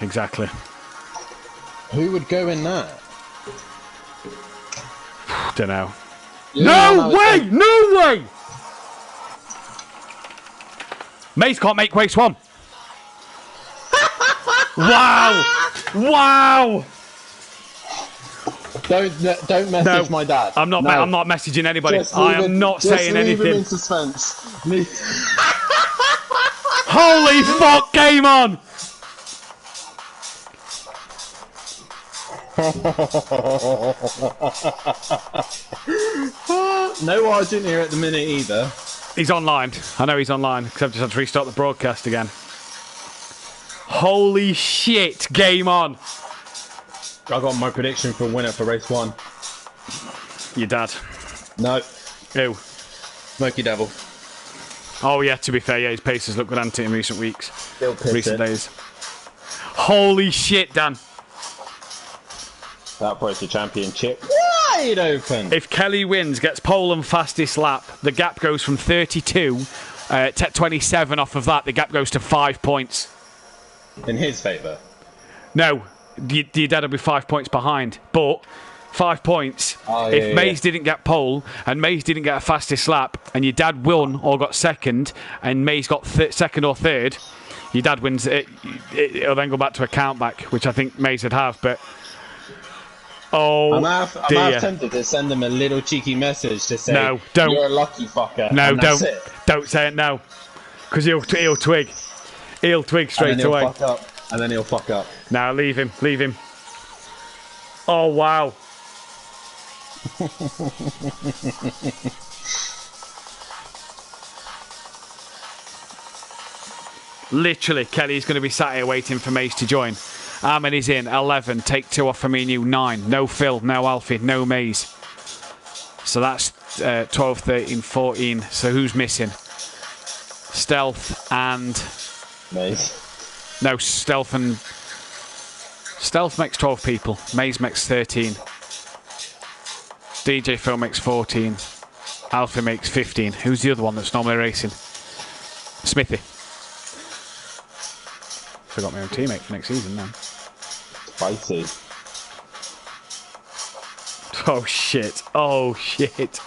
Exactly. Who would go in that? Don't know. Yeah, No way! No way! Maze can't make race 1. Wow! Wow! Don't message my dad. I'm not. No. I'm not messaging anybody. I am not saying anything. Leave him in suspense. Holy fuck! Game on! No Argent here at the minute either. He's online. I know he's online because I've just had to restart the broadcast again. Holy shit! Game on! I got my prediction for winner for race 1. Your dad. No. Who? Smoky Devil. Oh yeah. To be fair, yeah, his pace has looked good anti in recent weeks, recent days. Holy shit, Dan! That puts the championship wide open. If Kelly wins, gets pole and fastest lap, the gap goes from 32 to 27 off of that. The gap goes to 5 points. In his favour? No, your dad will be 5 points behind. But 5 points. If Maze didn't get pole and Maze didn't get a fastest lap, and your dad won or got second, and Maze got second or third, your dad wins. It'll then go back to a countback, which I think Maze would have. But I'm half tempted to send him a little cheeky message to say, no, don't. You're a lucky fucker. No, don't. Don't say it now. Because he'll twig. He'll twig straight away. Fuck up. And then he'll fuck up. Now leave him. Leave him. Oh, wow. Literally, Kelly's going to be sat here waiting for Mace to join. Armin is in. 11. Take 2 off from me and you. 9. No Phil. No Alfie. No Maze. So that's 12, 13, 14. So who's missing? Stealth and... Maze. No, Stealth and... Stealth makes 12 people. Maze makes 13. DJ Phil makes 14. Alfie makes 15. Who's the other one that's normally racing? Smithy. Forgot my own teammate for next season now. Spicy. Oh shit. Oh shit.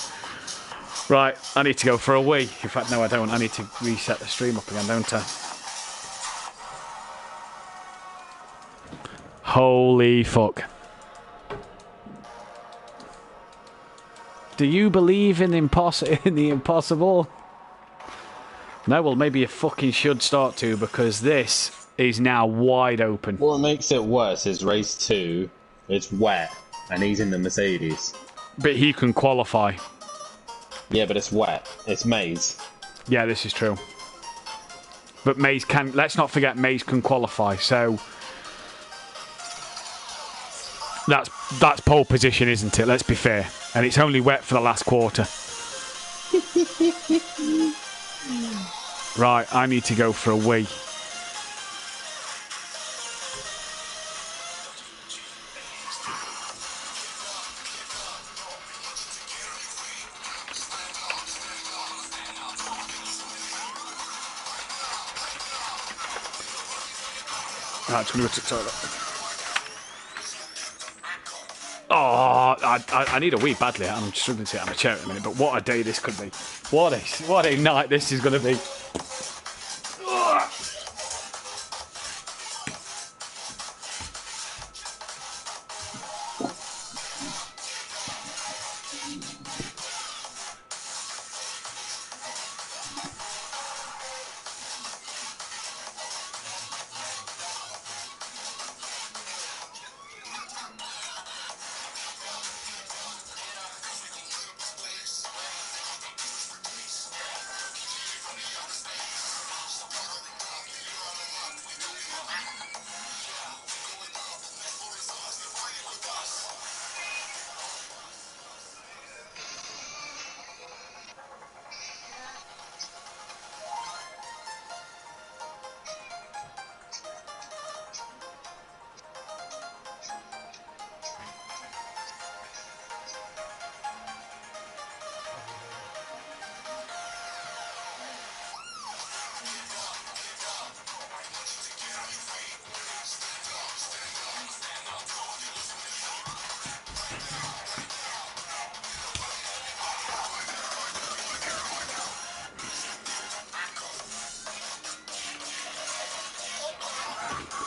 Right, I need to go for a wee. In fact, no I don't. I need to reset the stream up again, don't I? Holy fuck. Do you believe in the impossible? No, well maybe you fucking should start to, because this is now wide open. What makes it worse is race 2, it's wet, and he's in the Mercedes. But he can qualify. Yeah, but it's wet. It's Maze. Yeah, this is true. But Maze can... Let's not forget Maze can qualify, so... That's pole position, isn't it? Let's be fair. And it's only wet for the last quarter. Right, I need to go for a wee. Right, it's going to go to the toilet. Oh, I need a wee badly. I'm struggling to sit on a chair in a minute, but what a day this could be. What a night this is going to be.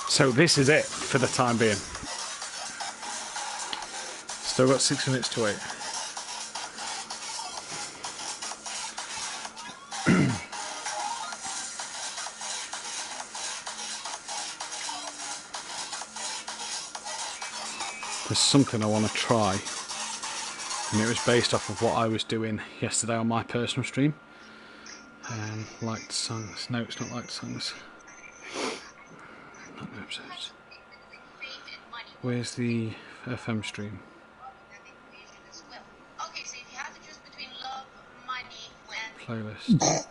So this is it for the time being. Still got 6 minutes to wait. There's something I want to try, and it was based off of what I was doing yesterday on my personal stream. Liked songs. No, it's not liked songs. Not no episodes. Where's the FM stream? Playlist.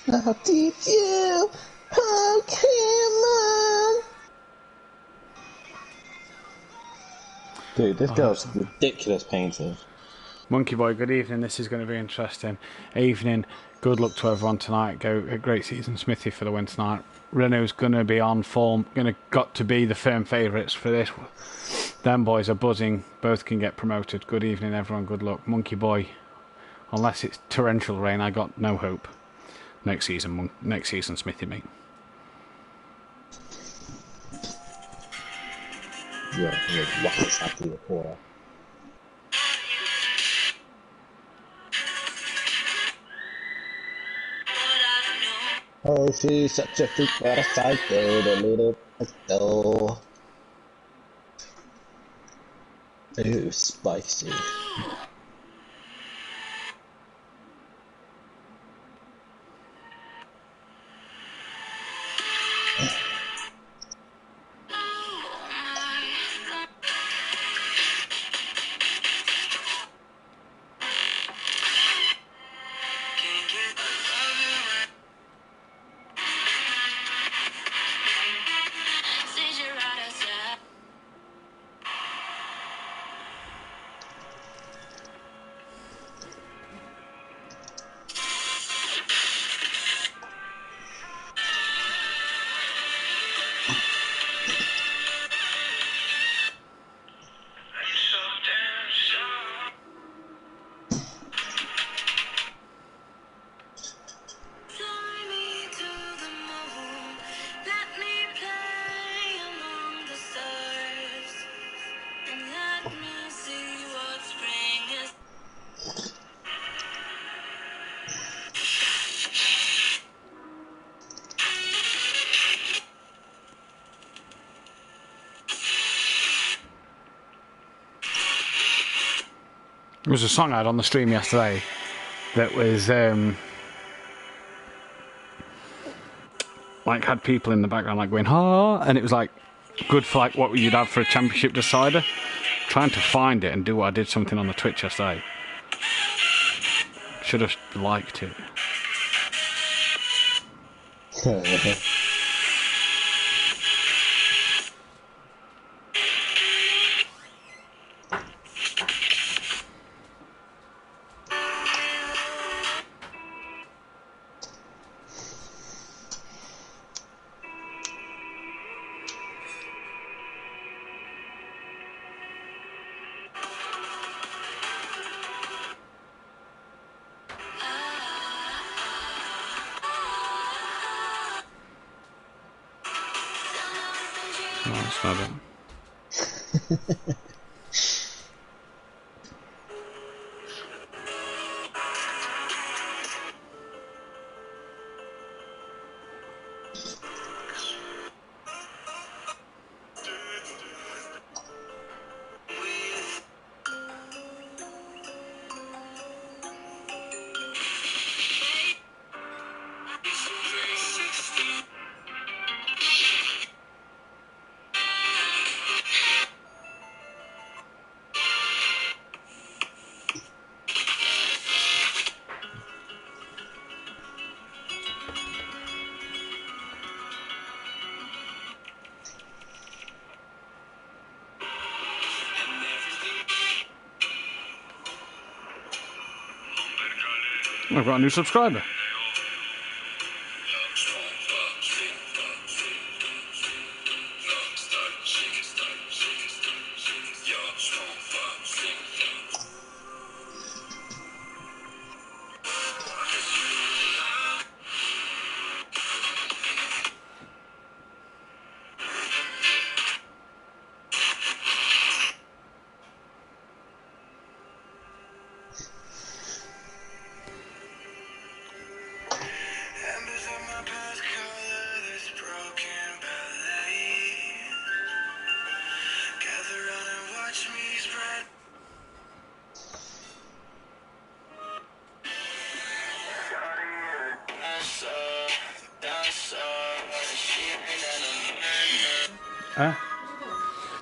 How did you, Pokemon? Dude, this girl's ridiculous painting. Monkey Boy, good evening. This is going to be interesting. Evening. Good luck to everyone tonight. Go a great season, Smithy, for the win tonight. Renault's going to be on form. Got to be the firm favourites for this. Them boys are buzzing. Both can get promoted. Good evening, everyone. Good luck. Monkey Boy. Unless it's torrential rain, I got no hope. Next season, Smithy, mate. Yeah, whack this out the recorder. Oh, she's such a freak, what a psycho, the little pistol. Ooh, spicy. There was a song I had on the stream yesterday that was like had people in the background like going ha, and it was like good for like what you'd have for a championship decider. Trying to find it and do what I did something on the Twitch yesterday. Should have liked it. No, that's not it. I've got a new subscriber.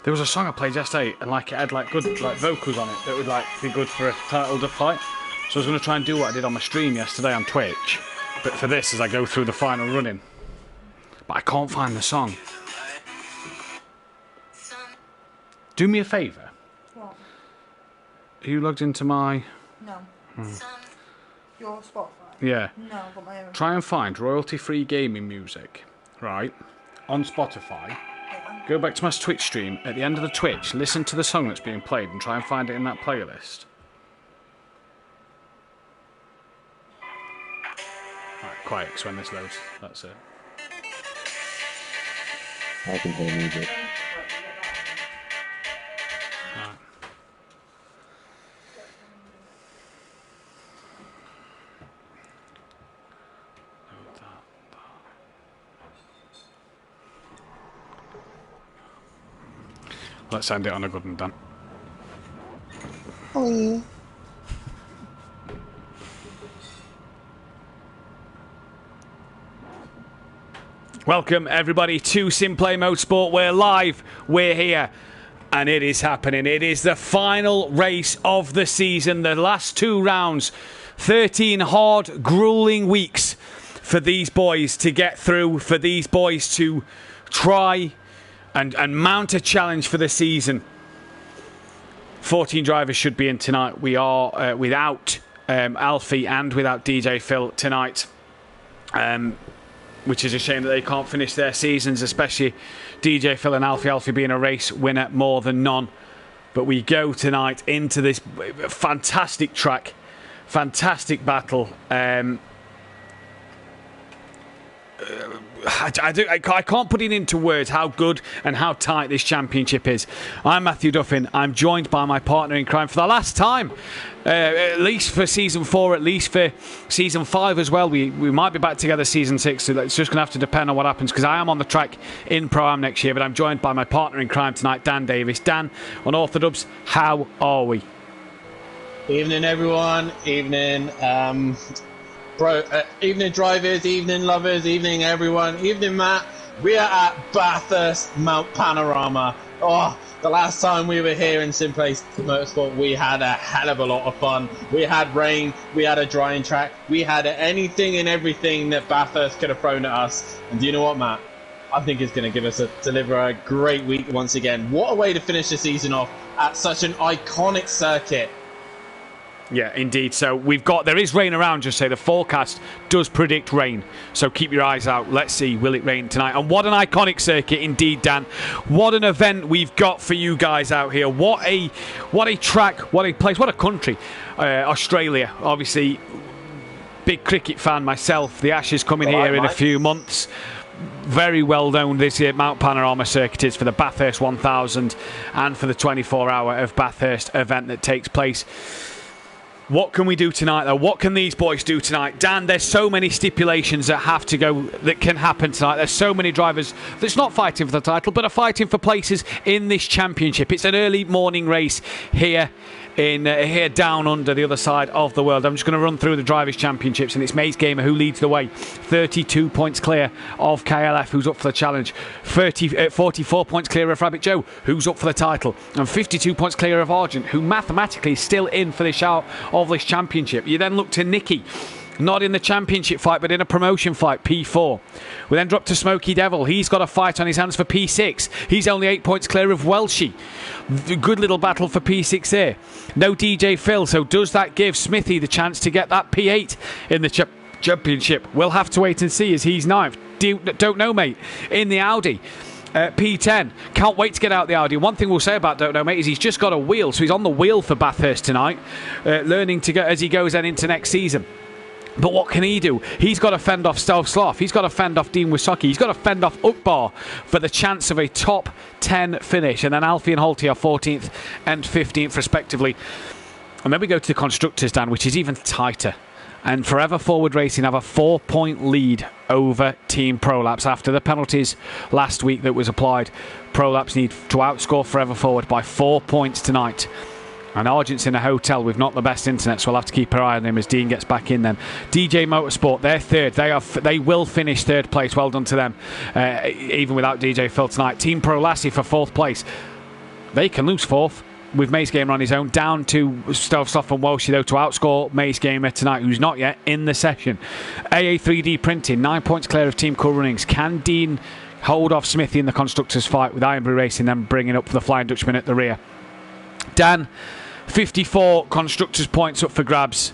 There was a song I played yesterday, and like it had like good like vocals on it that would like be good for a title to fight. So I was going to try and do what I did on my stream yesterday on Twitch, but for this as I go through the final running. But I can't find the song. Do me a favour. What? Are you logged into my? No. Your Spotify? Yeah. No, I've got my own. Try and find royalty-free gaming music, right, on Spotify. Go back to my Twitch stream. At the end of the Twitch, listen to the song that's being played and try and find it in that playlist. Right, quiet, because when this loads, that's it. I can hear music. Right. Let's end it on a good one, Dan. Oh yeah. Welcome everybody to SimPlay Motorsport. We're live, we're here, and it is happening. It is the final race of the season, the last 2 rounds. 13 hard, grueling weeks for these boys to get through, for these boys to try and mount a challenge for the season. 14 drivers should be in tonight. We are without Alfie and without DJ Phil tonight, which is a shame that they can't finish their seasons, especially DJ Phil and Alfie being a race winner more than none. But we go tonight into this fantastic track, fantastic battle. I can't put it into words how good and how tight this championship is. I'm Matthew Duffin. I'm joined by my partner in crime for the last time, at least for season 4, at least for season 5 as well. We might be back together season 6, so it's just going to have to depend on what happens, because I am on the track in Pro-Am next year. But I'm joined by my partner in crime tonight, Dan Davis. Dan, on Orthodubs, how are we? Evening, everyone. Evening. Evening drivers, evening lovers, evening everyone, evening Matt. We are at Bathurst Mount Panorama. Oh, the last time we were here in SimPlay Motorsport, we had a hell of a lot of fun. We had rain, we had a drying track, we had anything and everything that Bathurst could have thrown at us. And do you know what, Matt? I think it's going to deliver a great week once again. What a way to finish the season off at such an iconic circuit. Yeah, indeed. So there is rain around, just say the forecast does predict rain. So keep your eyes out. Let's see, will it rain tonight? And what an iconic circuit indeed, Dan. What an event we've got for you guys out here. What a track, what a place, what a country. Australia, obviously, big cricket fan myself. The Ashes coming here in a few months. Very well known this year, Mount Panorama circuit is for the Bathurst 1000 and for the 24-hour of Bathurst event that takes place. What can we do tonight, though? What can these boys do tonight? Dan, there's so many stipulations that can happen tonight. There's so many drivers that's not fighting for the title, but are fighting for places in this championship. It's an early morning race here down under the other side of the world. I'm just going to run through the Drivers' Championships, and it's Maze Gamer who leads the way. 32 points clear of KLF, who's up for the challenge. 44 points clear of Rabbit Joe, who's up for the title. And 52 points clear of Argent, who mathematically is still in for the shout of this championship. You then look to Nicky, Not in the championship fight, but in a promotion fight, P4. We then drop to Smoky Devil. He's got a fight on his hands for P6. He's only 8 points clear of Welshie. Good little battle for P6 here. No DJ Phil, so does that give Smithy the chance to get that P8 in the championship? We'll have to wait and see as he's ninth. Don't know, mate, in the Audi. P10, can't wait to get out the Audi. One thing we'll say about Don't Know Mate is he's just got a wheel, so he's on the wheel for Bathurst tonight, learning to go as he goes then into next season. But what can he do? He's got to fend off Stealth Sloth. He's got to fend off Dean Wisocki. He's got to fend off Ukbar for the chance of a top 10 finish. And then Alfie and Holty are 14th and 15th respectively. And then we go to the Constructors, Dan, which is even tighter. And Forever Forward Racing have a 4-point lead over Team Prolapse after the penalties last week that was applied. Prolapse need to outscore Forever Forward by 4 points tonight. And Argent's in a hotel with not the best internet, so we'll have to keep our eye on him as Dean gets back in then. DJ Motorsport, they're third. They will finish third place. Well done to them, even without DJ Phil tonight. Team Pro Lassie for fourth place. They can lose fourth with Mace Gamer on his own. Down to Stealth Sloth and Welshie, though, to outscore Mace Gamer tonight, who's not yet in the session. AA3D Printing, 9 points clear of Team Cool Runnings. Can Dean hold off Smithy in the Constructors fight with Ironbury Racing, then bringing up the Flying Dutchman at the rear? Dan, 54 Constructors points up for grabs.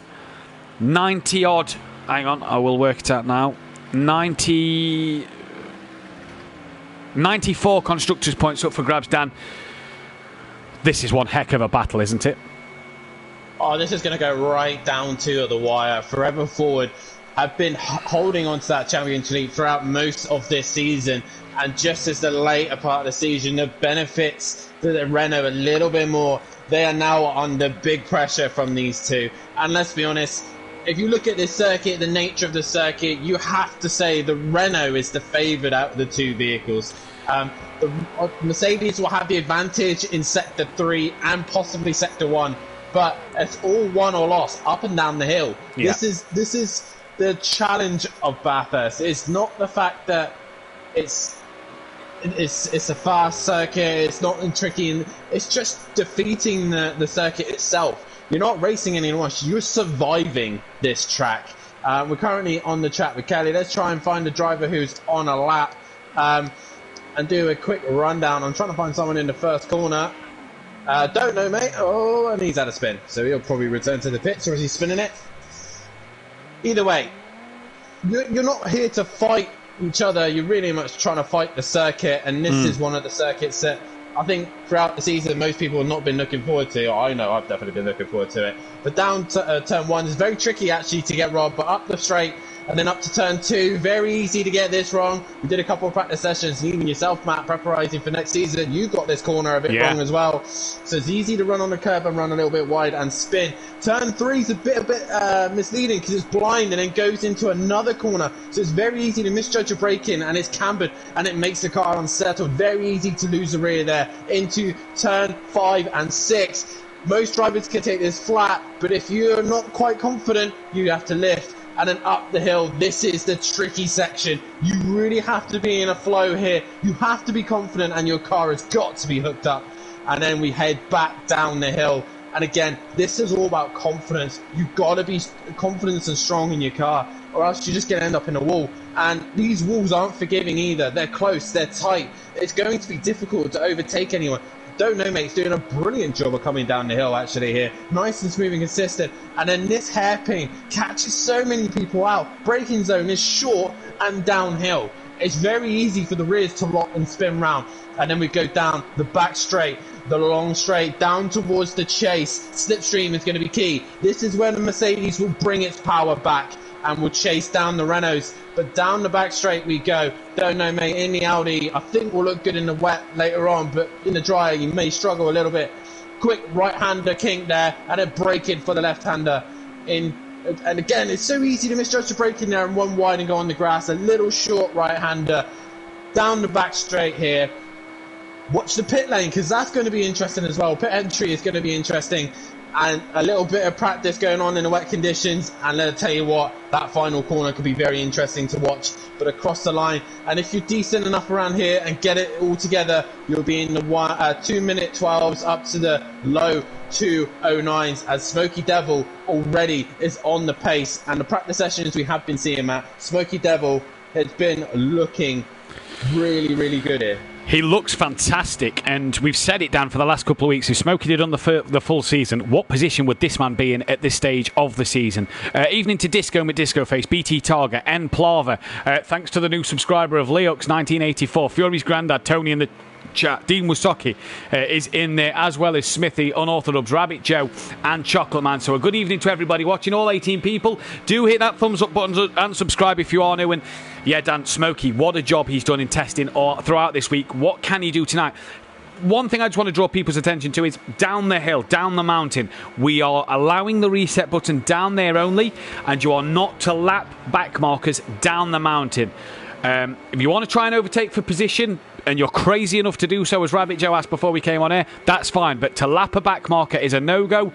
90 odd. Hang on, I will work it out now. 94 Constructors points up for grabs, Dan. This is one heck of a battle, isn't it? Oh, this is going to go right down to the wire. Forever Forward have been holding on to that Championship League throughout most of this season. And just as the later part of the season, the benefits to the Renault a little bit more. They are now under big pressure from these two. And let's be honest, if you look at this circuit, the nature of the circuit, you have to say the Renault is the favourite out of the two vehicles. The Mercedes will have the advantage in Sector 3 and possibly Sector 1, but it's all won or lost, up and down the hill. Yeah. This is the challenge of Bathurst. It's not the fact that it's a fast circuit, it's not tricky, it's just defeating the circuit itself. You're not racing anymore, you're surviving this track. We're currently on the track with Kelly. Let's try and find a driver who's on a lap and do a quick rundown. I'm trying to find someone in the first corner. Don't know, mate. Oh, and he's had a spin, so he'll probably return to the pits, or is he spinning it? Either way, you're not here to fight each other. You're really much trying to fight the circuit, and this is one of the circuits that I think throughout the season most people have not been looking forward to. I know I've definitely been looking forward to it. But down to turn 1 is very tricky actually to get wrong, but up the straight and then up to turn 2, very easy to get this wrong. We did a couple of practice sessions, and even yourself, Matt, preparing for next season, you got this corner a bit wrong as well. So it's easy to run on the curb and run a little bit wide and spin. Turn 3 is a bit misleading because it's blind and then goes into another corner. So it's very easy to misjudge your braking, and it's cambered and it makes the car unsettled. Very easy to lose the rear there. Into turn 5 and 6. Most drivers can take this flat, but if you're not quite confident, you have to lift. And then up the hill, this is the tricky section. You really have to be in a flow here. You have to be confident, and your car has got to be hooked up. And then we head back down the hill. And again, this is all about confidence. You've got to be confident and strong in your car, or else you're just going to end up in a wall. And these walls aren't forgiving either. They're close, they're tight. It's going to be difficult to overtake anyone. Don't know, mate's doing a brilliant job of coming down the hill actually here. Nice and smooth and consistent. And then this hairpin catches so many people out. Braking zone is short and downhill. It's very easy for the rears to lock and spin round. And then we go down the back straight, the long straight, down towards the chase. Slipstream is going to be key. This is where the Mercedes will bring its power back and will chase down the Renaults. But down the back straight we go. Don't know, mate, in the Audi, I think will look good in the wet later on, but in the dry you may struggle a little bit. Quick right-hander kink there, and a break-in for the left-hander. And again, it's so easy to misjudge the break-in there and one wide and go on the grass. A little short right-hander. Down the back straight here. Watch the pit lane, because that's going to be interesting as well. Pit entry is going to be interesting. and a little bit of practice going on in the wet conditions, and I'll tell you what, that final corner could be very interesting to watch. But across the line, and if you're decent enough around here and get it all together, you'll be in the 2 minute 12s up to the low 2:09s, as Smoky Devil already is on the pace. And the practice sessions we have been seeing, Matt, Smoky Devil has been looking really, really good here. He looks fantastic, and we've said it, Dan, for the last couple of weeks. If Smokey did on the full season, what position would this man be in at this stage of the season? Evening to Disco with Disco Face, BT Targa, N Plava. Thanks to the new subscriber of Leox 1984, Fury's granddad, Tony in the chat. Dean Wasocki is in there, as well as Smithy, Unorthodox, Rabbit Joe and Chocolate Man. So a good evening to everybody watching, all 18 people. Do hit that thumbs up button and subscribe if you are new. And yeah, Dan, Smokey, what a job he's done in testing throughout this week. What can he do tonight? One thing I just want to draw people's attention to is down the hill, down the mountain, we are allowing the reset button down there only, and you are not to lap back markers down the mountain. If you want to try and overtake for position, and you're crazy enough to do so, as Rabbit Joe asked before we came on air, that's fine. But to lap a back marker is a no-go,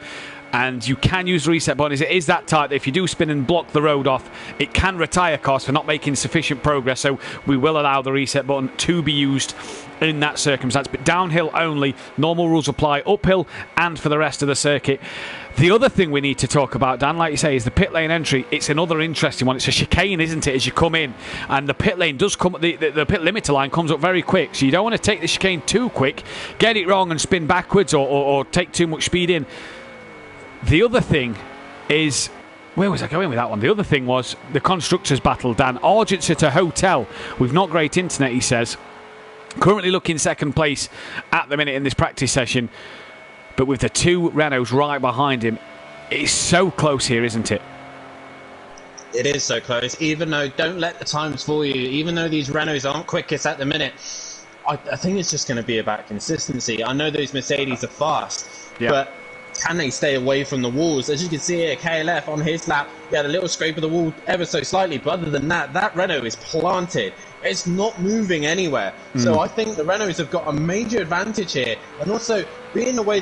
and you can use the reset button. It is that tight that if you do spin and block the road off, it can retire cars for not making sufficient progress. So we will allow the reset button to be used in that circumstance. But downhill only, normal rules apply uphill and for the rest of the circuit. The other thing we need to talk about, Dan, like you say, is the pit lane entry. It's another interesting one. It's a chicane, isn't it, as you come in? And the pit lane does come, the pit limiter line comes up very quick. So you don't want to take the chicane too quick, get it wrong and spin backwards or take too much speed in. The other thing is, where was I going with that one? The other thing was the constructors' battle, Dan. Argent's at a hotel with not great internet, he says. Currently looking second place at the minute in this practice session. But with the two Renaults right behind him, it's so close here, isn't it? It is so close. Even though, don't let the times fool you, even though these Renaults aren't quickest at the minute, I think it's just going to be about consistency. I know those Mercedes are fast, but can they stay away from the walls? As you can see here, KLF on his lap, he had a little scrape of the wall ever so slightly, but other than that, that Renault is planted. It's not moving anywhere. So I think the Renaults have got a major advantage here, and also being the way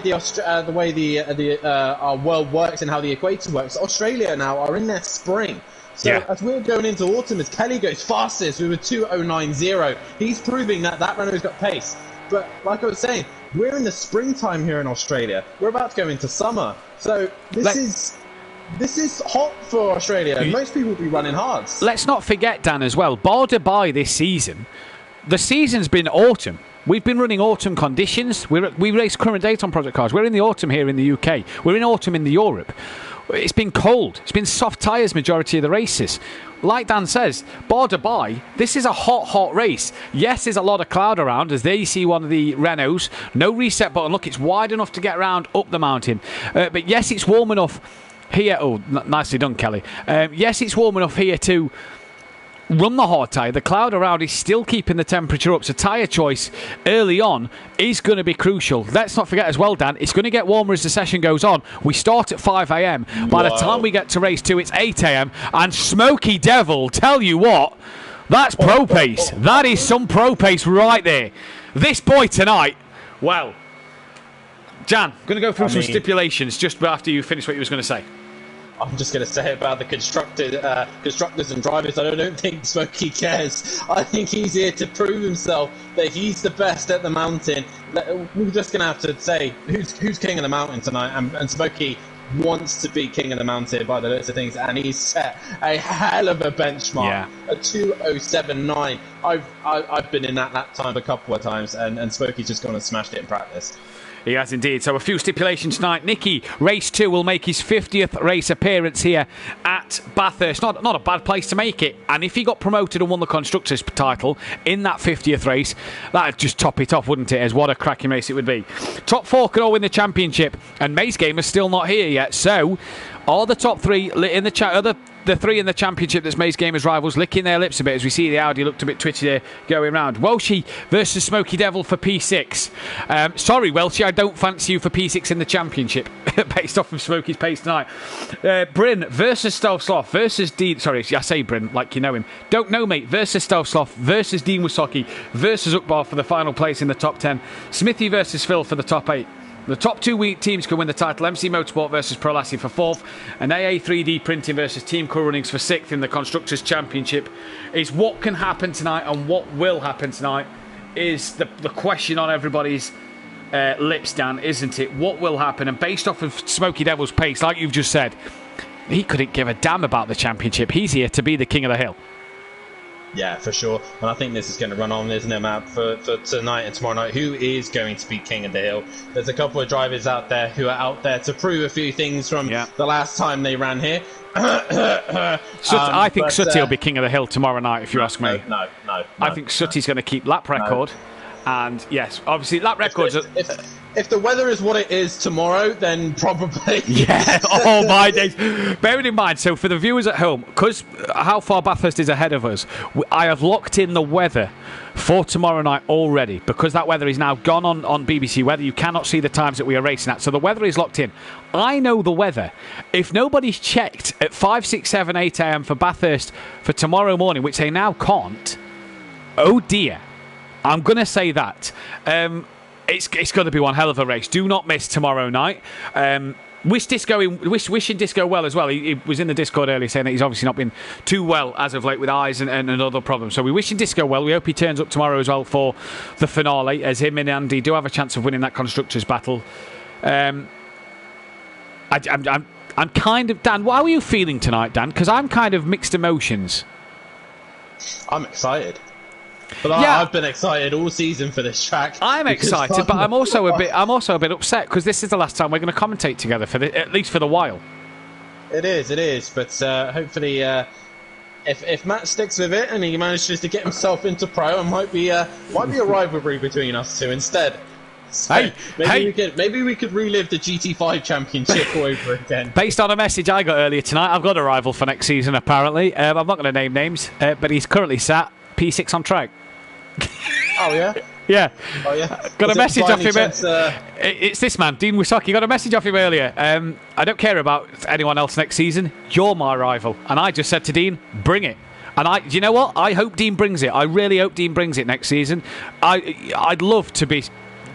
our world works and how the equator works, Australia now are in their spring. So as we're going into autumn, as Kelly goes fastest with a 2:09.0, he's proving that Renault's got pace. But like I was saying, we're in the springtime here in Australia. We're about to go into summer. So this is hot for Australia. Most people will be running hard. Let's not forget, Dan, as well, bar Dubai this season, the season's been autumn. We've been running autumn conditions. We race current date on project cars. We're in the autumn here in the UK. We're in autumn in Europe. It's been cold. It's been soft tyres majority of the races. Like Dan says, bar Dubai, this is a hot race. Yes, there's a lot of cloud around, as there you see one of the Renaults. No reset button. Look, it's wide enough to get around up the mountain. But yes, it's warm enough here. Oh, nicely done, Kelly. Yes, it's warm enough here to run the hard tyre. The cloud around is still keeping the temperature up, so tyre choice early on is going to be crucial. Let's not forget as well, Dan, it's going to get warmer as the session goes on. We start at 5 a.m. By the time we get to race 2, it's 8 a.m. And Smoky Devil, tell you what, that's pro pace. That is some pro pace right there. This boy tonight, well, Jan, I'm going to go through some stipulations just after you finish what you was going to say. I'm just going to say about the constructors and drivers, I don't think Smokey cares. I think he's here to prove himself that he's the best at the mountain. We're just going to have to say who's king of the mountain tonight, and Smokey wants to be king of the mountain by the looks of things, and he's set a hell of a benchmark, a 2:07.9. I've been in that lap time a couple of times, and Smokey's just gone and smashed it in practice. He has indeed. So a few stipulations tonight. Nicky, race 2, will make his 50th race appearance here at Bathurst. Not a bad place to make it. And if he got promoted and won the Constructors' title in that 50th race, that'd just top it off, wouldn't it? As what a cracking race it would be. Top 4 could all win the championship, and Maze Gamer's still not here yet. So are the top 3 in the 3 in the championship that's Maze Gamers rivals licking their lips a bit as we see the Audi looked a bit twitchy there going round. Welshie versus Smoky Devil for P6. Sorry, Welshie, I don't fancy you for P6 in the championship based off of Smoky's pace tonight. Bryn versus Stealth Sloth versus Dean. Sorry, I say Bryn like you know him. Don't know, mate. Versus Stealth Sloth versus Dean Wasocki versus Ukbar for the final place in the top 10. Smithy versus Phil for the top 8. The top 2 teams can win the title. MC Motorsport versus Prolassi for 4th, and AA 3D Printing versus Team Cool Runnings for 6th in the Constructors' Championship. Is what can happen tonight and what will happen tonight is the question on everybody's lips, Dan, isn't it? What will happen? And based off of Smokey Devil's pace, like you've just said, he couldn't give a damn about the championship. He's here to be the king of the hill. Yeah, for sure. And I think this is going to run on, isn't it, Matt, for tonight and tomorrow night? Who is going to be king of the hill? There's a couple of drivers out there who are out there to prove a few things from the last time they ran here. I think Sutty will be king of the hill tomorrow night, if you ask me. No. I think Sutty's going to keep lap record. And yes, obviously lap records. If the weather is what it is tomorrow, then probably. Yeah. Oh my days. Bearing in mind, so for the viewers at home, because how far Bathurst is ahead of us, I have locked in the weather for tomorrow night already, because that weather is now gone on BBC Weather. You cannot see the times that we are racing at, so the weather is locked in. I know the weather. If nobody's checked at 5, 6, 7, 8 a.m. for Bathurst for tomorrow morning, which they now can't, oh dear. I'm going to say that. It's going to be one hell of a race. Do not miss tomorrow night. Wishing Disco well as well. He was in the Discord earlier saying that he's obviously not been too well as of late with eyes and other problems. So we wish him Disco well. We hope he turns up tomorrow as well for the finale, as him and Andy do have a chance of winning that Constructors' battle. I'm kind of... Dan, how are you feeling tonight, Dan? Because I'm kind of mixed emotions. I'm excited. But yeah. I've been excited all season for this track. I'm excited, but I'm also a bit upset because this is the last time we're going to commentate together at least for the while. It is. But hopefully, if Matt sticks with it and he manages to get himself into pro, it might be a rivalry between us two instead. So maybe we could relive the GT5 Championship over again. Based on a message I got earlier tonight, I've got a rival for next season. Apparently, I'm not going to name names, but he's currently sat P6 on track. Oh yeah. Yeah. Oh yeah. Got a message off him. It's this man, Dean Wisocki. Got a message off him earlier. I don't care about anyone else next season. You're my rival. And I just said to Dean, bring it. And you know what? I hope Dean brings it. I really hope Dean brings it next season. I'd love to be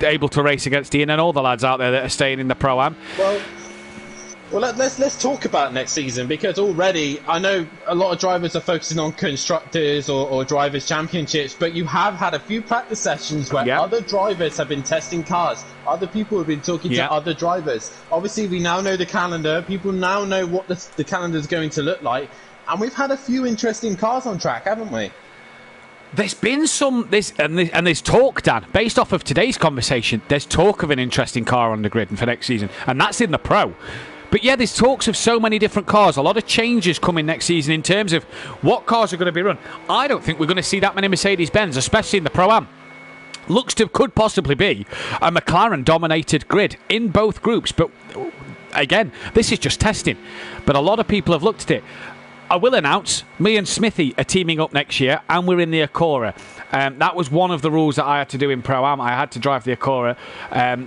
able to race against Dean and all the lads out there that are staying in the Pro-Am. Well, let's talk about next season, because already I know a lot of drivers are focusing on constructors or drivers' championships, but you have had a few practice sessions where other drivers have been testing cars. Other people have been talking to other drivers. Obviously, we now know the calendar. People now know what the calendar is going to look like, and we've had a few interesting cars on track, haven't we? There's been there's talk, Dan, based off of today's conversation. There's talk of an interesting car on the grid for next season, and that's in the Pro. But yeah, there's talks of so many different cars. A lot of changes coming next season in terms of what cars are going to be run. I don't think we're going to see that many Mercedes-Benz, especially in the Pro-Am. Could possibly be a McLaren-dominated grid in both groups. But again, this is just testing. But a lot of people have looked at it. I will announce, me and Smithy are teaming up next year, and we're in the Acura. That was one of the rules that I had to do in Pro-Am. I had to drive the Acura.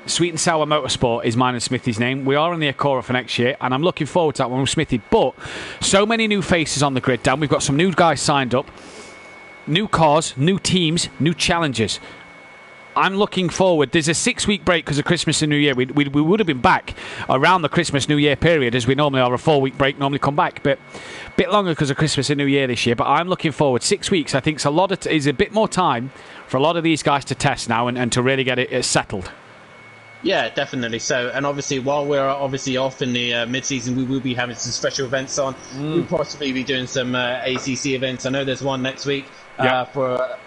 Sweet and Sour Motorsport is mine and Smithy's name. We are in the Acura for next year, and I'm looking forward to that one with Smithy. But so many new faces on the grid, Dan. We've got some new guys signed up. New cars, new teams, new challenges. I'm looking forward. There's a 6-week break because of Christmas and New Year. We would have been back around the Christmas New Year period, as we normally are. A 4-week break, normally come back, but a bit longer because of Christmas and New Year this year. But I'm looking forward. 6 weeks, I think, is a bit more time for a lot of these guys to test now and to really get it settled. Yeah, definitely so. And obviously, while we're obviously off in the mid-season, we will be having some special events on. We'll possibly be doing some ACC events. I know there's one next week for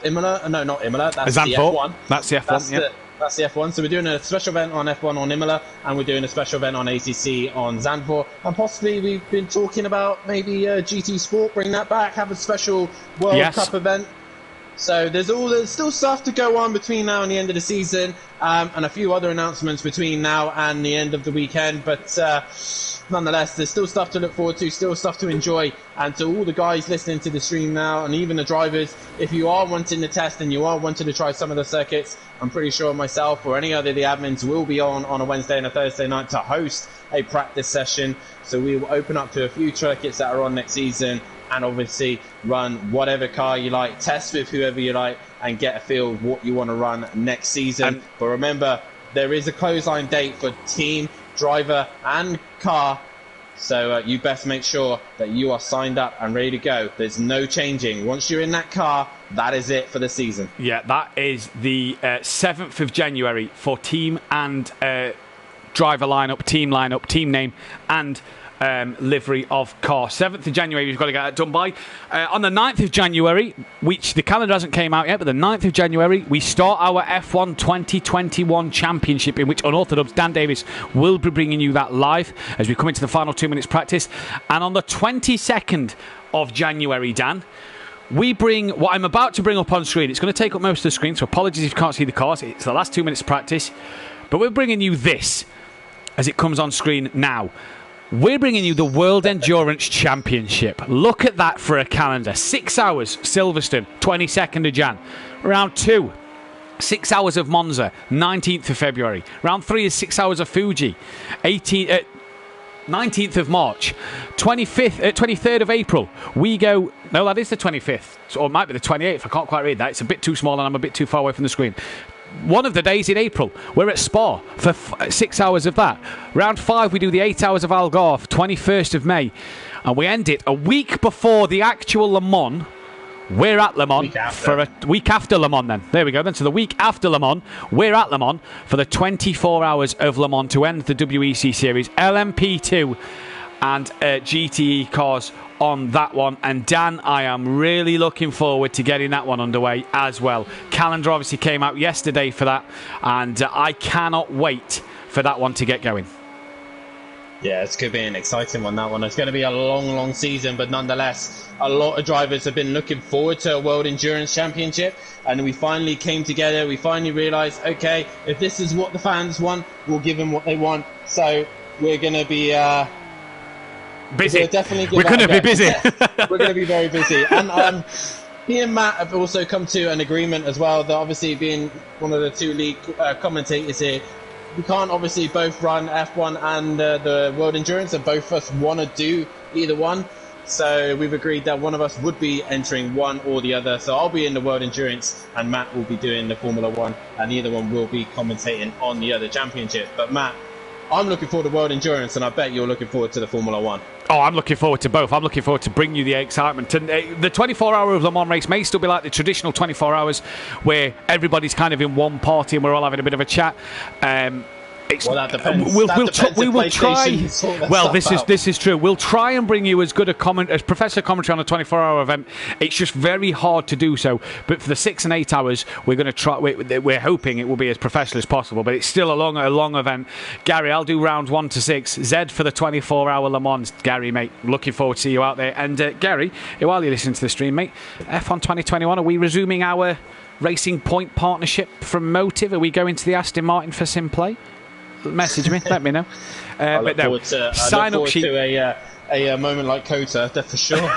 Imola. No, not Imola. That's the F1. That's the F1, That's the F1. So we're doing a special event on F1 on Imola, and we're doing a special event on ACC on Zandvoort. And possibly we've been talking about maybe GT Sport, bring that back, have a special World Cup event. So there's still stuff to go on between now and the end of the season, and a few other announcements between now and the end of the weekend. But nonetheless, there's still stuff to look forward to, still stuff to enjoy. And to all the guys listening to the stream now, and even the drivers, if you are wanting to test and you are wanting to try some of the circuits, I'm pretty sure myself or any other of the admins will be on a Wednesday and a Thursday night to host a practice session. So we will open up to a few circuits that are on next season, and obviously run whatever car you like, test with whoever you like, and get a feel of what you want to run next season. But remember, there is a closeline date for team, driver and car. So you best make sure that you are signed up and ready to go. There's no changing. Once you're in that car, that is it for the season. Yeah, that is the 7th of January for team and driver lineup, team name, and livery of car. 7th of January, we've got to get that done by. On the 9th of January, which the calendar hasn't came out yet, but the 9th of January, we start our F1 2021 Championship, in which Unorthodox Dan Davis will be bringing you that live as we come into the final 2 minutes practice. And on the 22nd of January, Dan, we bring what I'm about to bring up on screen. It's going to take up most of the screen, so apologies if you can't see the cars. It's the last 2 minutes practice. But we're bringing you this as it comes on screen now. We're bringing you the World Endurance Championship. Look at that for a calendar. 6 hours, Silverstone, 22nd of Jan. Round 2, 6 hours of Monza, 19th of February. Round 3 is 6 hours of Fuji, 19th of March. 23rd of April, we go... No, that is the 25th. Or it might be the 28th. I can't quite read that. It's a bit too small and I'm a bit too far away from the screen. One of the days in April, we're at Spa for 6 hours of that. Round 5, we do the 8 hours of Algarve, 21st of May. And we end it a week before the actual Le Mans. We're at Le Mans for a week after Le Mans then. There we go then. So the week after Le Mans, we're at Le Mans for the 24 hours of Le Mans to end the WEC Series. LMP2 and GTE cars on that one. And Dan, I am really looking forward to getting that one underway as well. Calendar obviously came out yesterday for that, and I cannot wait for that one to get going. Yeah, it's going to be an exciting one, that one. It's going to be a long season, but nonetheless, a lot of drivers have been looking forward to a World Endurance Championship, and we finally came together. We finally realised, okay, if this is what the fans want, we'll give them what they want. So we're going to be... busy. We're going to be busy. We're going to be very busy. And me and Matt have also come to an agreement as well that obviously being one of the two lead commentators here, we can't obviously both run F1 and the World Endurance, and both of us want to do either one. So we've agreed that one of us would be entering one or the other. So I'll be in the World Endurance and Matt will be doing the Formula One, and either one will be commentating on the other championship. But Matt, I'm looking forward to World Endurance, and I bet you're looking forward to the Formula One. Oh, I'm looking forward to both. I'm looking forward to bringing you the excitement. And the 24-hour of Le Mans race may still be like the traditional 24 hours where everybody's kind of in one party and we're all having a bit of a chat. Well, that depends. We will try. Well, this is true. We'll try and bring you as good as professional commentary on a 24-hour event. It's just very hard to do so. But for the 6 and 8 hours, we're going to try. We're hoping it will be as professional as possible. But it's still a long event. Gary, I'll do rounds 1 to 6. Zed for the 24-hour Le Mans. Gary, mate, looking forward to see you out there. And Gary, while you're listening to the stream, mate, F1 2021. Are we resuming our Racing Point partnership from Motive? Are we going to the Aston Martin for SimPlay? Message me, let me know. But no, sign up sheet. A moment like Kota, that's for sure.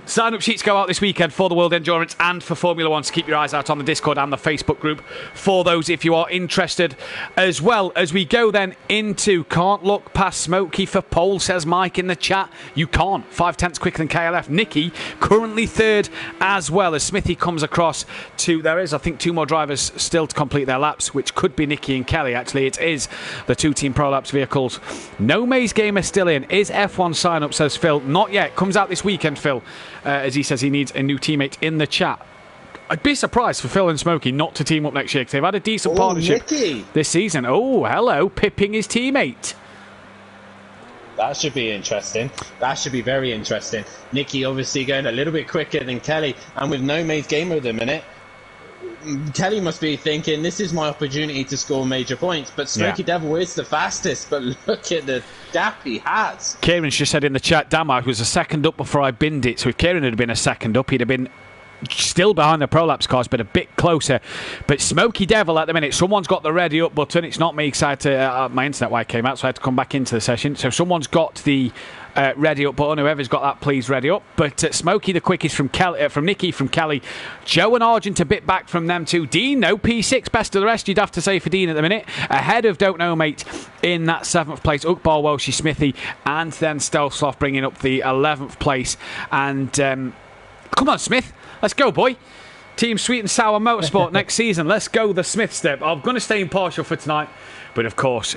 Sign-up sheets go out this weekend for the World Endurance and for Formula One, so keep your eyes out on the Discord and the Facebook group for those if you are interested. As well as we go then into Can't Look Past Smokey for pole, says Mike in the chat. You can't. 5/10 quicker than KLF. Nicky currently third as well as Smithy comes across to... There is, I think, 2 more drivers still to complete their laps, which could be Nicky and Kelly. Actually, it is the 2 Team Pro Laps vehicles. No Maze Gamer still in. Is F1 sign-up, says Phil. Not yet. Comes out this weekend, Phil, as he says he needs a new teammate in the chat. I'd be surprised for Phil and Smokey not to team up next year because they've had a decent partnership this season. Oh, hello, pipping his teammate. That should be interesting. That should be very interesting. Nicky obviously going a little bit quicker than Kelly, and with no Maze Gamer at the minute, Kelly must be thinking, this is my opportunity to score major points. But Smokey Devil is the fastest, but look at the gap he has. Kieran's just said in the chat, damn, I was a second up before I binned it. So if Kieran had been a second up, he'd have been still behind the Prolapse cars, but a bit closer. But Smokey Devil at the minute, someone's got the ready up button. It's not me because my internet wire came out, so I had to come back into the session. So someone's got the ready up button. Whoever's got that, please ready up. But Smokey the quickest from Nicky, from Kelly. Joe and Argent a bit back from them too. Dean, no, P6, best of the rest, you'd have to say for Dean at the minute. Ahead of Don't Know Mate in that 7th place. Ukbar, Welshie, Smithy, and then Stealthsoft bringing up the 11th place. And come on, Smith, let's go, boy. Team Sweet and Sour Motorsport next season. Let's go the Smith step. I'm going to stay impartial for tonight, but of course,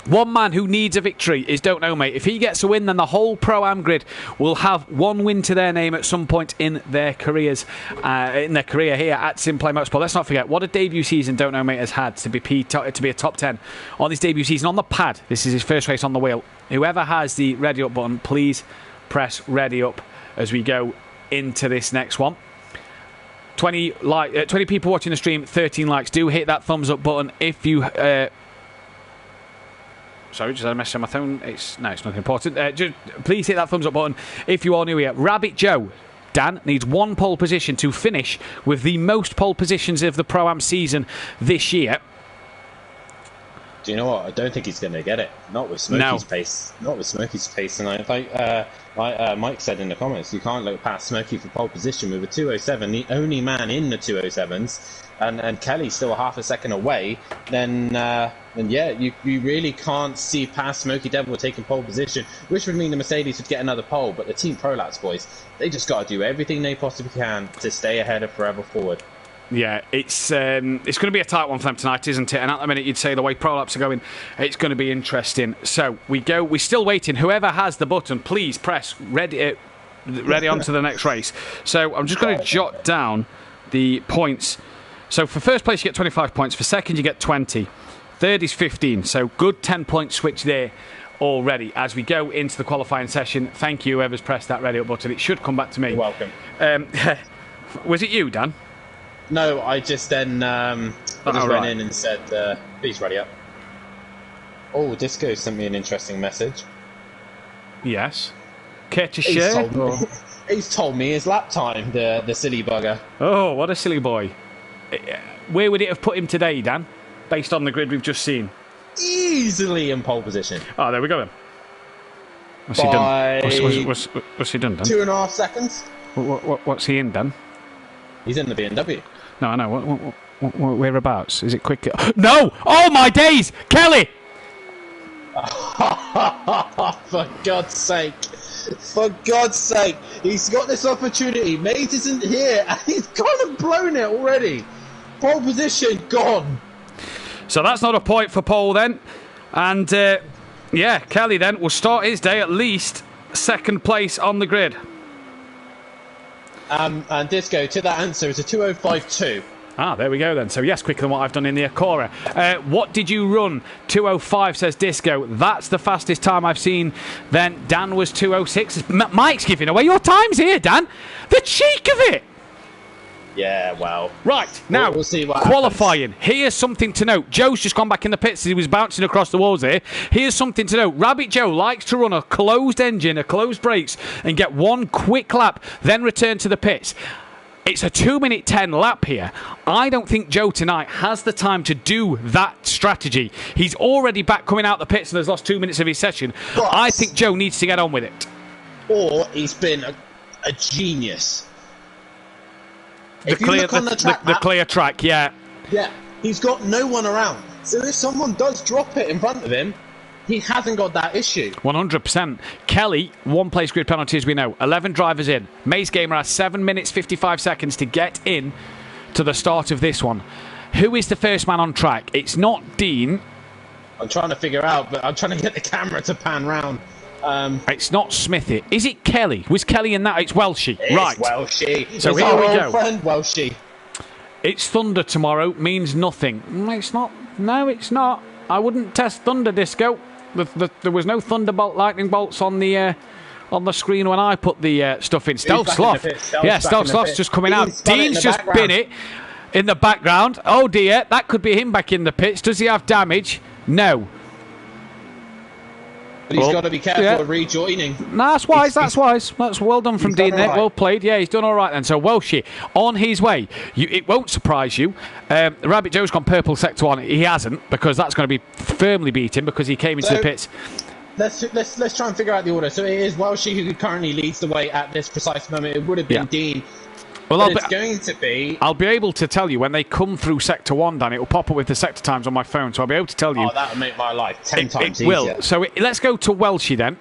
one man who needs a victory is Don't Know Mate. If he gets a win, then the whole Pro-Am grid will have one win to their name at some point in their careers, in their career here at SimPlay Motorsport. Let's not forget what a debut season Don't Know Mate has had to be a top 10 on his debut season on the pad. This is his first race on the wheel. Whoever has the ready up button, please press ready up as we go into this next one. 20 people watching the stream, 13 likes. Do hit that thumbs up button if you... Sorry, just had a message on my phone. It's nothing important. Please hit that thumbs up button if you are new here. Rabbit Joe, Dan, needs one pole position to finish with the most pole positions of the Pro-Am season this year. Do you know what? I don't think he's going to get it. Not with Smokey's pace. Not with Smokey's pace tonight. Like Mike said in the comments, you can't look past Smokey for pole position with a 207, the only man in the 207s, and Kelly's still half a second away. Then yeah, you really can't see past Smokey Devil taking pole position, which would mean the Mercedes would get another pole. But the Team Prolapse boys, they just got to do everything they possibly can to stay ahead of Forever Forward. Yeah, it's going to be a tight one for them tonight, isn't it? And at the minute, you'd say the way Prolapse are going, it's going to be interesting. So we're still waiting. Whoever has the button, please press ready on to the next race. So I'm just going to jot down the points. So for first place, you get 25 points. For second, you get 20. Third is 15. So good 10-point switch there already as we go into the qualifying session. Thank you, whoever's pressed that ready up button. It should come back to me. You're welcome. Was it you, Dan? No, I just then went in and said, please ready up. Oh, Disco sent me an interesting message. Yes. Care to share? He's told me his lap time, the silly bugger. Oh, what a silly boy. Where would it have put him today, Dan, based on the grid we've just seen? Easily in pole position. Oh, there we go then. What's he done? What's he done, Dan? 2.5 seconds. What's he in, Dan? He's in the BMW. No, I know. Whereabouts? Is it quick? No! Oh, my days! Kelly! For God's sake. For God's sake. He's got this opportunity. Mate isn't here, and he's kind of blown it already. Pole position, gone. So that's not a point for Paul then. And, yeah, Kelly then will start his day at least second place on the grid. And Disco, to that answer, is a 2:05.2. Ah, there we go then. So yes, quicker than what I've done in the Acura. What did you run? 2:05 says Disco. That's the fastest time I've seen. Then Dan was 2:06. Mike's giving away your times here, Dan. The cheek of it. Yeah, well. Right, now, we'll see what qualifying. happens. Here's something to note. Joe's just gone back in the pits as he was bouncing across the walls here. Here's something to note. Rabbit Joe likes to run a closed engine, a closed brakes, and get one quick lap, then return to the pits. It's a 2-minute 10 lap here. I don't think Joe tonight has the time to do that strategy. He's already back coming out the pits and has lost 2 minutes of his session. But I think Joe needs to get on with it. Or he's been a genius. The clear track, yeah. Yeah, he's got no one around. So if someone does drop it in front of him, he hasn't got that issue. 100%. Kelly, one place grid penalty as we know. 11 drivers in. Mace Gamer has 7 minutes 55 seconds to get in to the start of this one. Who is the first man on track? It's not Dean. I'm trying to figure out, but I'm trying to get the camera to pan round. It's not Smithy. Is it Kelly? Was Kelly in that? It's Welshie. Right. Welshie. So it's here we our go. old friend Welshie. It's Thunder tomorrow. Means nothing. It's not. No, it's not. I wouldn't test Thunder, Disco. There was no Thunderbolt lightning bolts on the screen when I put the stuff in. Stealth Sloth. Yeah, Stealth Sloth's just coming out. Dean's just been it in the background. Oh dear, that could be him back in the pits. Does he have damage? No. But he's got to be careful of rejoining. No, that's wise. That's wise. That's well done from Dean there. Right. Well played. Yeah, he's done all right then. So Welshie on his way. It won't surprise you. Rabbit Joe's gone purple sector 1. He hasn't, because that's going to be firmly beaten because he came into the pits. Let's try and figure out the order. So it is Welshie who currently leads the way at this precise moment. It would have been Dean. Well, it's going to be... I'll be able to tell you when they come through Sector 1, Dan. It will pop up with the sector times on my phone, so I'll be able to tell you... Oh, that will make my life 10 times easier. It will. So let's go to Welshie then.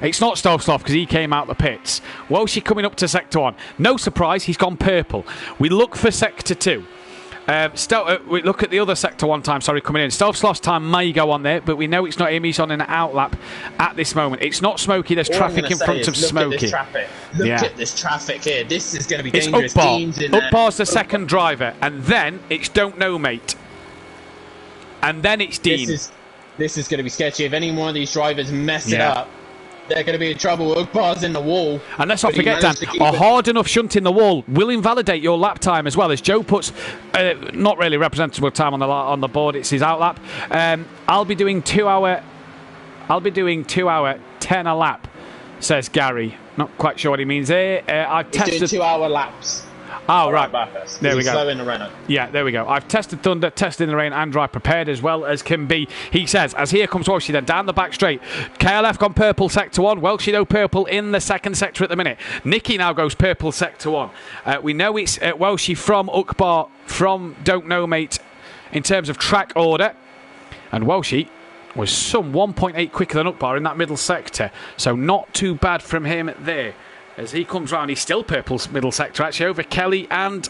It's not Stovsloff because he came out the pits. Welshie coming up to Sector 1. No surprise, he's gone purple. We look for Sector 2. We look at the other Sector 1 time, coming in. Stovsloff's time may go on there, but we know it's not him. He's on an outlap at this moment. It's not Smokey. There's traffic in front of Smokey. Look at this traffic here. This is going to be dangerous. It's Ukbar's the second driver, and then it's Don't Know Mate. And then it's Dean. This is going to be sketchy. If any one of these drivers mess it up, they're going to be in trouble. Ukbar's in the wall. And let's not forget, Dan, a hard enough shunt in the wall will invalidate your lap time as well. As Joe puts, not really representable time on the board. It's his outlap. I'll be doing 2 hour 10 a lap, says Gary. Not quite sure what he means there. I've tested doing 2 hour laps. Oh, right. There we go. Slow in the rain. Yeah, there we go. I've tested Thunder, tested in the rain, and dry, prepared as well as can be. He says, as here comes Welshie then, down the back straight. KLF gone purple, Sector 1. Welshie, though, purple in the second sector at the minute. Nicky now goes purple, Sector 1. We know it's Welshie from Ukbar, from Don't Know Mate, in terms of track order. And Welshie was some 1.8 quicker than Ukbar in that middle sector. So not too bad from him there. As he comes round, he's still purple middle sector, actually, over Kelly and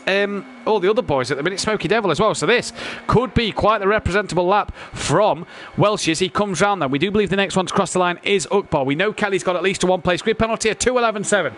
all the other boys at the minute, Smokey Devil as well. So this could be quite the representable lap from Welshie as he comes round then. We do believe the next one to cross the line is Ukbar. We know Kelly's got at least a one-place grid penalty, a 2:11.7.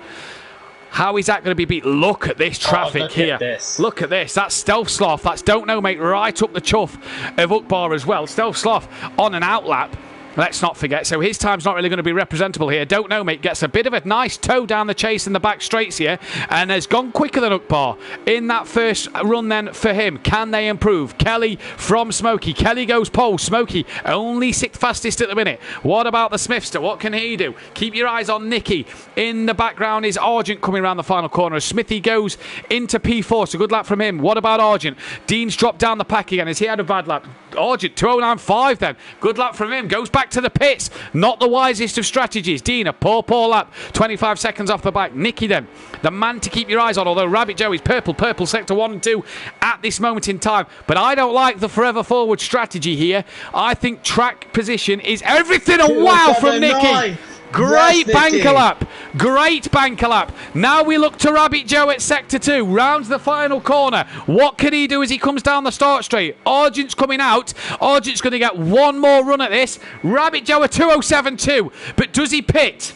How is that going to be beat? Look at this traffic here. Look at this. That's Stovsloff. That's Don't Know Mate right up the chuff of Ukbar as well. Stovsloff on an outlap. Let's not forget, so his time's not really going to be representable here. Don't Know Mate gets a bit of a nice toe down the chase in the back straights here and has gone quicker than Ukbar in that first run then for him. Can they improve? Kelly from Smokey. Kelly goes pole. Smokey only sixth fastest at the minute. What about the Smithster? What can he do? Keep your eyes on Nicky. In the background is Argent coming around the final corner as Smithy goes into P4, so good lap from him. What about Argent? Dean's dropped down the pack again. Has he had a bad lap? Argent, 2:09.5 then. Good lap from him. Goes back to the pits. Not the wisest of strategies. Dean, a poor lap. 25 seconds off the back. Nicky then, the man to keep your eyes on, although Rabbit Joe is purple sector 1 and 2 at this moment in time. But I don't like the forever forward strategy here. I think track position is everything. A wow from Nicky. Great banker lap. Great banker lap. Now we look to Rabbit Joe at Sector 2. Rounds the final corner. What can he do as he comes down the start straight? Argent's coming out. Argent's going to get one more run at this. Rabbit Joe a 2:07.2. But does he pit?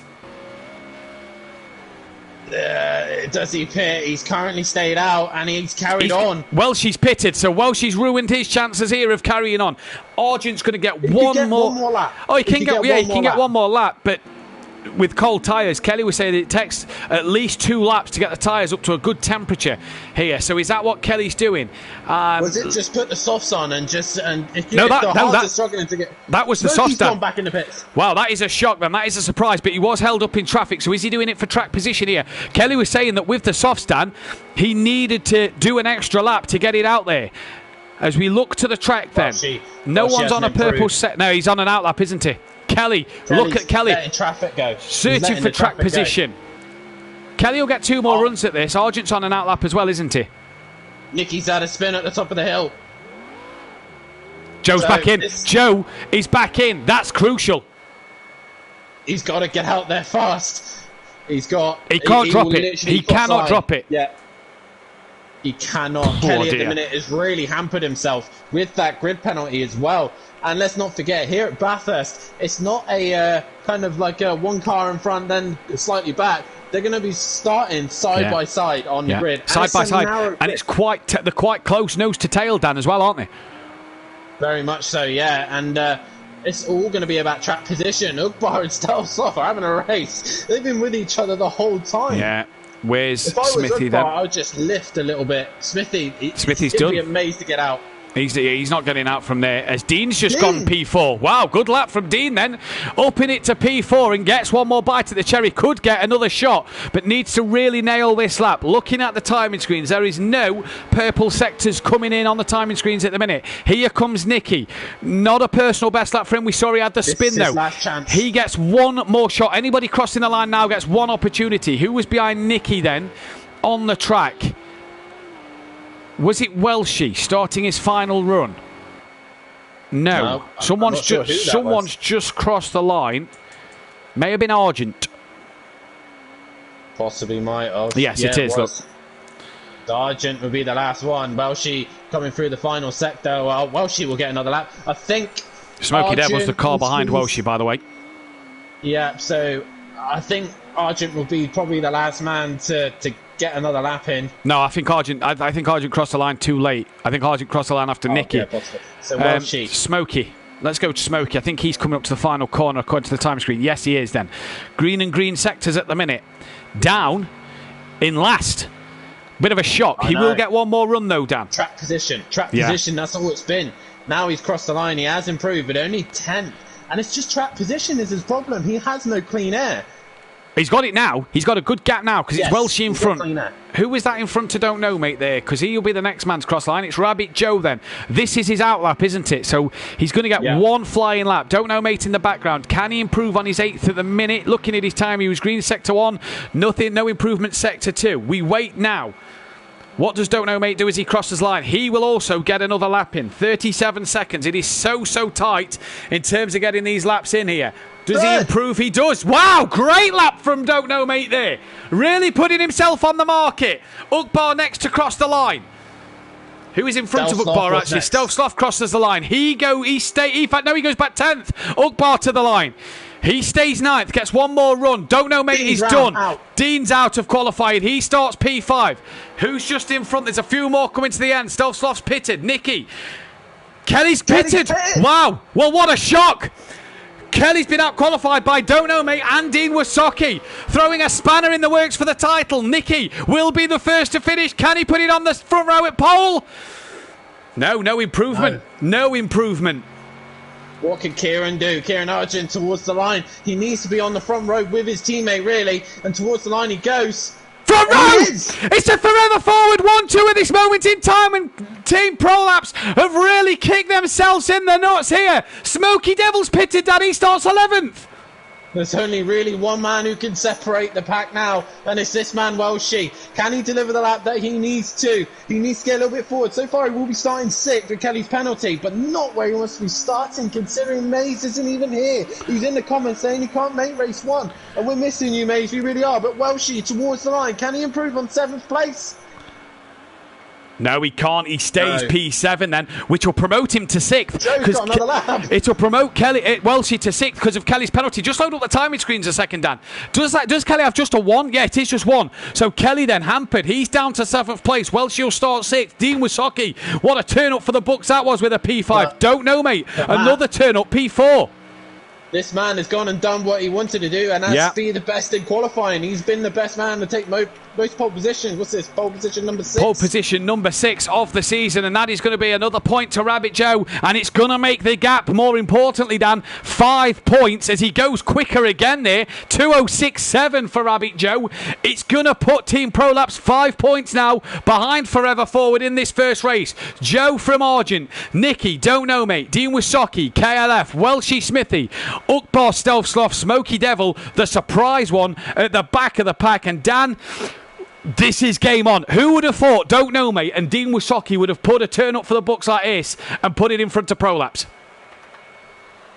Does he pit? He's currently stayed out and he's carried on. Welshie's pitted, so Welshie's ruined his chances here of carrying on. Argent's going to get one more lap. Oh, he can get one more lap, but with cold tyres, Kelly was saying it takes at least 2 laps to get the tyres up to a good temperature here. So is that what Kelly's doing? Was it just put the softs on and struggling to get? That was the softs down. Gone back in the pits. Wow, that is a shock, man. That is a surprise. But he was held up in traffic. So is he doing it for track position here? Kelly was saying that with the softs down, he needed to do an extra lap to get it out there. As we look to the track, then no one's on a purple set. No, he's on an outlap, isn't he? Kelly's look at Kelly. Letting traffic go. Searching for track position. Kelly will get 2 more runs at this. Argent's on an outlap as well, isn't he? Nicky's had a spin at the top of the hill. Joe's back in. Joe is back in. That's crucial. He's got to get out there fast. He can't drop it. He cannot drop it. Yeah. He cannot. Kelly at the minute has really hampered himself with that grid penalty as well. And let's not forget, here at Bathurst, it's not a kind of like a one car in front, then slightly back. They're going to be starting side by side on the grid. Side by side. And it's they're quite close nose to tail, Dan, as well, aren't they? Very much so, yeah. And it's all going to be about track position. Ukbar and Stovsloff are having a race. They've been with each other the whole time. Yeah. Where's if I was Smithy Ukbar, then? I would just lift a little bit. Smithy's done. Be amazed to get out. He's not getting out from there as Dean's just gone P4. Wow, good lap from Dean then. Upping it to P4 and gets one more bite at the cherry. Could get another shot, but needs to really nail this lap. Looking at the timing screens, there is no purple sectors coming in on the timing screens at the minute. Here comes Nicky. Not a personal best lap for him. We saw he had the spin though. Last chance. He gets one more shot. Anybody crossing the line now gets one opportunity. Who was behind Nicky then on the track? Was it Welshie starting his final run? No. Someone's just crossed the line. May have been Argent. Possibly might have. Yes, it is. Look. Argent will be the last one. Welshie coming through the final sector. Well, Welshie will get another lap. I think. Smoky Devil's the car behind Welshie, by the way. Yeah, so I think Argent will be probably the last man to get another lap in. No, I think Argent. I think Argent crossed the line too late. I think Argent crossed the line after Nicky. Yeah, possible. So Welshie. Smoky. Let's go to Smoky. I think he's coming up to the final corner according to the time screen. Yes, he is then. Green and green sectors at the minute. Down in last. Bit of a shock. He will get one more run though, Dan. Track position, that's all it's been. Now he's crossed the line, he has improved, but only 10th. And it's just track position is his problem. He has no clean air. He's got it now. He's got a good gap now because it's Welshie in front. Who is that in front to don't know, mate, there? Because he'll be the next man to cross the line. It's Rabbit Joe then. This is his outlap, isn't it? So he's going to get one flying lap. Don't know, mate, in the background. Can he improve on his 8th at the minute? Looking at his time, he was green sector 1. Nothing, no improvement sector 2. We wait now. What does Don't Know Mate do as he crosses line? He will also get another lap in. 37 seconds. It is so tight in terms of getting these laps in here. Does he improve? He does. Wow, great lap from Don't Know Mate there. Really putting himself on the market. Ukbar next to cross the line. Who is in front of Ukbar, actually? Stealth Sloth crosses the line. He goes back 10th. Ukbar to the line. He stays 9th, gets one more run. Don't Know Mate is done. Dean's out of qualifying. He starts P5. Who's just in front? There's a few more coming to the end. Stealth Sloth's pitted. Nicky. Kelly's pitted. Wow. Well, what a shock. Kelly's been out-qualified by Don't Know Mate and Dean Wasocki, throwing a spanner in the works for the title. Nicky will be the first to finish. Can he put it on the front row at pole? No improvement. No improvement. What can Kieran do? Kieran Argent towards the line. He needs to be on the front row with his teammate, really. And towards the line he goes. Front row! It's a forever forward 1-2 at this moment in time, and Team Prolapse have really kicked themselves in the nuts here. Smoky Devil's pitted, Daddy starts 11th. There's only really one man who can separate the pack now, and it's this man, Welshie. Can he deliver the lap that he needs to? He needs to get a little bit forward. So far, he will be starting 6th with Kelly's penalty, but not where he wants to be starting, considering Maze isn't even here. He's in the comments saying he can't make race 1, and we're missing you, Maze. We really are. But Welshie towards the line. Can he improve on 7th place? No, he can't. He stays P7 then, which will promote him to 6th. Joe's got another lap. It will promote Welshie to 6th because of Kelly's penalty. Just load up the timing screens a second, Dan. Does Kelly have just a 1? Yeah, it is just 1. So Kelly then hampered. He's down to 7th place. Welshie will start 6th. Dean Wasocki. What a turn up for the books that was with a P5. Don't know, mate. Another turn up, P4. This man has gone and done what he wanted to do, and that's be the best in qualifying. He's been the best man to take most pole positions. What's this? Pole position number 6? Pole position number 6 of the season, and that is going to be another point to Rabbit Joe, and it's going to make the gap, more importantly, Dan, 5 points as he goes quicker again there. 2:06.7 for Rabbit Joe. It's going to put Team Prolapse 5 points now behind Forever Forward in this first race. Joe from Argent, Nicky, Don't Know Mate, Dean Wasocki, KLF, Welshie Smithy, Ukbar, Stealth Sloth, Smoky Devil, the surprise one at the back of the pack. And Dan, this is game on. Who would have thought Don't Know Mate and Dean Wasocki would have put a turn up for the books like this and put it in front of Prolapse?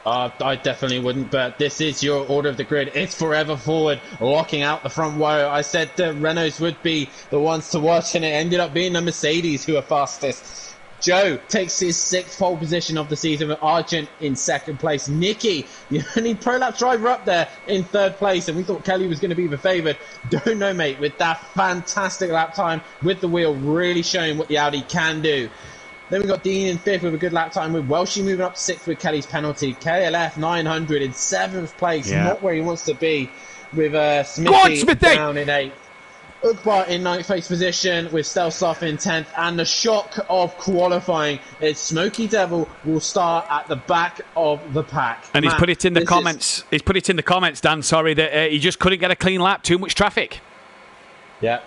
I definitely wouldn't, but this is your order of the grid. It's Forever Forward, locking out the front row. I said the Renaults would be the ones to watch, and it ended up being the Mercedes who are fastest. Joe takes his 6th pole position of the season with Argent in 2nd place. Nicky, the only Prolapse driver up there, in 3rd place, and we thought Kelly was going to be the favoured. Don't Know Mate with that fantastic lap time with the wheel, really showing what the Audi can do. Then we've got Dean in 5th with a good lap time, with Welshie moving up to 6th with Kelly's penalty. KLF 900 in 7th place, not where he wants to be, with Smithy down in 8th. Ukbar in 9th place position with Stealth Sloth in 10th, and the shock of qualifying is Smoky Devil will start at the back of the pack. And he's put it in the comments. He's put it in the comments, Dan. Sorry that he just couldn't get a clean lap. Too much traffic. Yeah,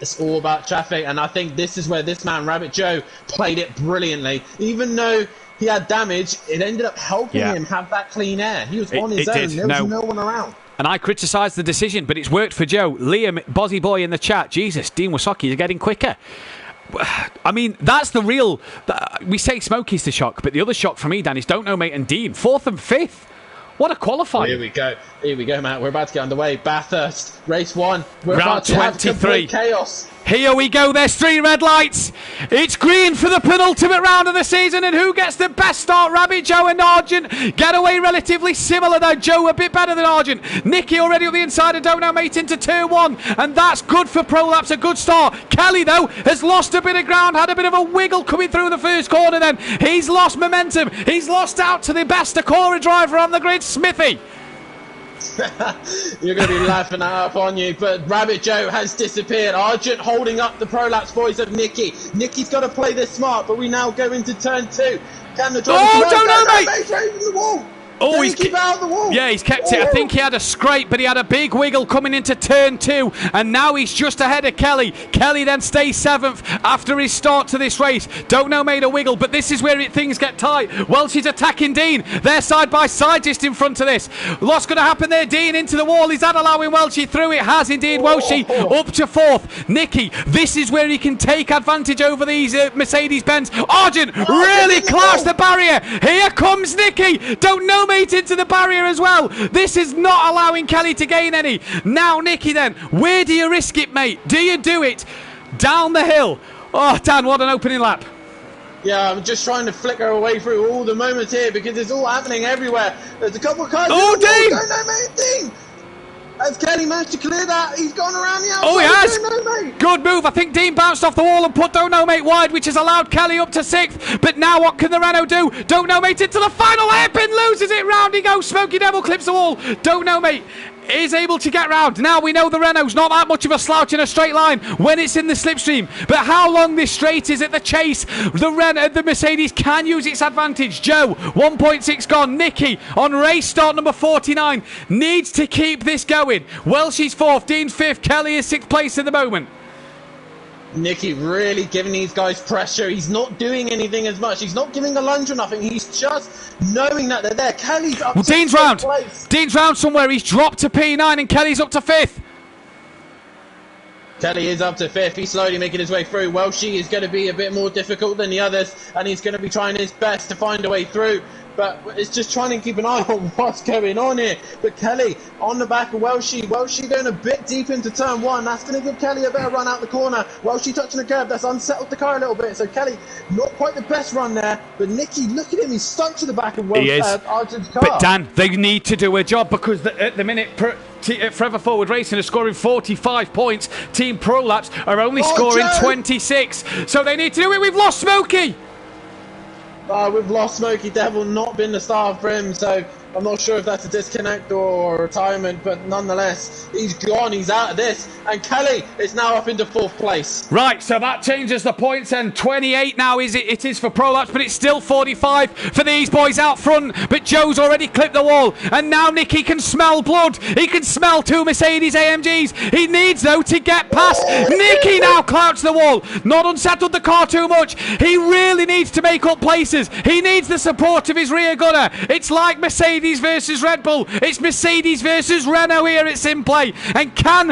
it's all about traffic, and I think this is where this man Rabbit Joe played it brilliantly. Even though he had damage, it ended up helping him have that clean air. He was on his own. There was no one around. And I criticised the decision, but it's worked for Joe. Liam, Bozzy Boy in the chat. Jesus, Dean Wasocki is getting quicker. I mean, that's the real... We say Smokey's the shock, but the other shock for me, Dan, is Don't Know Mate and Dean. 4th and 5th. What a qualifier. Here we go, Matt. We're about to get underway. Bathurst, race 1. We're Round about to have 23. complete chaos. Here we go, there's 3 red lights. It's green for the penultimate round of the season, and who gets the best start? Rabbit Joe and Argent get away relatively similar, though. Joe a bit better than Argent. Nicky already on the inside, and Don't Know Mate into turn 1, and that's good for Prolapse, a good start. Kelly, though, has lost a bit of ground, had a bit of a wiggle coming through the first corner then. He's lost momentum. He's lost out to the best Acora driver on the grid, Smithy. You're going to be laughing that up on you, but Rabbit Joe has disappeared. Argent holding up the Prolapse boys of Nicky. Nicky's got to play this smart, but we now go into turn 2. Can the driver... Oh, Don't Know Mate! Right from the wall. Oh, he's keep out of the wall. Yeah, he's kept it. I think he had a scrape, but he had a big wiggle coming into turn 2, and now he's just ahead of Kelly. Kelly then stays 7th after his start to this race. Don't Know made a wiggle, but this is where things get tight. Welsh is attacking Dean. They're side by side just in front of this. Lots going to happen there. Dean into the wall. Is that allowing Welshie through? It has indeed. Welshie up to 4th. Nicky, this is where he can take advantage over these Mercedes-Benz. Argent really clashed the barrier. Here comes Nicky. Don't Know mate into the barrier as well. This is not allowing Kelly to gain any. Now Nicky then, where do you risk it, mate? Do you do it down the hill? Oh, Dan, what an opening lap. Yeah, I'm just trying to flicker away through all the moments here because it's all happening everywhere. There's a couple of cars. Oh, Dean! Don't Know mate, Dean! Has Kelly managed to clear that? He's gone around the outside. Oh, he has. Don't Know mate. Good move. I think Dean bounced off the wall and put Don't Know Mate wide, which has allowed Kelly up to 6th. But now what can the Renault do? Don't Know Mate into the final hairpin, loses it. Round he goes. Smoky Devil clips the wall. Don't Know Mate is able to get round. Now we know the Renault's not that much of a slouch in a straight line when it's in the slipstream. But how long this straight is at the chase, the Mercedes can use its advantage. Joe, 1.6 gone. Nicky on race start number 49 needs to keep this going. Welshie's 4th, Dean's 5th, Kelly is 6th place at the moment. Nicky really giving these guys pressure. He's not doing anything as much. He's not giving a lunge or nothing. He's just knowing that they're there. Kelly's up to Dean's round. place. Dean's round somewhere. He's dropped to P9 and Kelly's up to 5th. Kelly is up to 5th. He's slowly making his way through. Welshie is going to be a bit more difficult than the others, and he's going to be trying his best to find a way through. But it's just trying to keep an eye on what's going on here. But Kelly on the back of Welshie. Welshie going a bit deep into turn 1. That's going to give Kelly a better run out the corner. Welshie touching the curb. That's unsettled the car a little bit. So Kelly, not quite the best run there. But Nicky, look at him. He's stuck to the back of Argent's car. But Dan, they need to do a job because at the minute... Forever Forward Racing is scoring 45 points. Team Prolapse are only scoring 26. So they need to do it. We've lost Smokey. We've lost Smoky Devil, not been the star for him, so I'm not sure if that's a disconnect or a retirement, but nonetheless, he's gone, he's out of this, and Kelly is now up into 4th place. Right, so that changes the points, and 28 now it is for Prolapse, but it's still 45 for these boys out front, but Joe's already clipped the wall, and now Nicky can smell blood. He can smell 2 Mercedes AMGs. He needs, though, to get past. Nicky now clouts the wall, not unsettled the car too much. He really needs to make up places. He needs the support of his rear gunner. It's like Mercedes versus Red Bull. It's Mercedes versus Renault here at SimPlay. And can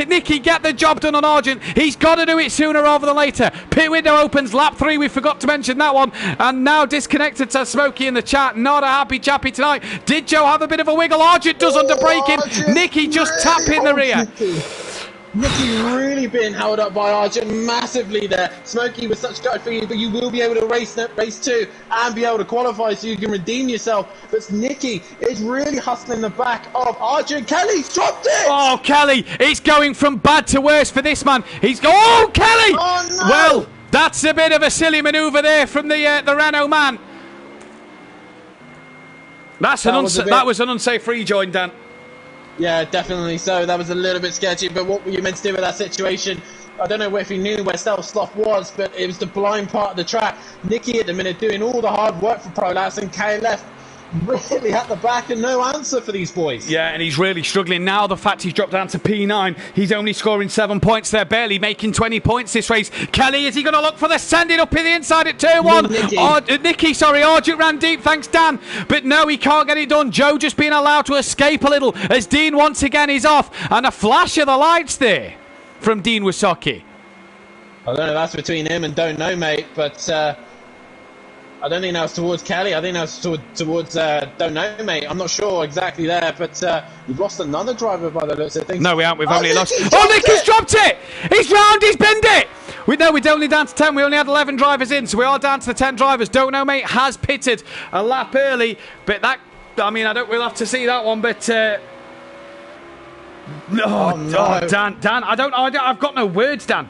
Nicky get the job done on Argent? He's got to do it sooner rather than later. Pit window opens, lap 3. We forgot to mention that one. And now disconnected to Smokey in the chat. Not a happy chappy tonight. Did Joe have a bit of a wiggle? Argent does under braking. Nicky just tapping the rear. Nicky really being held up by Argent massively there. Smokey was such gut for you, but you will be able to race 2 and be able to qualify so you can redeem yourself. But Nicky is really hustling the back of Argent. Kelly's dropped it! Oh, Kelly, it's going from bad to worse for this man. Oh, Kelly! Oh, no! Well, that's a bit of a silly manoeuvre there from the Renault man. That was an unsafe rejoin, Dan. Yeah, definitely so. That was a little bit sketchy, but what were you meant to do with that situation? I don't know if he knew where Self-Sloth was, but it was the blind part of the track. Nicky at the minute doing all the hard work for Prolapse, and K left really at the back and no answer for these boys. Yeah, and he's really struggling now. The fact he's dropped down to P9, he's only scoring 7 points there, barely making 20 points this race. Kelly, is he going to look for the sending up in the inside at turn 1? Nicky, Argent ran deep, thanks Dan. But no, he can't get it done. Joe just being allowed to escape a little as Dean once again is off. And a flash of the lights there from Dean Wasocki. I don't know, that's between him and Don't Know Mate, but I don't think that was towards Kelly. I think that was towards Don't Know, mate. I'm not sure exactly there, but we've lost another driver by the looks of things. No, we haven't. We've only lost. Oh, Nicky's dropped it! He's round. He's binned it. We're only down to 10. We only had 11 drivers in, so we are down to the 10 drivers. Don't Know, mate, has pitted a lap early, but that. I mean, we'll have to see that one, but. No. Dan, I've got no words, Dan.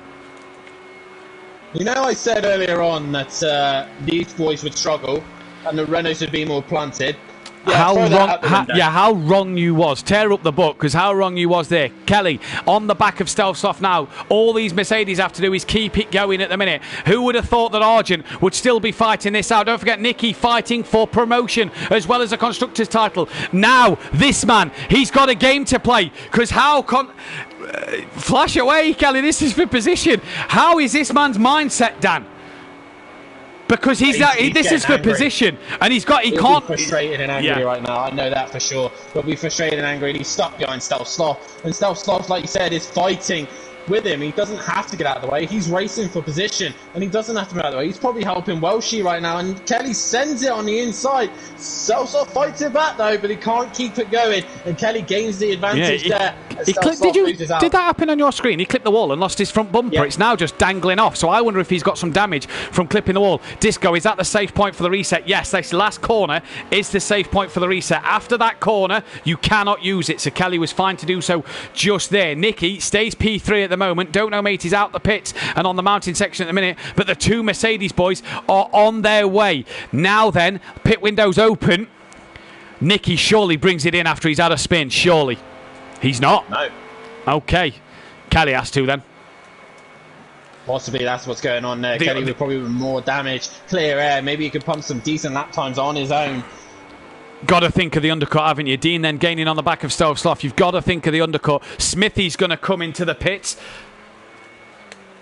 You know, I said earlier on that these boys would struggle and the Renaults would be more planted. Yeah, how wrong you was. Tear up the book, because how wrong you was there. Kelly, on the back of Stealth Soft now. All these Mercedes have to do is keep it going at the minute. Who would have thought that Argent would still be fighting this out? Don't forget, Nicky fighting for promotion as well as a Constructors title. Now, this man, he's got a game to play, because flash away, Kelly, this is for position. How is this man's mindset, Dan? Because this is for angry. Position, and he can't. Be frustrated and angry right now. I know that for sure. He'll be frustrated and angry. And he's stuck behind Stealth Sloth, and Stealth Sloth, like you said, is fighting with him. He doesn't have to get out of the way. He's racing for position, and he doesn't have to get out of the way. He's probably helping Welshie right now, and Kelly sends it on the inside. Stealth Sloth fights it back though, but he can't keep it going, and Kelly gains the advantage there. Did that happen on your screen? He clipped the wall and lost his front bumper. Yeah. It's now just dangling off, so I wonder if he's got some damage from clipping the wall. Disco, is that the safe point for the reset? Yes, this last corner is the safe point for the reset. After that corner, you cannot use it, so Kelly was fine to do so just there. Nicky stays P3 at the moment. Don't Know, mate, is out the pits and on the mountain section at the minute, but the two Mercedes boys are on their way. Now then, pit windows open. Nicky surely brings it in after he's had a spin, surely. He's not? No. Okay. Kelly has to then. Possibly that's what's going on there. Kelly with probably more damage. Clear air. Maybe he could pump some decent lap times on his own. Got to think of the undercut, haven't you? Dean then gaining on the back of Stealth Sloth. You've got to think of the undercut. Smithy's going to come into the pits.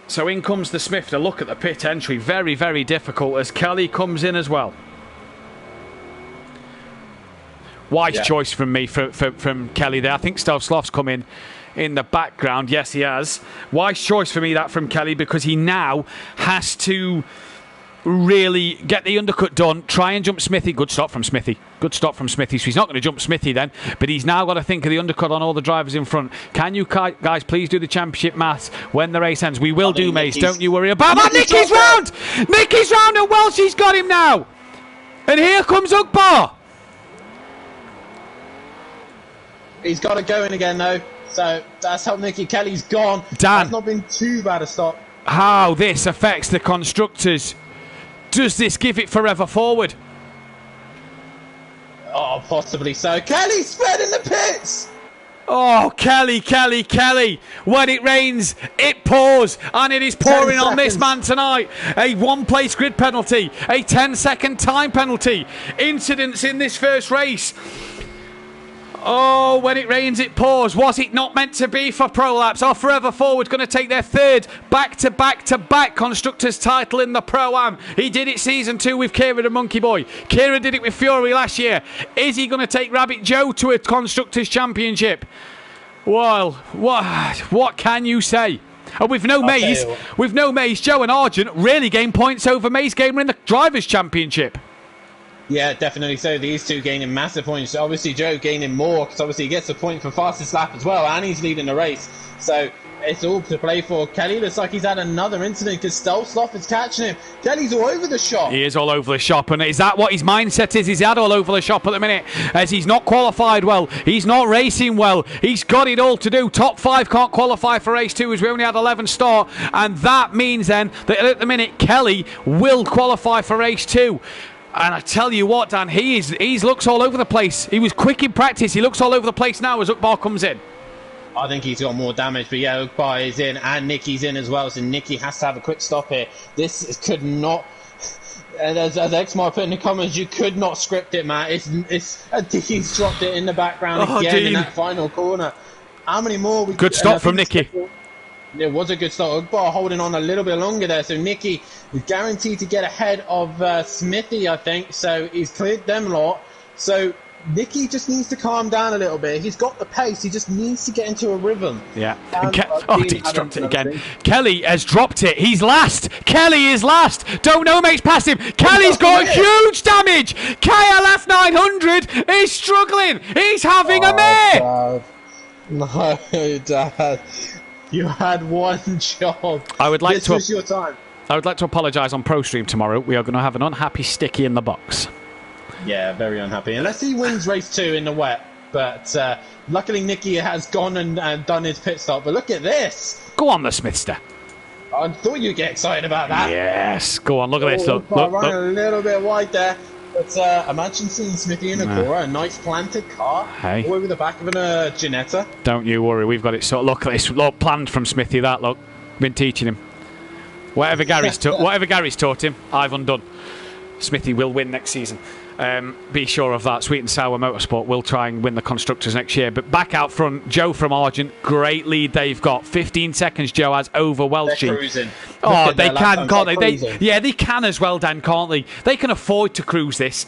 So in comes the Smith to look at the pit entry. Very, very difficult as Kelly comes in as well. Wise choice from me from Kelly there. I think Stealth Sloth's come in the background. Yes, he has. Wise choice for me that from Kelly, because he now has to really get the undercut done. Try and jump Smithy. Good stop from Smithy. Good stop from Smithy. So he's not going to jump Smithy then, but he's now got to think of the undercut on all the drivers in front. Can you guys please do the championship maths when the race ends? We will do, Mace. Don't you worry about that. Nicky's round! Nicky's round and Welshie's got him now. And here comes Ugbar. He's got it going again though, so that's helped Nicky. Kelly's gone. Dan, that's not been too bad a stop. How this affects the Constructors. Does this give it forever forward? Oh, possibly so. Kelly's sped in the pits! Oh, Kelly. When it rains, it pours. And it is pouring on this man tonight. A one-place grid penalty. A 10-second time penalty. Incidents in this first race. Oh, when it rains, it pours. Was it not meant to be for Prolapse? Oh, Forever Forward going to take their third back-to-back Constructors title in the Pro-Am. He did it season 2 with Kieran and Monkey Boy. Kieran did it with Fury last year. Is he going to take Rabbit Joe to a Constructors Championship? Well, what can you say? And with no Maze, Joe and Argent really gain points over Maze Gamer in the Drivers' Championship. Yeah, definitely so. These two gaining massive points. Obviously, Joe gaining more because obviously he gets a point for fastest lap as well, and he's leading the race. So it's all to play for. Kelly looks like he's had another incident because Stealth Sloth is catching him. Kelly's all over the shop. He is all over the shop, and is that what his mindset is? He's had all over the shop at the minute, as he's not qualified well. He's not racing well. He's got it all to do. Top 5 can't qualify for race 2 as we only had 11 start, and that means then that at the minute Kelly will qualify for race 2. And I tell you what, Dan, he looks all over the place. He was quick in practice. He looks all over the place now as Ugbar comes in. I think he's got more damage, but yeah, Ugbar is in and Nicky's in as well, so Nicky has to have a quick stop here. This could not... As Exmar put in the comments, you could not script it, man. He's dropped it in the background again in that final corner. How many more? Good stop from Nicky. It was a good start. Ugbar holding on a little bit longer there, so Nicky is guaranteed to get ahead of Smithy, I think. So he's cleared them lot. So Nicky just needs to calm down a little bit. He's got the pace. He just needs to get into a rhythm. Yeah. He's dropped it again. Kelly has dropped it. He's last. Kelly is last. Don't know, mate's past him. Kelly's got huge damage. KLF 900 is struggling. He's having a mare. Dad. No, Dad. You had one job. This was your time. I would like to apologise on ProStream tomorrow. We are going to have an unhappy sticky in the box. Yeah, very unhappy. Unless he wins race 2 in the wet. But luckily Nicky has gone and done his pit stop. But look at this. Go on, the Smithster. I thought you'd get excited about that. Yes. Go on, look at this. Look. Running a little bit wide there. But imagine seeing Smithy in a Cora, a nice planted car, all over the back of a Ginetta. Don't you worry, we've got it. So look at this. Look, planned from Smithy, that look. Been teaching him. Whatever Gary's taught him, I've undone. Smithy will win next season. Be sure of that. Sweet and Sour Motorsport will try and win the Constructors next year. But back out front, Joe from Argent. Great lead they've got. 15 seconds Joe has over Welshie. They're cruising. Oh, they can, can't they? They can as well, Dan, can't they? They can afford to cruise this.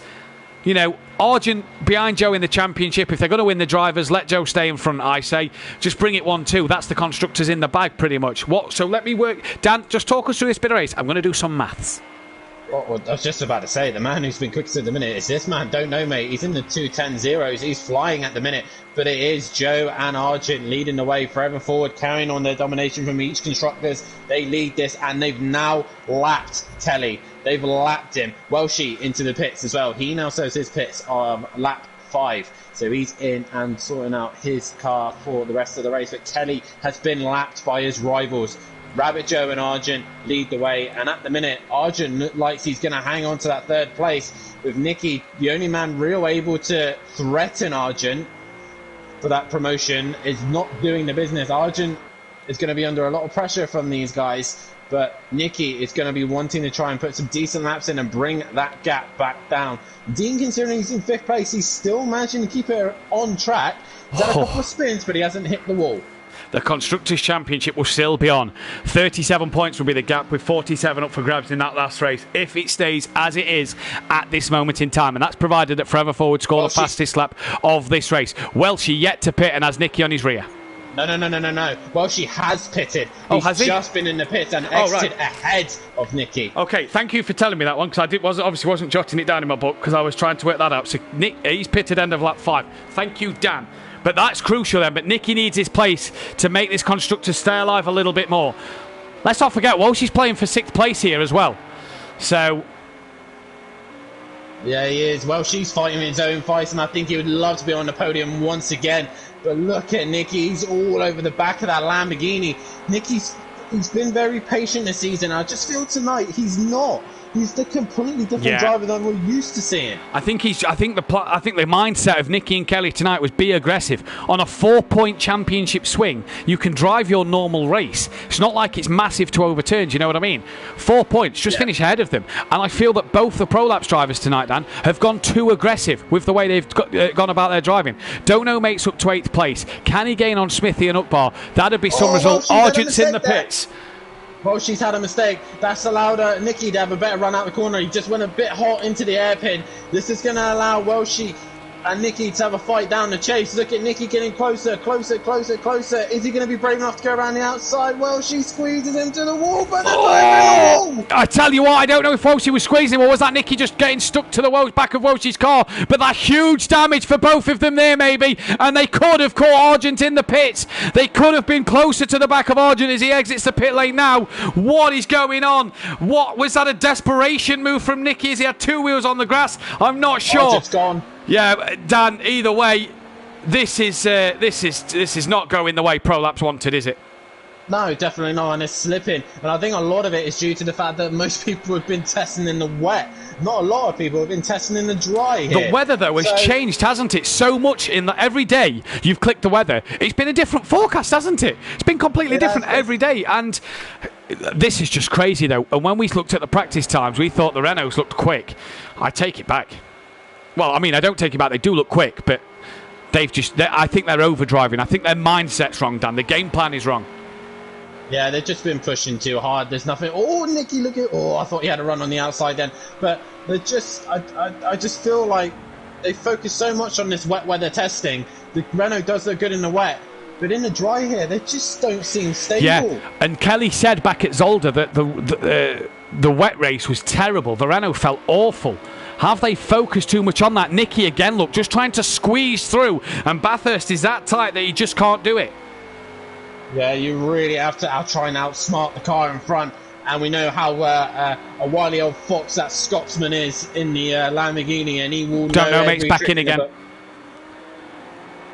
You know, Argent behind Joe in the championship. If they're going to win the drivers, let Joe stay in front, I say. Just bring it 1-2. That's the Constructors in the bag, pretty much. So let me work. Dan, just talk us through this bit of race. I'm going to do some maths. Well, I was just about to say, the man who's been quickest at the minute is this man. Don't know, mate. He's in the 2:10.0s. He's flying at the minute. But it is Joe and Argent leading the way forever forward, carrying on their domination from each constructors. They lead this, and they've now lapped Telly. They've lapped him. Welshie into the pits as well. He now serves his pits lap 5. So he's in and sorting out his car for the rest of the race. But Kelly has been lapped by his rivals. Rabbit Joe and Argent lead the way, and at the minute Argent looks like he's going to hang on to that 3rd place, with Nicky the only man real able to threaten Argent for that promotion is not doing the business. Argent is going to be under a lot of pressure from these guys, but Nicky is going to be wanting to try and put some decent laps in and bring that gap back down. Dean, considering he's in 5th place, he's still managing to keep it on track. He's had a couple of spins, but he hasn't hit the wall. The Constructors' Championship will still be on. 37 points will be the gap, with 47 up for grabs in that last race, if it stays as it is at this moment in time. And that's provided that Forever Forward score the fastest lap of this race. Welshie yet to pit and has Nicky on his rear. No. Welshie has pitted. Has he? Just been in the pits and exited ahead of Nicky. Okay, thank you for telling me that one, because I obviously wasn't jotting it down in my book because I was trying to work that out. So he's pitted end of lap 5. Thank you, Dan. But that's crucial then. But Nicky needs his place to make this constructor stay alive a little bit more. Let's not forget, Welshie's playing for 6th place here as well. So... yeah, he is. Welshie's fighting his own fights, and I think he would love to be on the podium once again. But look at Nicky. He's all over the back of that Lamborghini. Nicky's been very patient this season. I just feel tonight he's not. He's the completely different driver than we're used to seeing. I think the mindset of Nicky and Kelly tonight was be aggressive. On a 4-point championship swing, you can drive your normal race. It's not like it's massive to overturn. Do you know what I mean? 4 points, just finish ahead of them. And I feel that both the Prolapse drivers tonight, Dan, have gone too aggressive with the way they've gone about their driving. Dono makes up to 8th place. Can he gain on Smithy and Ukbar? That'd be some result. Argent's in the pits. Well, she's had a mistake. That's allowed Nicky to have a better run out the corner. He just went a bit hot into the hairpin. This is going to allow Welshie and Nicky to have a fight down the chase. Look at Nicky getting closer. Is he going to be brave enough to go around the outside? Welshie squeezes him to the wall, but the wall! I tell you what, I don't know if Welshie was squeezing him or was that Nicky just getting stuck to the back of Welshie's car. But that huge damage for both of them there, maybe. And they could have caught Argent in the pits. They could have been closer to the back of Argent as he exits the pit lane now. What is going on? What was that, a desperation move from Nicky as he had 2 wheels on the grass? I'm not sure. Argent's gone. Yeah, Dan, either way, this is not going the way Prolapse wanted, is it? No, definitely not, and it's slipping. And I think a lot of it is due to the fact that most people have been testing in the wet. Not a lot of people have been testing in the dry here. The weather, though, has changed, hasn't it? So much in that every day you've clicked the weather. It's been a different forecast, hasn't it? It's been completely different every day. And this is just crazy, though. And when we looked at the practice times, we thought the Renaults looked quick. I take it back. Well, I mean, I don't take it back. They do look quick, but I think they're overdriving. I think their mindset's wrong, Dan. The game plan is wrong. Yeah, they've just been pushing too hard. There's nothing. Oh, Nicky, look at. Oh, I thought he had a run on the outside then. But they're just. I just feel like They focus so much on this wet weather testing. The Renault does look good in the wet, but in the dry here, they just don't seem stable. Yeah, and Kelly said back at Zolder that the wet race was terrible. The Renault felt awful. Have they focused too much on that? Nicky again, look, just trying to squeeze through, and Bathurst is that tight that he just can't do it. Yeah, you really have to try and outsmart the car in front. And we know how a wily old fox that Scotsman is in the Lamborghini, and he will Don't know mate's every back trick in again.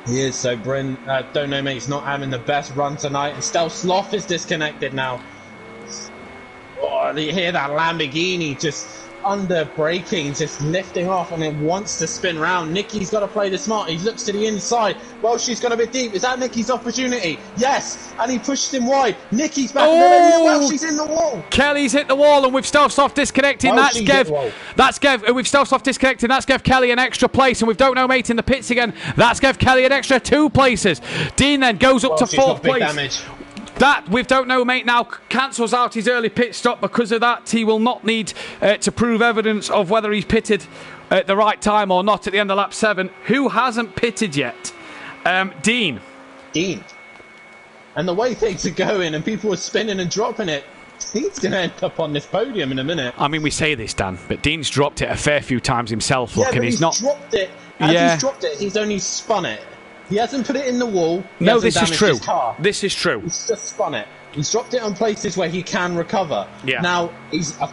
He is, so Bryn, don't know mate's not having the best run tonight. And Stel Sloth is disconnected now. Oh, you hear that Lamborghini just under braking, just lifting off, and it wants to spin round. Nicky's got to play the smart. He looks to the inside. Well, she's got a bit deep. Is that Nicky's opportunity? Yes, and he pushed him wide. Nicky's back. Oh! Well, she's in the wall. Kelly's hit the wall, and with Stelsoft disconnecting, that's Gev. That's Gev. With Stelsoft disconnecting, that's Gev Kelly an extra place, and with Don't Know Mate in the pits again, that's Gev Kelly an extra 2 places. Dean then goes up to 4th place. Damage. That, with Don't Know Mate now, cancels out his early pit stop. Because of that, he will not need to prove evidence of whether he's pitted at the right time or not at the end of lap 7. Who hasn't pitted yet? Dean. And the way things are going and people are spinning and dropping it, Dean's going to end up on this podium in a minute. I mean, we say this, Dan, but Dean's dropped it a fair few times himself. Look, yeah, and he's not dropped it. He's dropped it, he's only spun it. He hasn't put it in the wall. No, this is true. This is true. He's just spun it. He's dropped it on places where he can recover. Yeah. Now,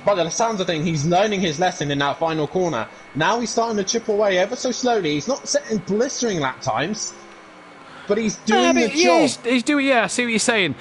by the sounds of things, he's learning his lesson in that final corner. Now he's starting to chip away ever so slowly. He's not setting blistering lap times, but he's doing the job. He's doing. Yeah, I see what you're saying.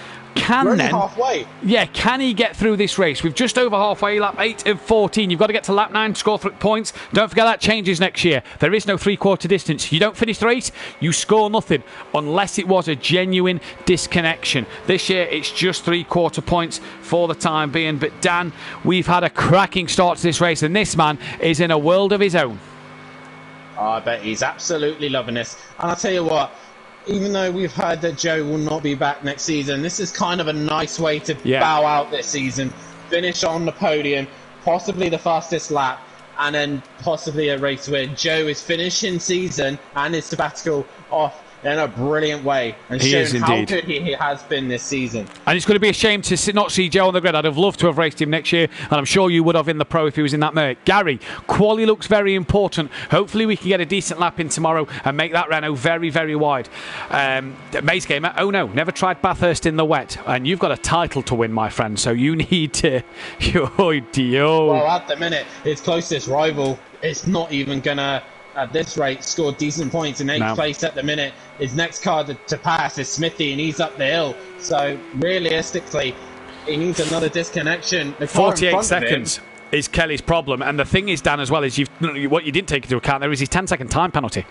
We're only halfway. Yeah, can he get through this race? We've just over halfway, lap 8 of 14. You've got to get to lap 9 to score 3 points. Don't forget that changes next year. There is no 3/4 distance. You don't finish the race, you score nothing, unless it was a genuine disconnection. This year, it's just 3/4 points for the time being. But Dan, we've had a cracking start to this race, and this man is in a world of his own. I bet he's absolutely loving this. And I'll tell you what, even though we've heard that Joe will not be back next season, this is kind of a nice way to bow out this season, finish on the podium, possibly the fastest lap, and then possibly a race where Joe is finishing season and his sabbatical off in a brilliant way and showing how good he has been this season. And it's going to be a shame to not see Joe on the grid. I'd have loved to have raced him next year, and I'm sure you would have in the Pro if he was in that Merc. Gary, quali looks very important. Hopefully we can get a decent lap in tomorrow and make that Renault very, very wide. Maze Gamer, oh no, never tried Bathurst in the wet, and you've got a title to win, my friend, so you need to... Well, at the minute, his closest rival is not even going to, at this rate, score decent points in 8th place at the minute. His next car to pass is Smithy, and he's up the hill. So, realistically, he needs another disconnection. The 48 seconds is Kelly's problem. And the thing is, Dan, as well, is what you didn't take into account there is his 10-second time penalty.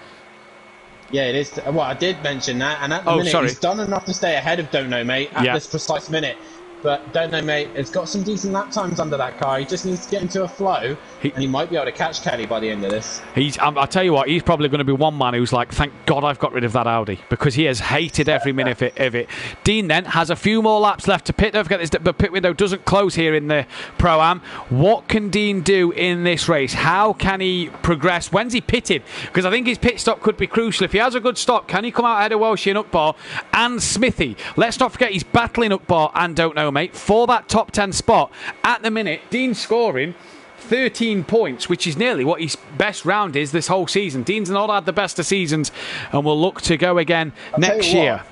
Yeah, it is. Well, I did mention that. And at the minute, he's done enough to stay ahead of Don't Know Mate at this precise minute. But Don't Know Mate has got some decent lap times under that car. He just needs to get into a flow, and he might be able to catch Kelly by the end of this. I'll tell you what, he's probably going to be one man who's like, thank God I've got rid of that Audi, because he has hated every minute of it. Dean then has a few more laps left to pit. Don't forget, the pit window doesn't close here in the Pro-Am. What can Dean do in this race? How can he progress? When's he pitted? Because I think his pit stop could be crucial. If he has a good stop, can he come out ahead of Welsh and Ukbar and Smithy? Let's not forget he's battling Ukbar and Don't Know Mate for that top 10 spot. At the minute, Dean's scoring 13 points, which is nearly what his best round is this whole season. Dean's not had the best of seasons and will look to go again next year.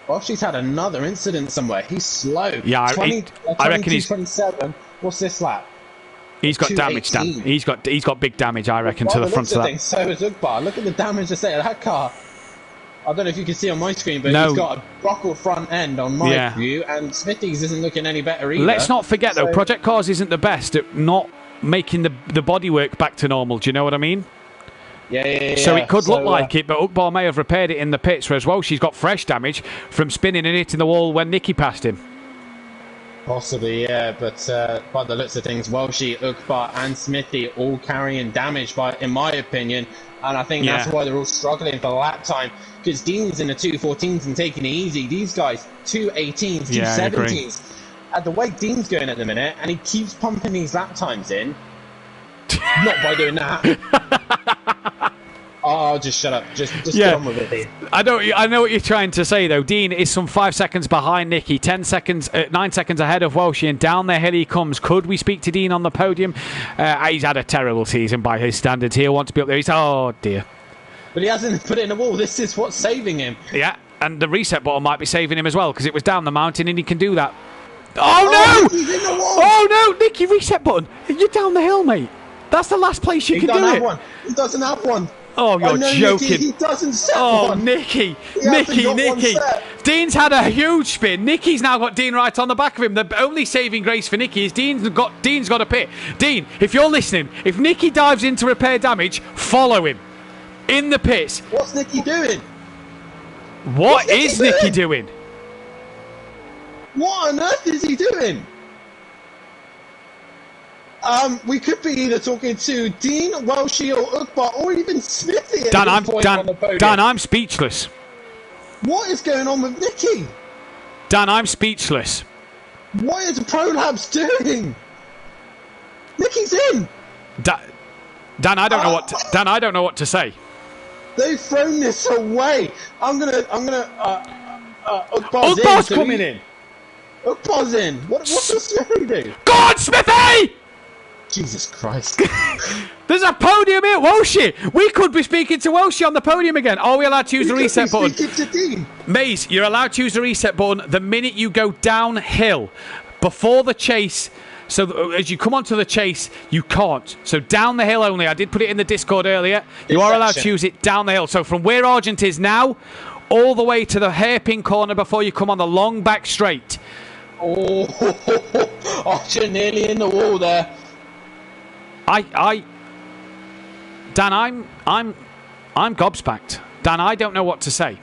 Well, she's had another incident somewhere. He's slow. Yeah, I reckon he's 27. What's this lap? He's got damage, Dan. He's got big damage, I reckon, to the front of that. So is Ukbar. Look at the damage that's there. That car. I don't know if you can see on my screen, but he's got a buckled front end on my view, and Smithy's isn't looking any better either. Let's not forget, though, Project Cars isn't the best at not making the bodywork back to normal. Do you know what I mean? Yeah. So it could look like it, but Ukbar may have repaired it in the pits, whereas Welsh's got fresh damage from spinning and hitting the wall when Nicky passed him. Possibly, yeah, but by the looks of things, Welshie, Ukbar and Smithy all carrying damage, in my opinion, and I think that's why they're all struggling for lap time, because Dean's in the 214s and taking it easy. These guys, 218s, 217s. At the way Dean's going at the minute, and he keeps pumping these lap times in, not by doing that. I'll just shut up. Just get on with it, Dean. I know what you're trying to say, though. Dean is some 5 seconds behind Nicky, 9 seconds ahead of Welshie, and down the hill he comes. Could we speak to Dean on the podium? He's had a terrible season by his standards. He'll want to be up there. Oh, dear. But he hasn't put it in the wall. This is what's saving him. Yeah, and the reset button might be saving him as well, because it was down the mountain and he can do that. Oh, no! He's in the wall. Oh, no, Nicky, reset button. You're down the hill, mate. That's the last place you can do it. One. He doesn't have one. Oh, you're joking. Nicky, he doesn't set one. Oh, Nicky. Dean's had a huge spin. Nicky's now got Dean right on the back of him. The only saving grace for Nicky is Dean's got a pit. Dean, if you're listening, if Nicky dives in to repair damage, follow him. In the pits. What's Nicky doing? What is Nicky doing? What on earth is he doing? We could be either talking to Dean, Welshie, or Ukbar, or even Smithy. Dan, I'm speechless. What is going on with Nicky? Dan, I'm speechless. What is ProLabs doing? Nicky's in. Dan, I don't know what. Dan, I don't know what to say. They've thrown this away. Ukbar's coming in. Ukbar's in. What does Smithy do? Go on, Smithy! Jesus Christ. There's a podium here, Welshie. We could be speaking to Welshie on the podium again. Are we allowed to use the reset button? To Dean. Maze, you're allowed to use the reset button the minute you go downhill. Before the chase. So as you come onto the chase, you can't. So down the hill only. I did put it in the Discord earlier. You are allowed to use it down the hill. So from where Argent is now, all the way to the hairpin corner before you come on the long back straight. Oh, Argent nearly in the wall there. Dan, I'm gobsmacked. Dan, I don't know what to say.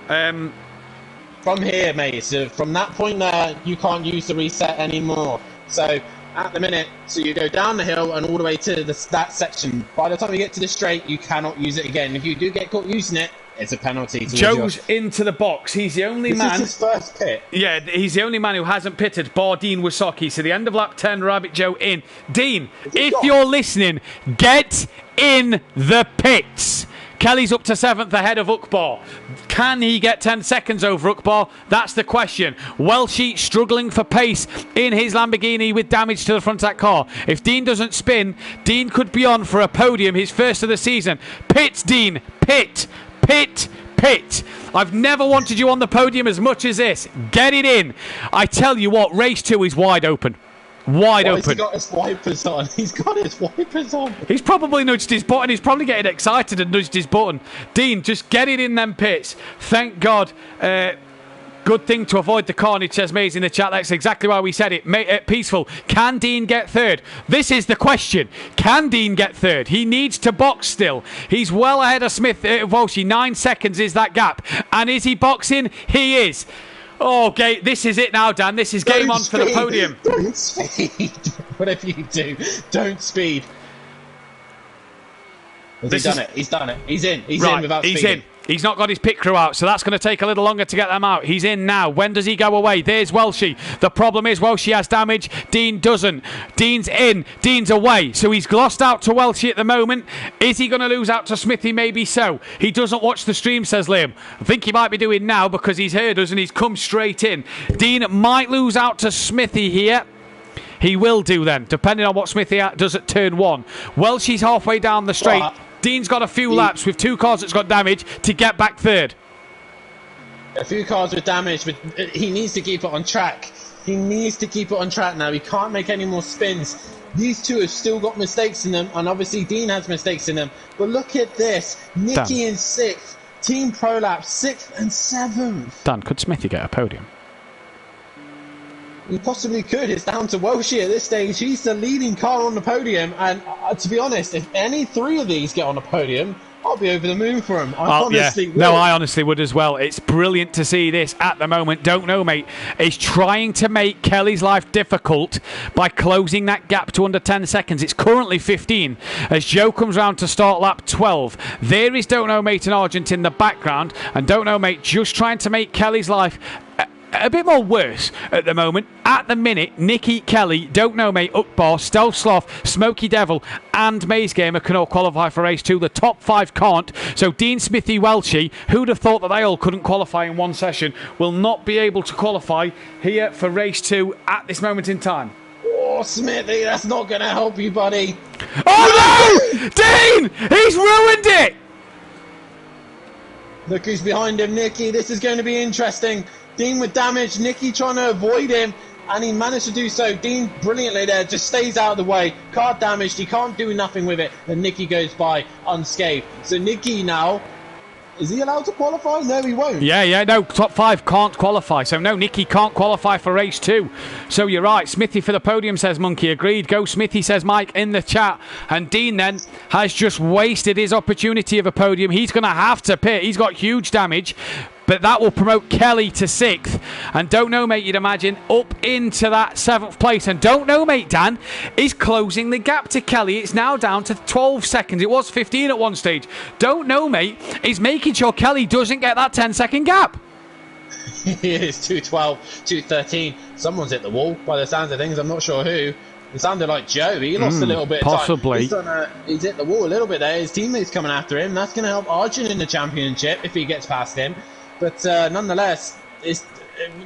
From here, mate, so from that point there, you can't use the reset anymore. So at the minute, so you go down the hill and all the way to that section. By the time you get to the straight, you cannot use it again. If you do get caught using it, it's a penalty. Joe's into the box. He's the only man. This is his first pit. Yeah, he's the only man who hasn't pitted, bar Dean Wasaki. So the end of lap 10, Rabbit Joe in. Dean, if you're listening, get in the pits. Kelly's up to 7th ahead of Ukbar. Can he get 10 seconds over Ukbar? That's the question. Welshie struggling for pace in his Lamborghini with damage to the front of that car. If Dean doesn't spin, Dean could be on for a podium, his first of the season. Pit, Dean. Pit. Pit. Pit. I've never wanted you on the podium as much as this. Get it in. I tell you what, race 2 is wide open. Wide open. He's got his wipers on. He's got his wipers on. He's probably nudged his button. He's probably getting excited and nudged his button. Dean, just get it in them pits. Thank God. Good thing to avoid the carnage, says Maze in the chat. That's exactly why we said it. Peaceful. Can Dean get third? This is the question. Can Dean get third? He needs to box still. He's well ahead of Smith. Welshie, 9 seconds is that gap. And is he boxing? He is. Oh, okay, this is it now, Dan. This is game on for the podium. Don't speed. Whatever you do, don't speed. He's done it. He's done it. He's in. He's in without speeding. He's in. He's not got his pit crew out, so that's going to take a little longer to get them out. He's in now. When does he go away? There's Welshie. The problem is Welshie has damage. Dean doesn't. Dean's in. Dean's away. So he's lost out to Welshie at the moment. Is he going to lose out to Smithy? Maybe so. He doesn't watch the stream, says Liam. I think he might be doing now because he's heard us and he's come straight in. Dean might lose out to Smithy here. He will do then, depending on what Smithy does at turn 1. Welshie's halfway down the straight. Dean's got a few laps with 2 cars that's got damage to get back third. A few cars with damage, but he needs to keep it on track. He needs to keep it on track now. He can't make any more spins. These two have still got mistakes in them, and obviously Dean has mistakes in them. But look at this. Nicky in 6th. Team ProLab 6th and 7th. Dan, could Smithy get a podium? He possibly could. It's down to Welshie at this stage. He's the leading car on the podium. And to be honest, if any 3 of these get on the podium, I'll be over the moon for him. I honestly would. No, I honestly would as well. It's brilliant to see this at the moment. Don't know, mate. He's trying to make Kelly's life difficult by closing that gap to under 10 seconds. It's currently 15 as Joe comes round to start lap 12. There is Don't Know Mate and Argent in the background. And Don't Know Mate just trying to make Kelly's life a bit more worse at the moment. At the minute, Nikki, Kelly, Don't Know Mate, Ukbar, Stealth Sloth, Smoky Devil and Maze Gamer can all qualify for race 2. The top 5 can't. So Dean, Smithy, Welshie, who'd have thought that they all couldn't qualify in one session, will not be able to qualify here for race 2 at this moment in time. Oh, Smithy, that's not going to help you, buddy. Oh no! Dean! He's ruined it! Look who's behind him, Nicky. This is going to be interesting. Dean with damage, Nicky trying to avoid him, and he managed to do so. Dean brilliantly there, just stays out of the way. Car damaged, he can't do nothing with it, and Nicky goes by unscathed. So Nicky now, is he allowed to qualify? No, he won't. Yeah, no, top 5 can't qualify. So no, Nicky can't qualify for race 2. So you're right, Smithy for the podium, says Monkey. Agreed. Go Smithy, says Mike in the chat. And Dean then has just wasted his opportunity of a podium. He's going to have to pit. He's got huge damage. But that will promote Kelly to 6th. And Don't Know Mate, you'd imagine, up into that 7th place. And Don't Know Mate, Dan, is closing the gap to Kelly. It's now down to 12 seconds. It was 15 at one stage. Don't Know Mate is making sure Kelly doesn't get that 10-second gap. It is 2:12, 2:13. Someone's hit the wall by the sounds of things. I'm not sure who. It sounded like Joe. He lost a little bit of possibly. time. He's hit the wall a little bit there. His teammates coming after him. That's going to help Arjun in the championship if he gets past him. But nonetheless,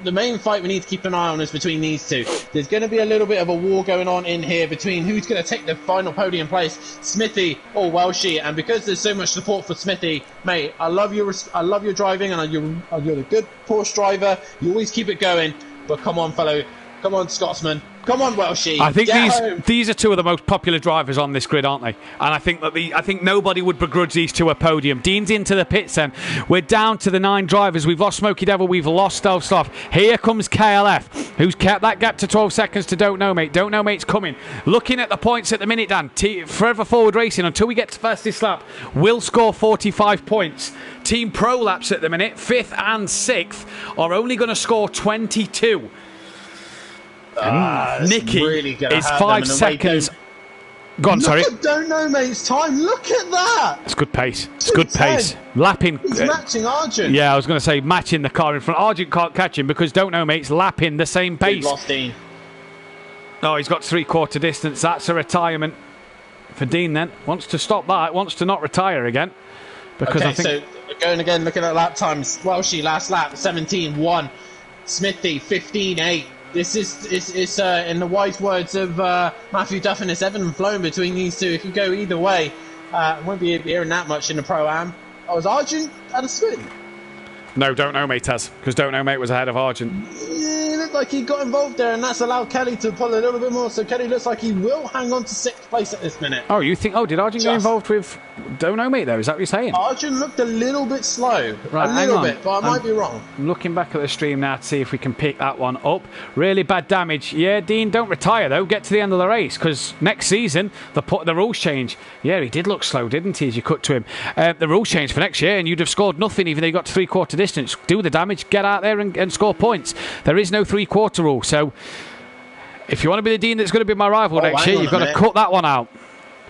the main fight we need to keep an eye on is between these two. There's going to be a little bit of a war going on in here between who's going to take the final podium place, Smithy or Welshie. And because there's so much support for Smithy, mate, I love your driving, and you're a good Porsche driver. You always keep it going. But come on, fellow, come on, Scotsman. Come on, Welshie. I think these are two of the most popular drivers on this grid, aren't they? And I think nobody would begrudge these two a podium. Dean's into the pits then. We're down to the 9 drivers. We've lost Smoky Devil. We've lost Stealth Sloth. Here comes KLF, who's kept that gap to 12 seconds to Don't Know Mate. Don't Know Mate's coming. Looking at the points at the minute, Dan. Forever Forward Racing, until we get to fastest lap, will score 45 points. Team Prolapse at the minute, 5th and 6th, are only going to score 22. Nicky really is 5 seconds. Go on, sorry. Don't Know Mate's time. Look at that. It's good pace. It's good pace. Lapping. He's matching Arjun. Yeah, I was going to say matching the car in front. Arjun can't catch him because Don't Know Mate's lapping the same pace. Lost Dean. Oh, he's got 3/4 distance. That's a retirement for Dean then. Wants to stop that. Wants to not retire again. Because I think... so going again, looking at lap times. Welshie, last lap, 17.1. Smithy, 15.8. This is in the wise words of Matthew Duffin, it's Evan and Flown between these two. If you go either way, won't be hearing that much in the Pro-Am. Oh, was Arjun at a spin? No, Don't Know Mate has, because Don't Know Mate was ahead of Arjun. Yeah, it looked like he got involved there, and that's allowed Kelly to pull a little bit more. So Kelly looks like he will hang on to 6th place at this minute. Oh, you think? Oh, did Arjun get involved with Don't Know Mate though? Is that what you're saying? Arjun looked a little bit slow, right, a little bit, but I might be wrong. I'm looking back at the stream now to see if we can pick that one up. Really bad damage. Yeah, Dean, don't retire though. Get to the end of the race, because next season the rules change. Yeah, he did look slow, didn't he? As you cut to him, the rules change for next year, and you'd have scored nothing even though you got to 3/4 distance. Do the damage, get out there and score points. There is no 3/4 rule, so if you want to be the Dean that's going to be my rival next year, you've got to cut that one out.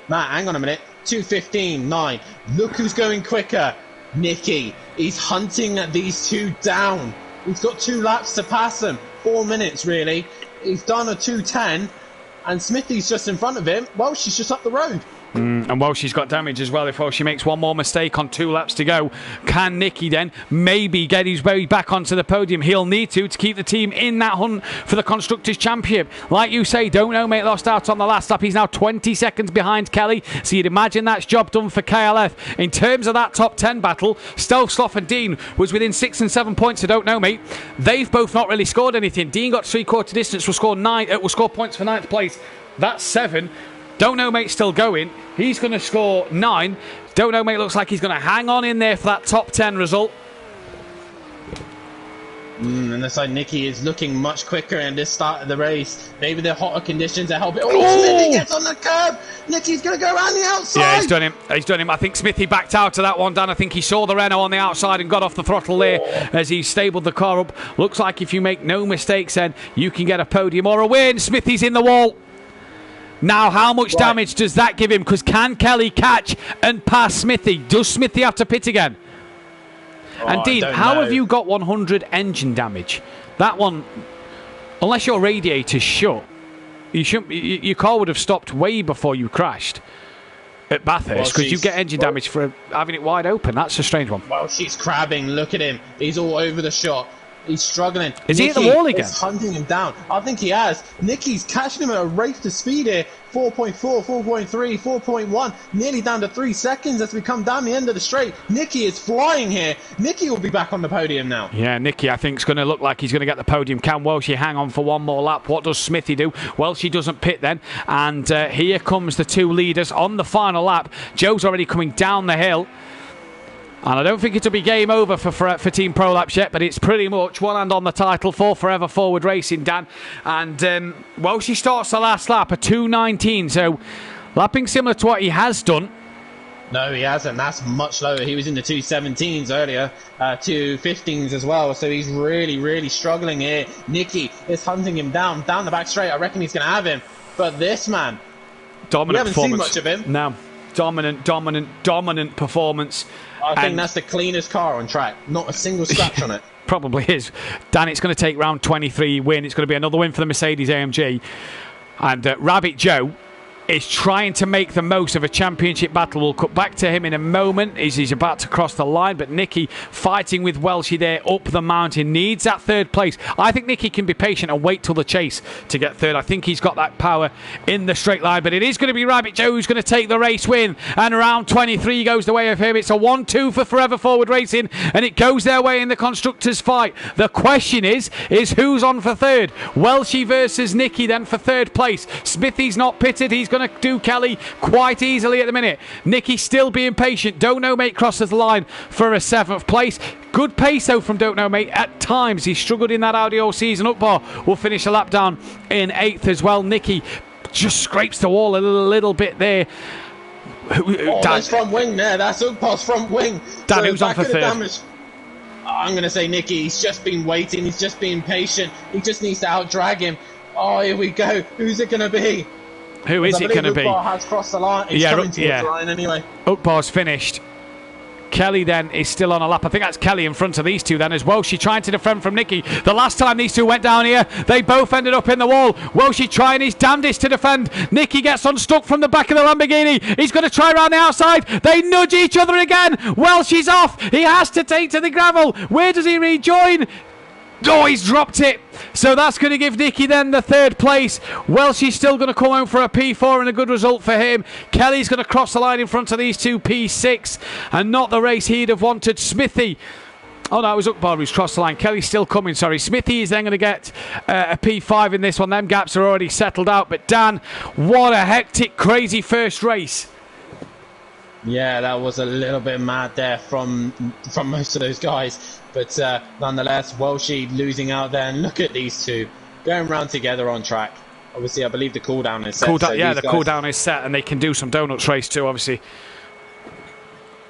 Matt, hang on a minute. 2:15.9. Look who's going quicker. Nicky. He's hunting these two down. He's got 2 laps to pass them. 4 minutes, really. He's done a 2:10, and Smithy's just in front of him. Well, she's just up the road. And Welshie's got damage as well. If Welshie makes one more mistake on 2 laps to go, can Nicky then maybe get his way back onto the podium? He'll need to keep the team in that hunt for the Constructors' Championship. Like you say, Don't Know Mate lost out on the last lap. He's now 20 seconds behind Kelly, so you'd imagine that's job done for KLF. In terms of that top 10 battle, Stealth Sloth and Dean was within 6 and 7 points, so Don't Know Mate. They've both not really scored anything. Dean got 3/4 distance, will score points for 9th place. That's 7. Don't Know Mate's still going. He's going to score 9. Don't Know Mate looks like he's going to hang on in there for that top 10 result. And that's like Nicky is looking much quicker in this start of the race. Maybe the hotter conditions are helping. Oh, Smithy gets on the curb. Nicky's going to go around the outside. Yeah, he's done him. He's done him. I think Smithy backed out to that one, Dan. I think he saw the Renault on the outside and got off the throttle there as he stabled the car up. Looks like if you make no mistakes, then you can get a podium or a win. Smithy's in the wall. Now, how much damage does that give him? Because can Kelly catch and pass Smithy? Does Smithy have to pit again? And Dean, how have you got 100 engine damage? That one, unless your radiator's shut, your car would have stopped way before you crashed at Bathurst, because you get engine damage for having it wide open. That's a strange one. Well, she's crabbing. Look at him. He's all over the shot. He's struggling. Is he at the wall again? He's hunting him down. I think he has. Nicky's catching him at a race to speed here. 4.4, 4.3, 4.1. Nearly down to 3 seconds as we come down the end of the straight. Nicky is flying here. Nicky will be back on the podium now. Yeah, Nicky, I think, is going to look like he's going to get the podium. Can Welshie hang on for one more lap? What does Smithy do? Welshie doesn't pit then. And here comes the two leaders on the final lap. Joe's already coming down the hill. And I don't think it'll be game over for Team Prolapse yet, but it's pretty much one hand on the title for Forever Forward Racing, Dan. And, well, she starts the last lap, a 2:19, so lapping similar to what he has done. No, he hasn't. That's much lower. He was in the 2:17s earlier, 2:15s as well, so he's really, really struggling here. Nicky is hunting him down the back straight. I reckon he's going to have him. But this man, dominant we haven't seen performance. much of him. No. Dominant performance. I think that's the cleanest car on track. Not a single scratch on it. Probably is. Dan, it's going to take round 23 win. It's going to be another win for the Mercedes AMG. And Rabbit Joe is trying to make the most of a championship battle. We'll cut back to him in a moment as he's about to cross the line. But Nicky fighting with Welshie there up the mountain, needs that third place. I think Nicky can be patient and wait till the chase to get third. I think he's got that power in the straight line. But it is going to be Rabbit Joe who's going to take the race win. And round 23 goes the way of him. It's a 1-2 for Forever Forward Racing. And it goes their way in the constructors' fight. The question is who's on for third? Welshie versus Nicky then for third place. Smithy's not pitted. He's going to do Kelly quite easily at the minute. Nicky still being patient. Don't Know Mate crosses the line for a 7th place. Good pace though from Don't Know Mate at times. He struggled in that Audi all season. Ukbar will finish a lap down in 8th as well. Nicky just scrapes the wall a little bit there. That's front wing there. That's Ukbar's front wing. Dan, so who's on for third? I'm going to say Nicky. He's just been waiting. He's just being patient. He just needs to out-drag him. Oh, here we go. Who's it going to be? Who is it going to be? Ukbar has crossed the line. He's coming towards the line anyway. Ukbar's finished. Kelly then is still on a lap. I think that's Kelly in front of these two then as well. She trying to defend from Nicky. The last time these two went down here, they both ended up in the wall. Welshie trying his damnedest to defend. Nicky gets unstuck from the back of the Lamborghini. He's going to try around the outside. They nudge each other again. Welshie's off. He has to take to the gravel. Where does he rejoin? Oh, he's dropped it. So that's going to give Nicky then the 3rd place. Welshie's still going to come home for a P4 and a good result for him. Kelly's going to cross the line in front of these two, P6, and not the race he'd have wanted. Smithy. Oh, no, it was Ukbar who's crossed the line. Kelly's still coming, sorry. Smithy is then going to get a P5 in this one. Them gaps are already settled out. But Dan, what a hectic, crazy first race. Yeah, that was a little bit mad there from most of those guys. But nonetheless, Welshie losing out there. And look at these two going round together on track. Obviously, I believe the cooldown is set. The cooldown is set, and they can do some donuts race too, obviously.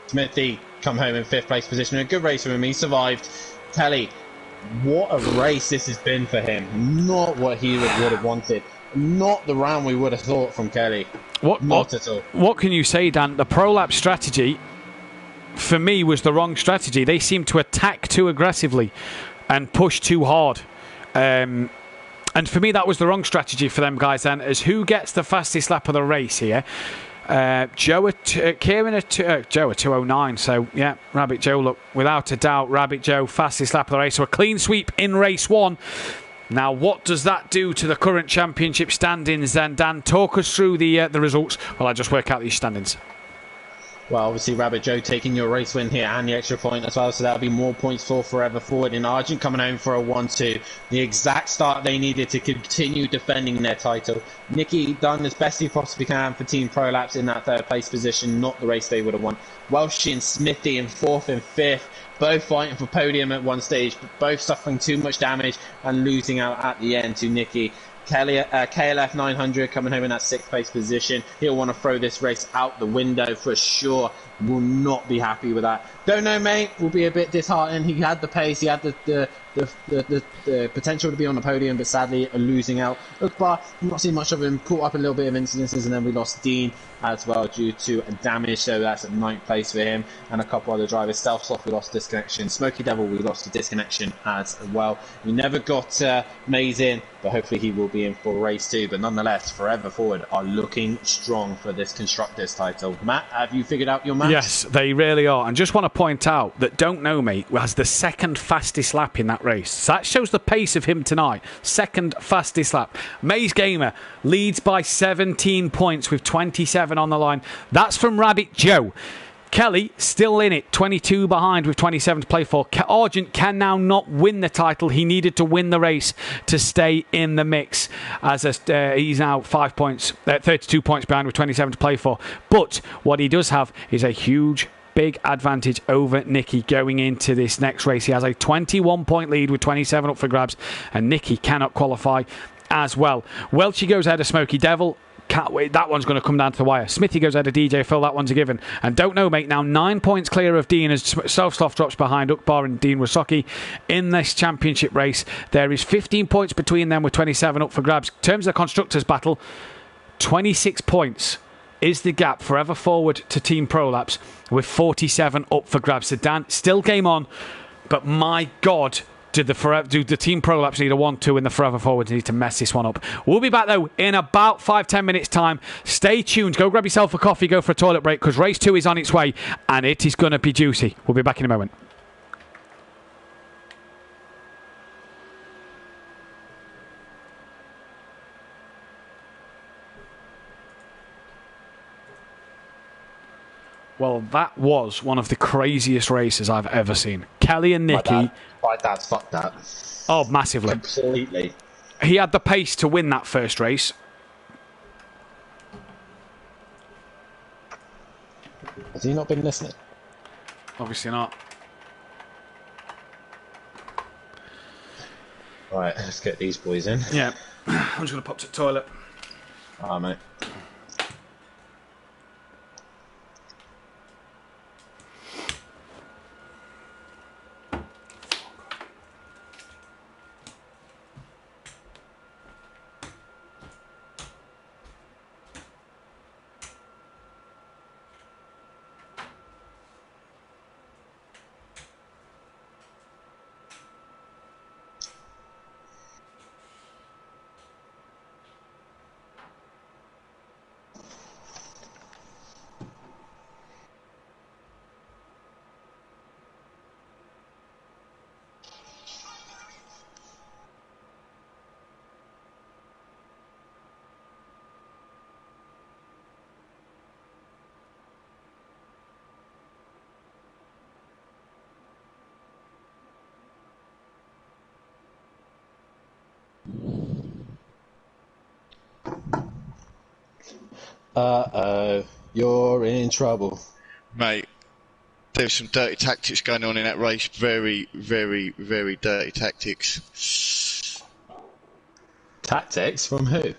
Smithy come home in 5th place position. A good race for him. He survived. Kelly, what a race this has been for him. Not what he would have wanted. Not the round we would have thought from Kelly. Not at all. What can you say, Dan? The Prolapse strategy, for me, was the wrong strategy. They seemed to attack too aggressively and push too hard. And for me, that was the wrong strategy for them guys then, as who gets the fastest lap of the race here? Joe at 2:09. So, yeah, Rabbit Joe, look, without a doubt, Rabbit Joe, fastest lap of the race. So a clean sweep in race 1. Now, what does that do to the current championship standings then? Dan, talk us through the results while I just work out these standings. Well, obviously, Rabbit Joe taking your race win here and the extra point as well, so that'll be more points for Forever Forward. In Argent coming home for a 1-2. The exact start they needed to continue defending their title. Nicky done as best he possibly can for Team Prolapse in that 3rd place position, not the race they would have won. Welshie and Smithy in 4th and 5th. Both fighting for podium at one stage, but both suffering too much damage and losing out at the end to Nicky. KLF 900 coming home in that 6th place position. He'll want to throw this race out the window for sure. will not be happy with that. Don't know, mate. Will be a bit disheartened. He had the pace. He had the potential to be on the podium, but sadly losing out. Ukbar, not seen much of him. Caught up a little bit of incidences, and then we lost Dean as well due to damage. So that's at 9th place for him, and a couple other drivers. Stealthsoft, we lost disconnection. Smoky Devil, we lost the disconnection as well. We never got Maze in, but hopefully he will be in for race 2. But nonetheless, Forever Forward are looking strong for this constructors title. Matt, have you figured out your maps? Yes, they really are. And just want to point out that Don't Know Me has the second fastest lap in that race. So that shows the pace of him tonight. Second fastest lap. Maze Gamer leads by 17 points with 27 on the line. That's from Rabbit Joe. Kelly still in it, 22 behind with 27 to play for. Argent can now not win the title. He needed to win the race to stay in the mix, as he's now 5 points, 32 points behind with 27 to play for. But what he does have is a huge, big advantage over Nicky going into this next race. He has a 21-point lead with 27 up for grabs, and Nicky cannot qualify as well. Welchie goes ahead of Smoky Devil. Can't wait. That one's going to come down to the wire. Smithy goes out of DJ Phil. That one's a given. And Don't Know, mate, now 9 points clear of Dean as Selfsloth drops behind Ukbar and Dean Wasocki in this championship race. There is 15 points between them with 27 up for grabs. In terms of the constructors battle, 26 points is the gap forever forward to Team Prolapse with 47 up for grabs. So Dan, still game on, but my God, do the Team Prolapse need a 1-2 in the forever forwards need to mess this one up. We'll be back though in about 5-10 minutes time. Stay tuned. Go grab yourself a coffee, go for a toilet break, because race 2 is on its way and it is going to be juicy. We'll be back in a moment. Well, that was one of the craziest races I've ever seen. Kelly and Nicky. My dad's fucked that. Oh, massively. Completely. He had the pace to win that first race. Has he not been listening? Obviously not. Right, let's get these boys in. Yeah. I'm just going to pop to the toilet. Ah, mate. Uh-oh, you're in trouble. Mate, there's some dirty tactics going on in that race. Very, very, very dirty tactics. Tactics? From who?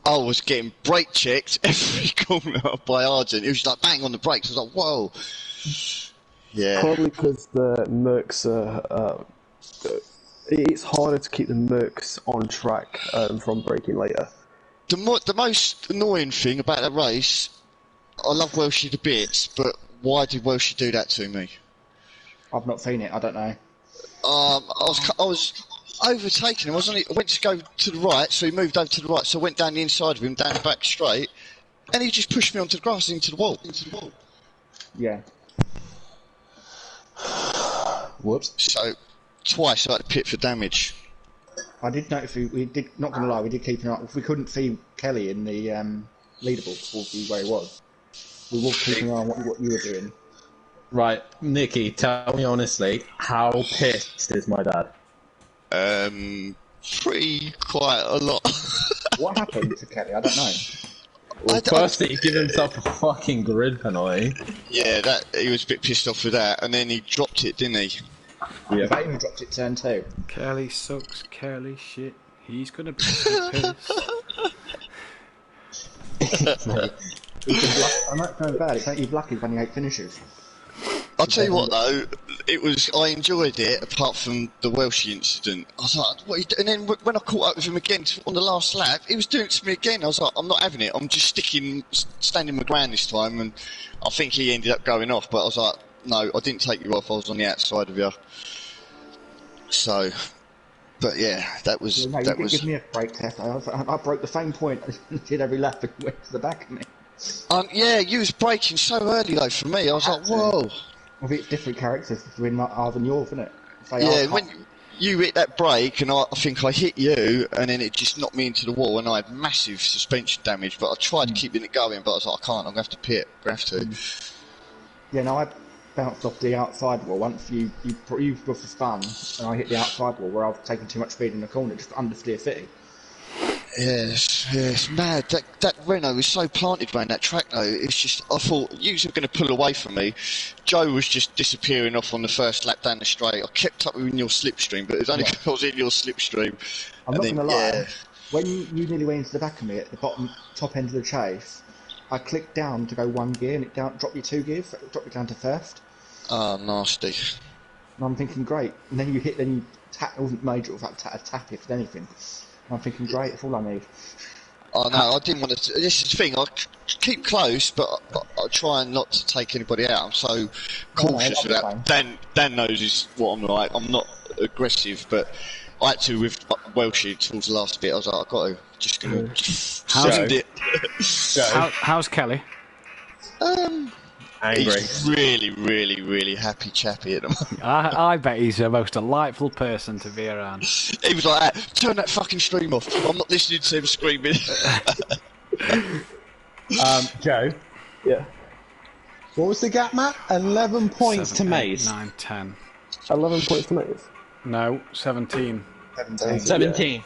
I was getting brake checked every corner by Argent. It was like bang on the brakes. I was like, whoa. Yeah. Probably because the Mercs are... it's harder to keep the Mercs on track from braking later. The most annoying thing about that race, I love Welshie to bits, but why did Welshie do that to me? I've not seen it, I don't know. I was overtaking him, wasn't he? I went to go to the right, so he moved over to the right, so I went down the inside of him, down the back straight, and he just pushed me onto the grass into the wall. Yeah. Whoops. So, twice I had to pit for damage. I did notice we did, not going to lie, we did keep an eye. If we couldn't see Kelly in the leaderboard before we where he was, we were keeping an eye on what you were doing. Right, Nicky, tell me honestly, how pissed is my dad? Quite a lot. What happened to Kelly? I don't know. Well, first he gave himself a fucking grid penalty. Yeah, he was a bit pissed off with that, and then he dropped it, didn't he? Yeah, but even dropped it turn 2. Kelly sucks, Kelly shit. He's going to be so pissed. I'm not going bad. It's only lucky when you 8 finishes. I'll tell you what though, I enjoyed it apart from the Welshie incident. I was like, what are you doing? And then when I caught up with him again on the last lap, he was doing it to me again. I was like, I'm not having it. I'm just standing my ground this time. And I think he ended up going off, but I was like, no, I didn't take you off. I was on the outside of you. So, but yeah, that was. No, you did give me a brake test. I broke the same point I did every lap and went to the back of me. Yeah, you was braking so early though for me. I was like, whoa. I think it's different characters between ours and yours, isn't it? When you hit that brake, and I think I hit you, and then it just knocked me into the wall, and I had massive suspension damage. But I tried keeping it going, but I was like, I can't. I'm gonna have to pit. I'm gonna have to. Yeah, no, I bounced off the outside wall once. You were for fun, and I hit the outside wall where I was taking too much speed in the corner, just under Steer City. Yes, mad. That Renault was so planted around that track though. It's just, I thought you were going to pull away from me. Joe was just disappearing off on the first lap down the straight. I kept up with your slipstream, but it was only because I was in your slipstream. I'm not going to lie. When you nearly went into the back of me at the top end of the chase, I clicked down to go 1 gear and it dropped you 2 gears. So it dropped you down to first. Oh, nasty. And I'm thinking, great. And then you tap. It wasn't major. It was like a tap, if anything. I'm thinking, great, that's all I need. Oh no, I didn't want to. This is the thing. I keep close, but I try not to take anybody out. I'm so cautious of that. Dan knows what I'm like. I'm not aggressive, but I had to with Welshie towards the last bit. I was like, I've got to just gonna send it. How's Kelly? Angry. He's really happy chappy at the moment. I bet he's the most delightful person to be around. He was like, turn that fucking stream off. I'm not listening to him screaming. Joe? Yeah. What was the gap, Matt? 11 points 7, to 8, Maze. 9, 10. 11 points to Maze. No, 17. 17.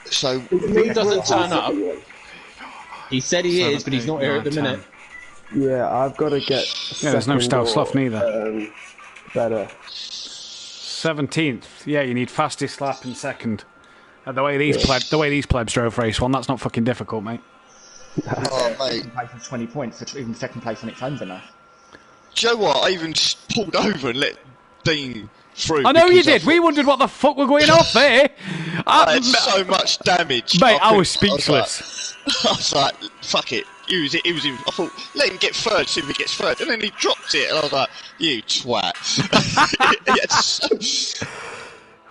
So, Who doesn't turn up? He said he 7, is, but he's 8, not here at the 9, minute. 10. Yeah, I've got to get. Yeah, there's no stealth slough neither. Better. 17th. Yeah, you need fastest lap and second. The way these plebs drove race one, that's not fucking difficult, mate. oh mate. Place is 20 points, so even second place on its own's enough. Do you know what? I even just pulled over and let Dean through. I know you did. We wondered what the fuck were going off there. I had so much damage. Mate, I was speechless. I was like, fuck it. He was in. I thought, let him get third, see if he gets third. And then he dropped it, and I was like, you twat.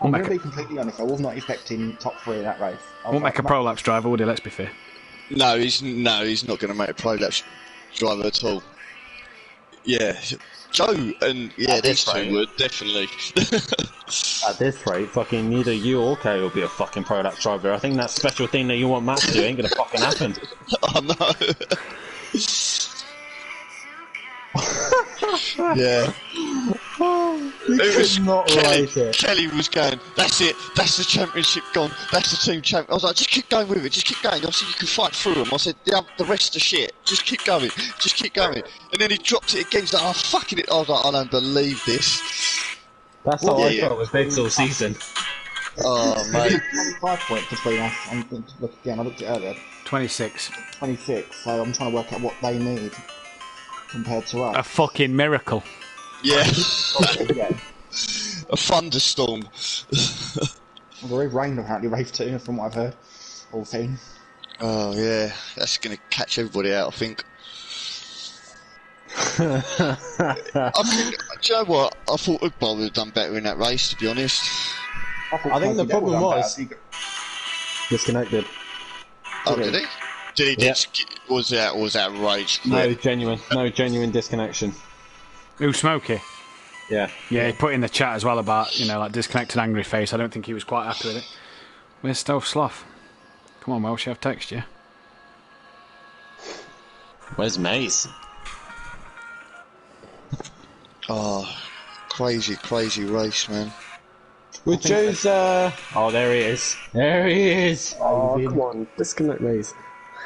I'm going to be completely honest, I was not expecting top 3 in that race. Won't make a pro laps driver, would he? Let's be fair. No, he's not going to make a pro laps driver at all. Yeah, Joe and these two would definitely. At this rate, fucking neither you or Kay will be a fucking pro laps driver. I think that special thing that you want Matt to do ain't gonna fucking happen. Oh no. Yeah. It was not right it. Kelly was going, that's it, that's the championship gone, that's the team champ. I was like, just keep going with it, just keep going. Obviously you can fight through them. I said, the rest are shit, just keep going. And then he dropped it again, he's like, oh fucking it. I was like, I don't believe this. That's what I thought was bigs all season. Oh mate. 25 points between us. I'm going to look again, I looked at it earlier. 26. 26, so I'm trying to work out what they need compared to us. A fucking miracle. Yeah. Yeah. A thunderstorm. Well, we've rained apparently, Rave 2, from what I've heard. All seen. Oh yeah, that's going to catch everybody out, I think. Do you know what? I thought Ugbal would have done better in that race, to be honest. I think the problem was Disconnected. Oh, did he? Did he? Yeah. Was that rage? No genuine disconnection. Who, Smokey? Yeah. Yeah, he put in the chat as well about, like disconnected angry face. I don't think he was quite happy with it. Where's Stealth Sloth? Come on, Welsh, you have text, yeah? Where's Maze? Oh, crazy race, man. with Joe's. Oh, there he is. There he is. Oh, come on, disconnect Maze.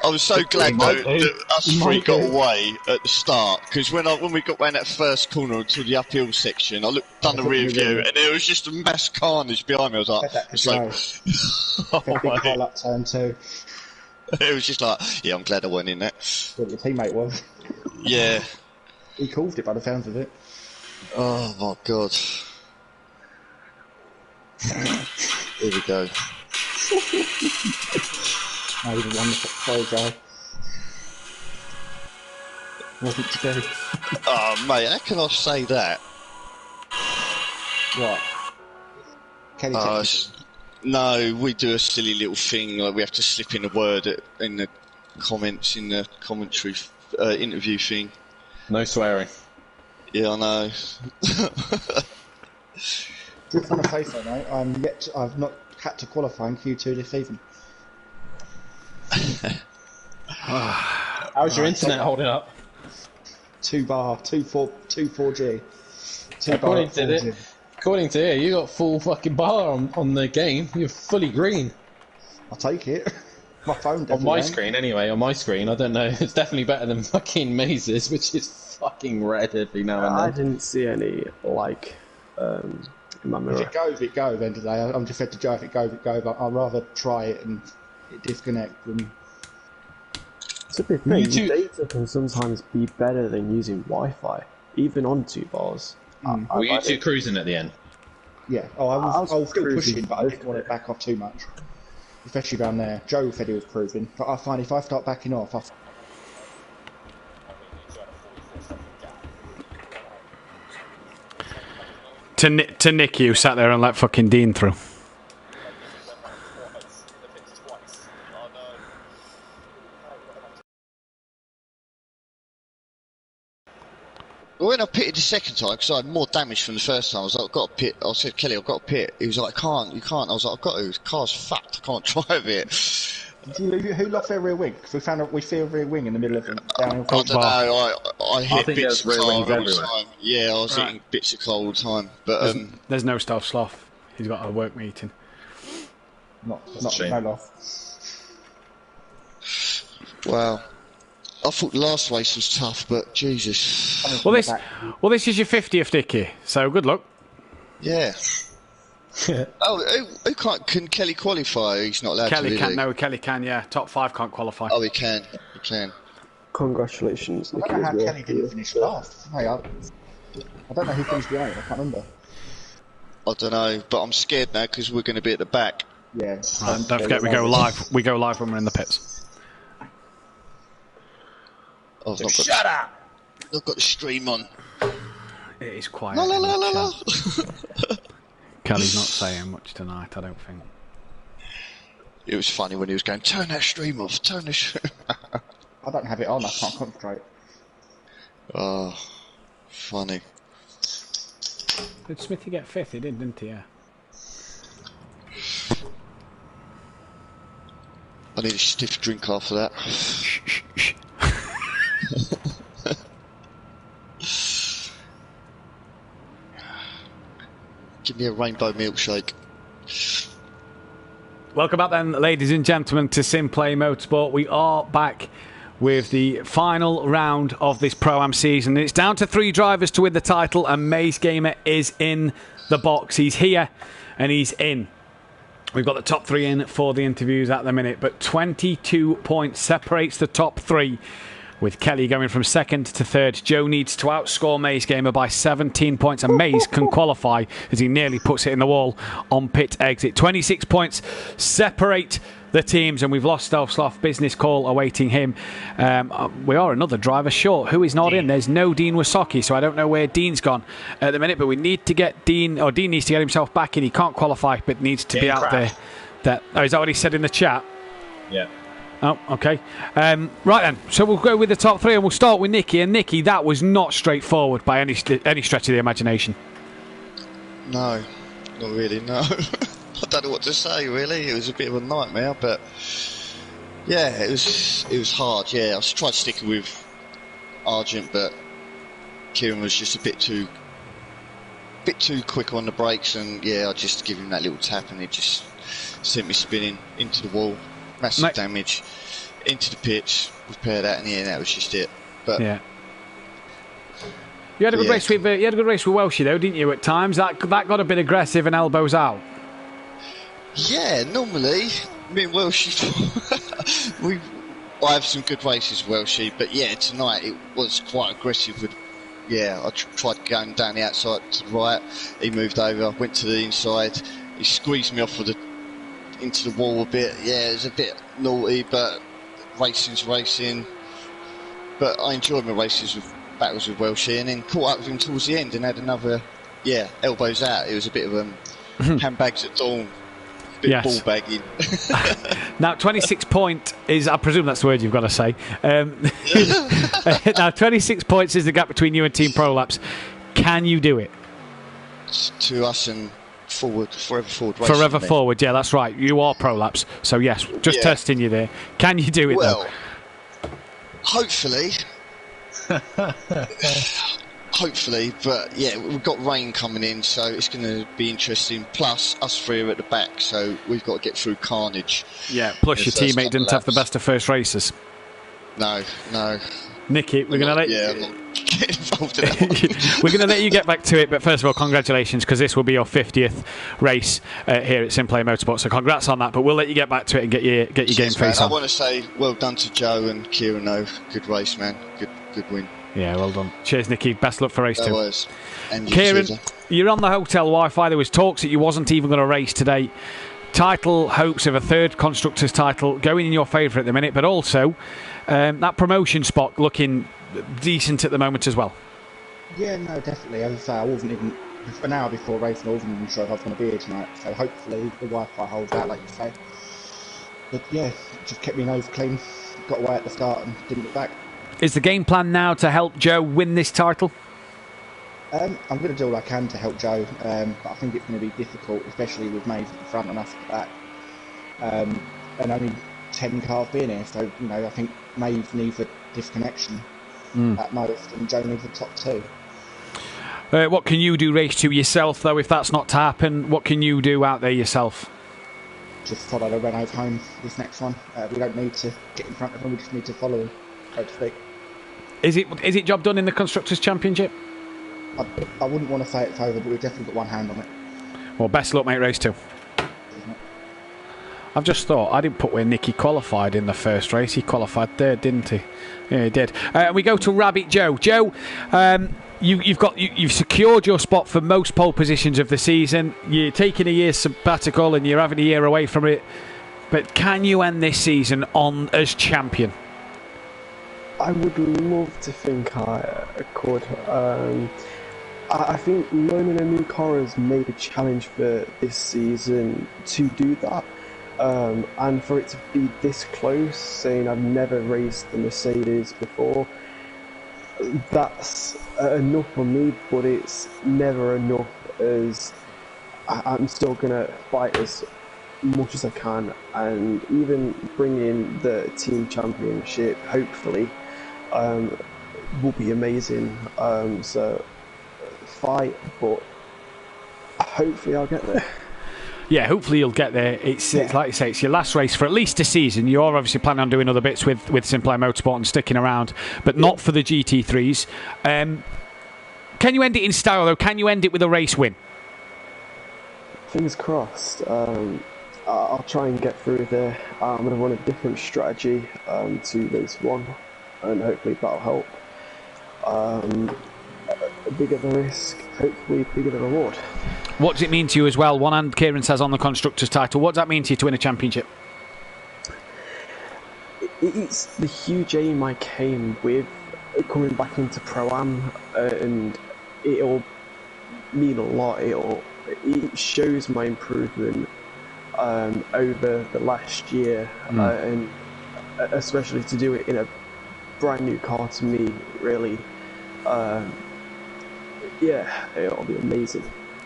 I was so glad though that us three got away at the start, because when we got round that first corner to the uphill section, I done the rear view and there was just a mass carnage behind me. I was like, Big pile up turn 2. It was just like, yeah, I'm glad I went in that. What your teammate was. Yeah. He caused it by the sounds of it. Oh my god. Here we go. Oh, he's a wonderful sorry guy. Wasn't to do. Oh mate, how can I say that? What? Kelly No, we do a silly little thing, like we have to slip in a word in the comments, in the commentary interview thing. No swearing. Yeah, I know. Just want to say so, mate. I've not had to qualify in Q2 this season. How's your internet holding up? 4G. According to here, you got full fucking bar on the game. You're fully green. I'll take it. My phone definitely On my ain't. screen, anyway. On my screen, I don't know. It's definitely better than fucking Maze's, which is fucking red every now and then. I didn't see any in my mirror. If it goes, it goes. End of the day, I'm just said to Joe, if it goes, it goes. I'd rather try it and it disconnect than. It's a bit thing. Data can sometimes be better than using Wi-Fi, even on 2 bars. Were you two cruising at the end? Yeah. Oh, I was still cruising, pushing, but I didn't want it back off too much. Especially down there. Joe said he was cruising, but I find if I start backing off, To Nicky, who sat there and let fucking Dean through. When I pitted the second time, because I had more damage from the first time, I was like, I've got to pit. I said, Kelly, I've got to pit. He was like, you can't. I was like, I've got to. The car's fucked. I can't drive it. who lost their rear wing? Because we found we see a rear wing in the middle of them. I don't know. I hit bits of coal all the time. Yeah, I was hitting bits of coal all the time. But there's no Stealth Sloth. He's got a work meeting. No loss. Wow. I thought the last race was tough, but Jesus. Well, this is your 50th, Dickie. So good luck. Yeah. Who can't? Can Kelly qualify? He's not allowed to. Kelly can. No, Kelly can. Yeah, top 5 can't qualify. Oh, he can. He can. Congratulations, I Nicky. don't know how as well. Kelly didn't finish last. Hey, I don't know who finished behind. I can't remember. I don't know, but I'm scared now because we're going to be at the back. Yeah. Don't forget, we go live. We go live when we're in the pits. Shut up! I've got the stream on. It is quiet. La la la la la. Kelly's not saying much tonight, I don't think. It was funny when he was going, turn that stream off, turn the stream. I don't have it on, I can't concentrate. Oh, funny. Did Smithy get 5th? He did, didn't he? Yeah. I need a stiff drink after that. Give me a rainbow milkshake. Welcome back then, ladies and gentlemen, to SimPlay Motorsport. We are back with the final round of this Pro-Am season. It's down to 3 drivers to win the title, and Maze Gamer is in the box. He's here, and he's in. We've got the top 3 in for the interviews at the minute, but 22 points separates the top 3. With Kelly going from 2nd to 3rd, Joe needs to outscore Maze Gamer by 17 points, and Maze can qualify as he nearly puts it in the wall on pit exit. 26 points separate the teams, and we've lost Stealth Sloth. Business call awaiting him. We are another driver short. Who is not in? There's no Dean Wasocki, so I don't know where Dean's gone at the minute, but we need to get Dean, or Dean needs to get himself back in. He can't qualify, but needs to be out there. Is that what he said in the chat? Yeah. Oh, okay. Right then, so we'll go with the top 3 and we'll start with Nicky. And Nicky, that was not straightforward by any stretch of the imagination. No, not really, no. I don't know what to say, really. It was a bit of a nightmare, but yeah, it was hard, yeah. I tried sticking with Argent, but Kieran was just a bit too quick on the brakes, and yeah, I just give him that little tap and it just sent me spinning into the wall. Massive damage into the pitch. Repair that, and yeah, that was just it. But yeah, you had a good race with Welshie though, didn't you? At times that got a bit aggressive and elbows out. Yeah, normally Me and Welshie, I have some good races, Welshie, but yeah, tonight it was quite aggressive. I tried going down the outside to the right. He moved over, went to the inside. He squeezed me off into the wall a bit. Yeah, it was a bit naughty, but racing's racing. But I enjoyed my battles with Welshie, and then caught up with him towards the end and had another, elbows out. It was a bit of handbags at dawn. Bit ball bagging. Now, 26 point is, I presume that's the word you've got to say. Now, 26 points is the gap between you and Team Prolapse. Can you do it? To us and forward, forever forward. Forever forward, yeah, that's right. You are Prolapse, so yes, just testing you there. Can you do it though? Hopefully. Hopefully, but yeah, we've got rain coming in, so it's going to be interesting. Plus, us three are at the back, so we've got to get through carnage. Yeah, plus your teammate didn't have the best of first races. No. Nicky, we're going to let I'm not getting involved in that. We're going to let you get back to it, but first of all, congratulations, because this will be your 50th race here at SimPlay Motorsport. So congrats on that, but we'll let you get back to it and get your game face on. I want to say well done to Joe and Kieran, though. Good race, man. Good win. Yeah, well done. Cheers, Nicky. Best luck for race 2. And Kieran, you're on the hotel Wi-Fi. There was talks that you wasn't even going to race today. Title hopes of a third Constructors title going in your favour at the minute, but also that promotion spot looking decent at the moment as well. Yeah, no, definitely. As I say, I wasn't even, an hour before racing, I wasn't even sure if I was going to be here tonight, so hopefully the Wi-Fi holds out, like you say. But yeah, just kept me nose clean, got away at the start and didn't look back. Is the game plan now to help Joe win this title? I'm going to do all I can to help Joe, but I think it's going to be difficult, especially with Maeve at the front and us at the back. And only 10 cars being here, so I think Maeve needs a disconnection at most, and Joe needs the top 2. What can you do race 2 yourself, though, if that's not to happen? What can you do out there yourself? Just follow the Renault home this next one. We don't need to get in front of them, we just need to follow them, so to speak. Is it job done in the Constructors' Championship? I wouldn't want to say it's over, but we've definitely got one hand on it. Well, best luck, mate, race 2. I've just thought, I didn't put where Nicky qualified in the first race. He qualified third, didn't he? Yeah, he did. We go to Rabbit Joe. Joe, you've secured your spot for most pole positions of the season. You're taking a year's sabbatical and you're having a year away from it. But can you end this season on as champion? I would love to think I could. I think learning a new car has made a challenge for this season to do that. And for it to be this close, saying I've never raced the Mercedes before, that's enough for me, but it's never enough, as I'm still going to fight as much as I can, and even bring in the team championship, hopefully, will be amazing. So fight, but hopefully I'll get there. Yeah, hopefully you'll get there. It's like you say, it's your last race for at least a season. You're obviously planning on doing other bits with SimPlay Motorsport and sticking around, but not for the GT3s. Can you end it in style, though? Can you end it with a race win? Fingers crossed. I'll try and get through there. I'm going to run a different strategy to race 1, and hopefully that'll help. Bigger the risk, hopefully bigger the reward. What does it mean to you as well? One hand, Kieran says, on the Constructors' title. What does that mean to you to win a championship? It's the huge aim I came with coming back into Pro-Am, and it'll mean a lot. It shows my improvement over the last year, and especially to do it in a brand new car to me, really. Yeah, it'll be amazing.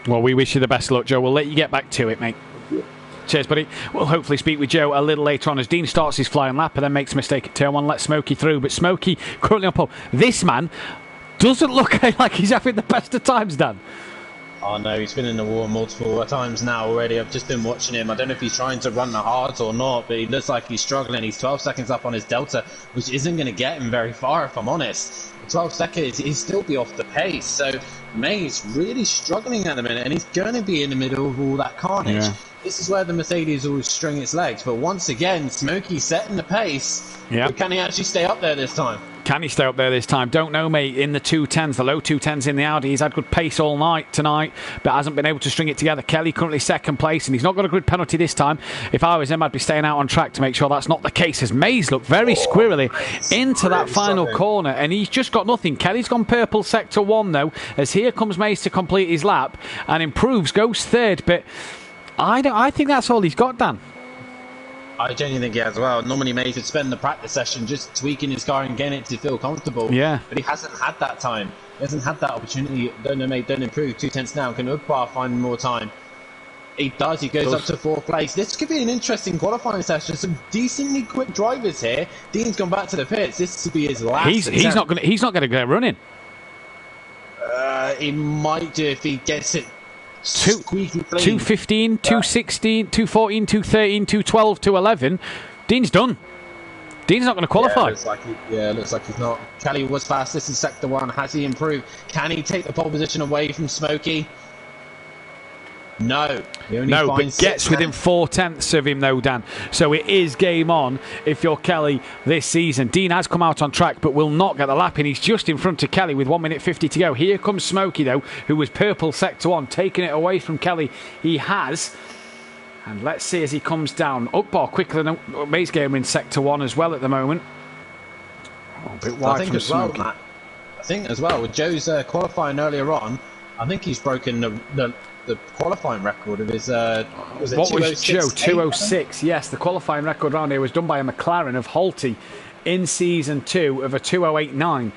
Well, we wish you the best luck, Joe. We'll let you get back to it, mate. Yeah. Cheers, buddy. We'll hopefully speak with Joe a little later on as Dean starts his flying lap and then makes a mistake at turn 1. Let Smokey through, but Smokey currently on pole. This man doesn't look like he's having the best of times, Dan. Oh no, he's been in the war multiple times now already. I've just been watching him. I don't know if he's trying to run the hard or not, but he looks like he's struggling. He's 12 seconds up on his Delta, which isn't going to get him very far, if I'm honest. 12 seconds, he'll still be off the pace. So May's really struggling at the minute, and he's going to be in the middle of all that carnage. Yeah. This is where the Mercedes always string its legs. But once again, Smokey setting the pace. Yeah. But can he actually stay up there this time? Can he stay up there this time? Don't know, mate. In the 210s, the low 210s in the Audi. He's had good pace all night tonight, but hasn't been able to string it together. Kelly currently second place, and he's not got a grid penalty this time. If I was him, I'd be staying out on track to make sure that's not the case, as Mays looked very squirrely into that final corner, and he's just got nothing. Kelly's gone purple sector 1, though, as here comes Mays to complete his lap, and improves, goes third, but I think that's all he's got, Dan. I genuinely think he has well. Normally, Mays would spend the practice session just tweaking his car and getting it to feel comfortable. Yeah. But he hasn't had that time. He hasn't had that opportunity. Don't know, mate, don't improve. 2/10 down. Can Ugbar find more time? He does. He goes up to 4th place. This could be an interesting qualifying session. Some decently quick drivers here. Dean's gone back to the pits. This could be his last. He's not going to get running. He might do if he gets it. 215, 216, 214, 213, 212, 211. Dean's done. Dean's not going to qualify. Looks like he's not. Kelly was fastest in sector 1. Has he improved? Can he take the pole position away from Smokey? No. But gets within 4/10 of him, though, Dan. So it is game on if you're Kelly this season. Dean has come out on track, but will not get the lap in. He's just in front of Kelly with 1 minute 50 to go. Here comes Smokey, though, who was purple sector 1, taking it away from Kelly. He has. And let's see as he comes down. Ugbar quicker than Mays Gamer in sector 1 as well at the moment. Oh, a bit wide from Smokey. Matt, I think as well, with Joe's qualifying earlier on, I think he's broken the qualifying record of his. What was Joe? 206. Yes, the qualifying record round here was done by a McLaren of Holty in season 2 of a 208.9.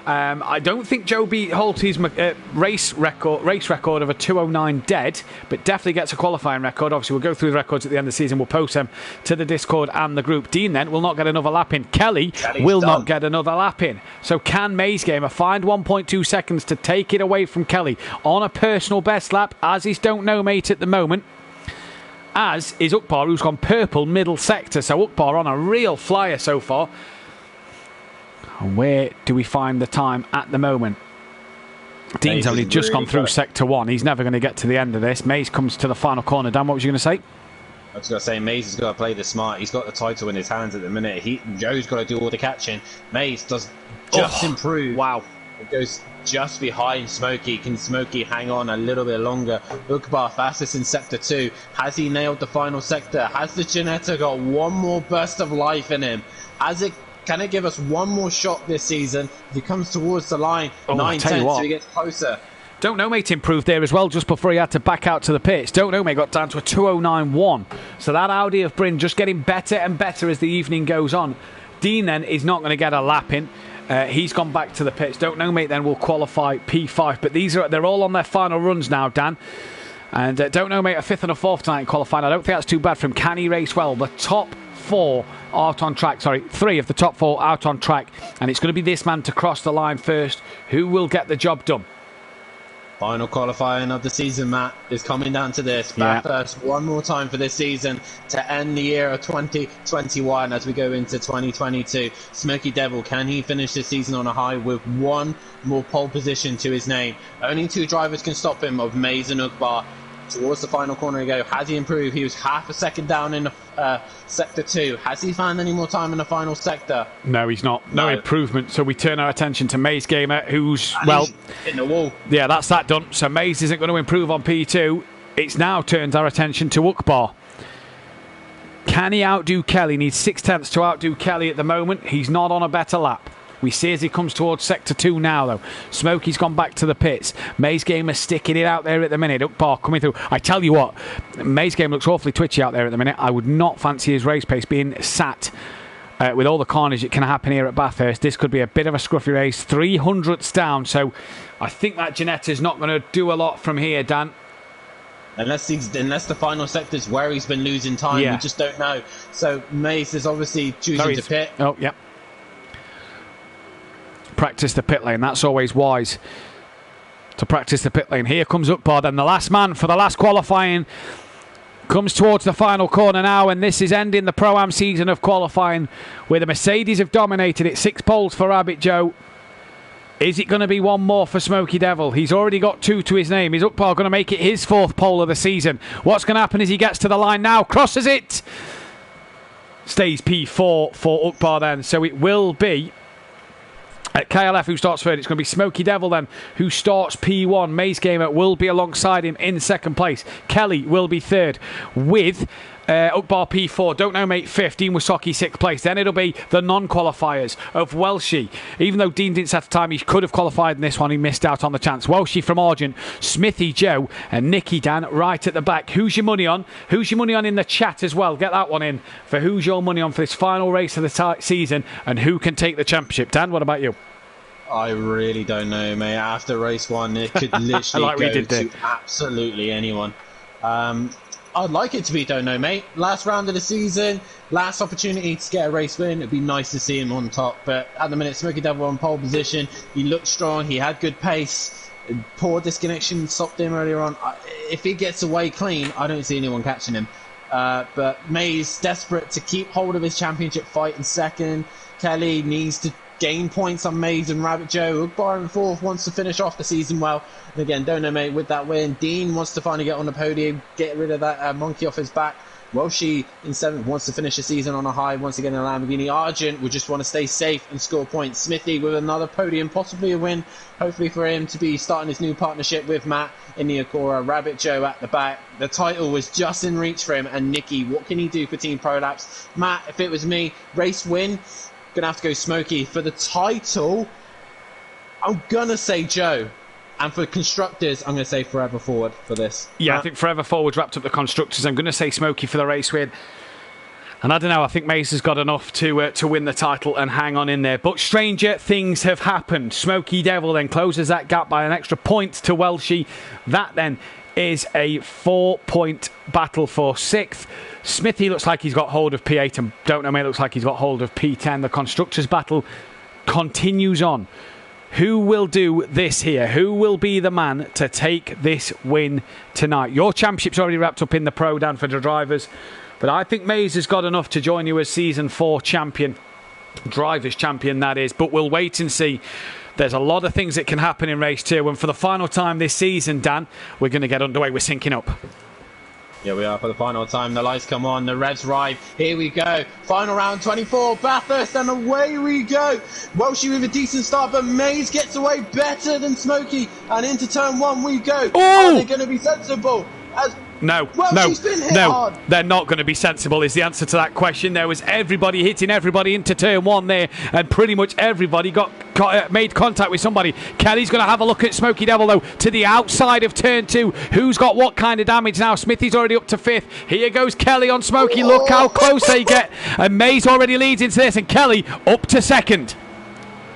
I don't think Joe beat Holty's race record of a 209 dead, but definitely gets a qualifying record. Obviously, we'll go through the records at the end of the season. We'll post them to the Discord and the group. Dean then will not get another lap in. Kelly's will not get another lap in. So can Mays Gamer find 1.2 seconds to take it away from Kelly on a personal best lap, as is Don't Know Mate at the moment? As is Ugbar, who's gone purple middle sector. So Ugbar on a real flyer so far. And where do we find the time at the moment? Dean's only just gone through sector 1. He's never going to get to the end of this. Mays comes to the final corner. Dan, what was you going to say? I was going to say, Mays has got to play this smart. He's got the title in his hands at the minute. Joe's got to do all the catching. Mays does just improve. Wow. It goes just behind Smokey. Can Smokey hang on a little bit longer? Ugbar fastest in sector 2. Has he nailed the final sector? Has the Ginetta got one more burst of life in him? Can it give us one more shot this season? If he comes towards the line, 9-10, so he gets closer. Don't Know Mate improved there as well just before he had to back out to the pits. Don't Know Mate got down to a 209.1. So that Audi of Bryn just getting better and better as the evening goes on. Dean then is not going to get a lap in. He's gone back to the pits. Don't Know Mate then will qualify P5. But they're all on their final runs now, Dan. And Don't Know Mate a 5th and a 4th tonight in qualifying. I don't think that's too bad for him. Can he race well? The top 4 out on track. 3 of the top 4 out on track. And it's going to be this man to cross the line first. Who will get the job done? Final qualifying of the season, Matt, is coming down to this. Bathurst one more time for this season to end the year of 2021 as we go into 2022. Smokey Devil, can he finish this season on a high with one more pole position to his name? Only 2 drivers can stop him, of Mays and Ugbar. Towards the final corner he goes. Has he improved? He was half a second down in sector 2. Has he found any more time in the final sector? No, he's not. No improvement. So we turn our attention to Mays Gamer, who's, in the wall. Yeah, that's that done. So Mays isn't going to improve on P2. It's now turned our attention to Ugbar. Can he outdo Kelly? Needs 6/10 to outdo Kelly at the moment. He's not on a better lap. We see as he comes towards sector 2 now, though. Smokey's gone back to the pits. Mays Gamer sticking it out there at the minute. Ugbar coming through. I tell you what, Mays Gamer looks awfully twitchy out there at the minute. I would not fancy his race pace being sat with all the carnage that can happen here at Bathurst. This could be a bit of a scruffy race. 300ths down, so I think that Ginetta's not going to do a lot from here, Dan. Unless the final sector's where he's been losing time, we just don't know. So Mays is obviously choosing to pit. Oh, yeah. Practice the pit lane. That's always wise to practice the pit lane. Here comes Ugbar, and the last man for the last qualifying comes towards the final corner now, and this is ending the Pro-Am season of qualifying where the Mercedes have dominated it. 6 poles for Rabbit Joe Is it going to be one more for Smoky Devil? He's already got 2 to his name. Is Ukbar going to make it his 4th pole of the season? What's going to happen as he gets to the line now? Crosses it! Stays P4 for Ukbar then. So it will be at KLF who starts 3rd. It's going to be Smoky Devil then who starts P1. Maze Gamer will be alongside him in 2nd place. Kelly will be 3rd with Ukbar P4, Don't Know Mate 5th, Dean Wasaki 6th place. Then it'll be the non-qualifiers of Welshie. Even though Dean didn't set a time, he could have qualified in this one. He missed out on the chance. Welshie from Argent, Smithy Joe and Nicky Dan right at the back. Who's your money on? Who's your money on in the chat as well? Get that one in for who's your money on for this final race of the season and who can take the championship. Dan, what about you? I really don't know, mate. After race 1, it could literally go to absolutely anyone. I'd like it to be Don't Know Mate. Last round of the season, last opportunity to get a race win. It'd be nice to see him on top. But at the minute, Smoky Devil on pole position. He looked strong. He had good pace. Poor disconnection stopped him earlier on. If he gets away clean, I don't see anyone catching him. But Mays desperate to keep hold of his championship fight in 2nd. Kelly needs to gain points on Maze and Rabbit Joe. Ukbar in 4th wants to finish off the season well. And again, Don't Know Mate with that win. Dean wants to finally get on the podium, get rid of that monkey off his back. Welshie in 7th wants to finish the season on a high once again in a Lamborghini. Argent would just want to stay safe and score points. Smithy with another podium, possibly a win. Hopefully for him to be starting his new partnership with Matt in the Acura. Rabbit Joe at the back. The title was just in reach for him. And Nicky, what can he do for Team Prolapse? Matt, if it was me, race win. Gonna have to go Smoky. For the title, I'm gonna say Joe. And for constructors, I'm gonna say Forever Forward for this. Yeah, I think Forever Forward's wrapped up the constructors. I'm gonna say Smoky for the race win. And I don't know, I think Mace has got enough to win the title and hang on in there. But stranger things have happened. Smoky Devil then closes that gap by an extra point to Welshie. That then is a 4-point battle for 6th. Smithy looks like he's got hold of P8 and Don't Know Mate looks like he's got hold of P10. The constructors battle continues on. Who will do this here? Who will be the man to take this win tonight? Your championship's already wrapped up in the Pro, Dan, for the drivers. But I think Mays has got enough to join you as Season 4 champion. Drivers champion, that is. But we'll wait and see. There's a lot of things that can happen in race 2. And for the final time this season, Dan, we're going to get underway. We're syncing up. Yeah, we are for the final time. The lights come on, the revs ride. Here we go. Final round 24, Bathurst, and away we go. Welshie with a decent start, but Mays gets away better than Smoky. And into turn 1 we go. Ooh! Are they going to be sensible? No, they're not going to be sensible is the answer to that question. There was everybody hitting everybody into turn 1 there, and pretty much everybody made contact with somebody. Kelly's going to have a look at Smoky Devil, though, to the outside of turn 2. Who's got what kind of damage now? Smithy's already up to 5th. Here goes Kelly on Smoky. Look how close they get. And Mays already leads into this, and Kelly up to 2nd.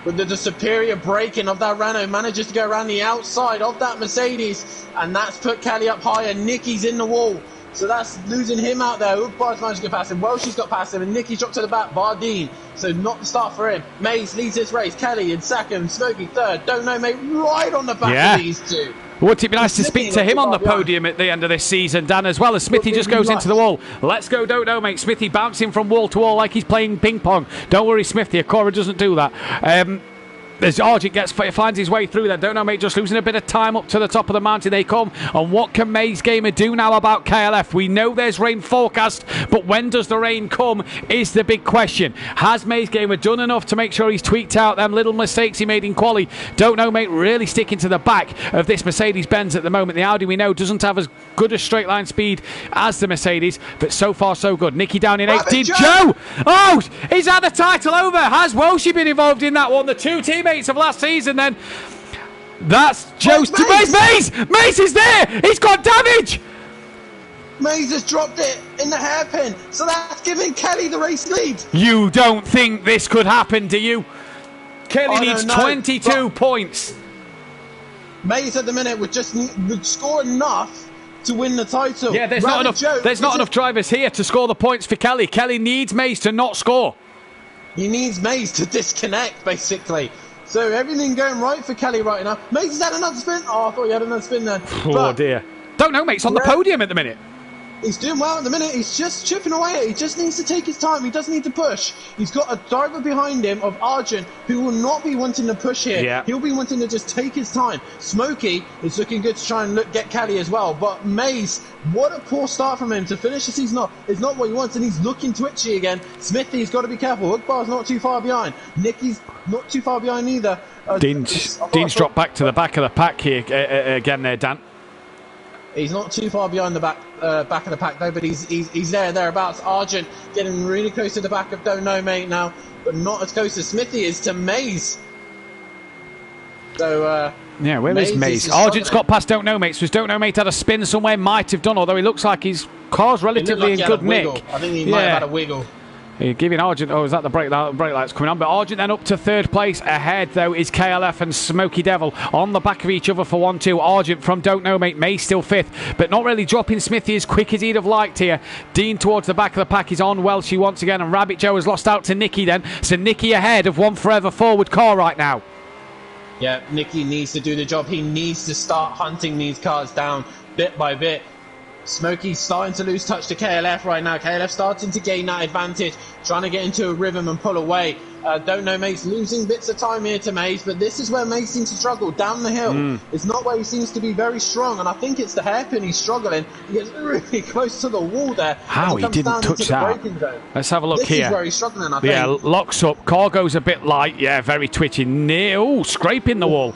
With the superior braking of that Renault, manages to go around the outside of that Mercedes, and that's put Kelly up higher. Nicky's in the wall, so that's losing him out there. Ukbar's managed to get past him. Welshie's got past him, and Nicky's dropped to the back. Bardeen, so not the start for him. Mays leads this race. Kelly in 2nd, Smoky 3rd. Don't Know Mate right on the back of these two. Wouldn't it be nice to speak to him on the podium at the end of this season, Dan, as well as Smithy just goes into the wall. Let's go, Don't Know Mate. Smithy bouncing from wall to wall like he's playing ping pong. Don't worry, Smithy. Acora doesn't do that. As Argent finds his way through there, Don't Know Mate just losing a bit of time up to the top of the mountain they come. And what can Maze Gamer do now about KLF? We know there's rain forecast, but when does the rain come is the big question. Has Maze Gamer done enough to make sure he's tweaked out them little mistakes he made in quali? Don't Know Mate really sticking to the back of this Mercedes-Benz at the moment. The Audi, we know, doesn't have as good a straight line speed as the Mercedes, but so far so good. Nicky down in 18th. Joe! Oh, is that the title over? Has Welshie been involved in that one? The two teammates of last season then. That's Joe's to Mace! Mace is there! He's got damage! Mays has dropped it in the hairpin, so that's giving Kelly the race lead. You don't think this could happen, do you? Kelly needs 22 points. Mays at the minute would score enough to win the title. Yeah, there's not enough drivers here to score the points for Kelly. Kelly needs Mays to not score. He needs Mays to disconnect, basically. So everything going right for Kelly right now. Mays has had another spin. Oh, I thought he had another spin then. Oh, dear. Don't Know Mate's on the podium at the minute. He's doing well at the minute. He's just chipping away at it. He just needs to take his time. He doesn't need to push. He's got a driver behind him of Argent who will not be wanting to push here. Yeah. He'll be wanting to just take his time. Smokey is looking good to try and get Kelly as well. But Mays, what a poor start from him to finish the season off. It's not what he wants, and he's looking twitchy again. Smithy's got to be careful. Hookbar's not too far behind. Nicky's not too far behind either. Dean's dropped back to the back of the pack here again there, Dan. He's not too far behind the back of the pack though, but he's thereabouts. Argent getting really close to the back of Don't Know Mate now, but not as close as Smithy is to Mays. So yeah, where is Mays? Argent's got past Don't Know Mate. So Don't Know Mate had a spin somewhere, might have done, although he looks like his car's relatively in good nick. I think he might have had a wiggle. Giving Argent, is that the brake lights coming on? But Argent then up to third place. Ahead, though, is KLF and Smoky Devil on the back of each other for 1-2. Argent from Don't Know Mate, May still fifth, but not really dropping Smithy as quick as he'd have liked here. Dean towards the back of the pack is on Welshie once again, and Rabbit Joe has lost out to Nicky then. So Nicky ahead of One Forever forward car right now. Yeah, Nicky needs to do the job. He needs to start hunting these cars down bit by bit. Smokey's starting to lose touch to KLF right now. KLF starting to gain that advantage, trying to get into a rhythm and pull away. Don't Know Mate's losing bits of time here to Mays, but this is where Mays seems to struggle down the hill. It's not where he seems to be very strong, and I think it's the hairpin he's struggling. He gets really close to the wall there. How he didn't touch that. Let's have a look here. This is where he's struggling, I think. Yeah, locks up. Car goes a bit light. Yeah, very twitchy. Near, scraping the wall.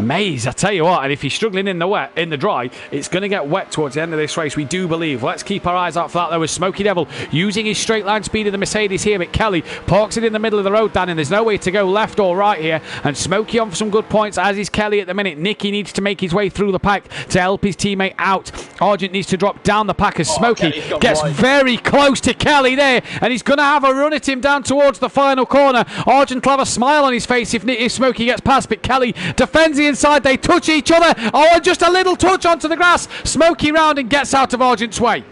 Mays, I tell you what, and if he's struggling in the dry, it's going to get wet towards the end of this race, we do believe. Let's keep our eyes out for that, though, as Smoky Devil using his straight line speed of the Mercedes here, but Kelly parks it in the middle of the road, Dan, and there's no way to go left or right here, and Smokey on for some good points, as is Kelly at the minute. Nicky needs to make his way through the pack to help his teammate out. Argent needs to drop down the pack as Smokey gets very close to Kelly there, and he's going to have a run at him down towards the final corner. Argent will have a smile on his face if Smokey gets past, but Kelly defends the inside. They touch each other. Oh, just a little touch onto the grass. Smokey round and gets out of Argent's way.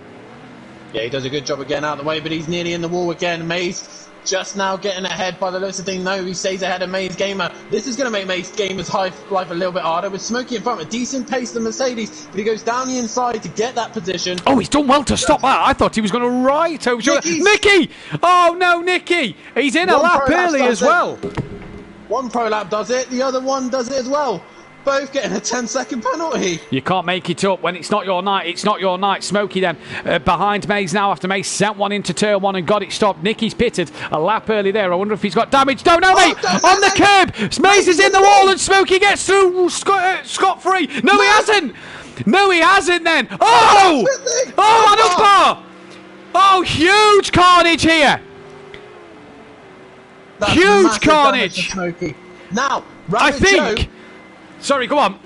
Yeah, he does a good job of getting out of the way, but he's nearly in the wall again. Mays just now getting ahead by the looks of things. No, he stays ahead of Mays Gamer. This is going to make Mays Gamer's life a little bit harder, with Smokey in front. A decent pace to the Mercedes, but he goes down the inside to get that position. Oh, he's done well to stop that. I thought he was going to right over Nicky! Oh no, Nicky! He's in a lap early as well. One pro lap does it, the other one does it as well. Both getting a 10-second penalty. You can't make it up when it's not your night. It's not your night. Smokey then behind Mays now after Mays sent one into turn one and got it stopped. Nicky's pitted a lap early there. I wonder if he's got damage. Don't know, mate. On the curb. Mays is in the wall and Smokey gets through scot-free. No, he hasn't. No, he hasn't then. Oh! Oh, an Hookbar. Oh, huge carnage here. That's huge carnage. Now, I think... Sorry, go on.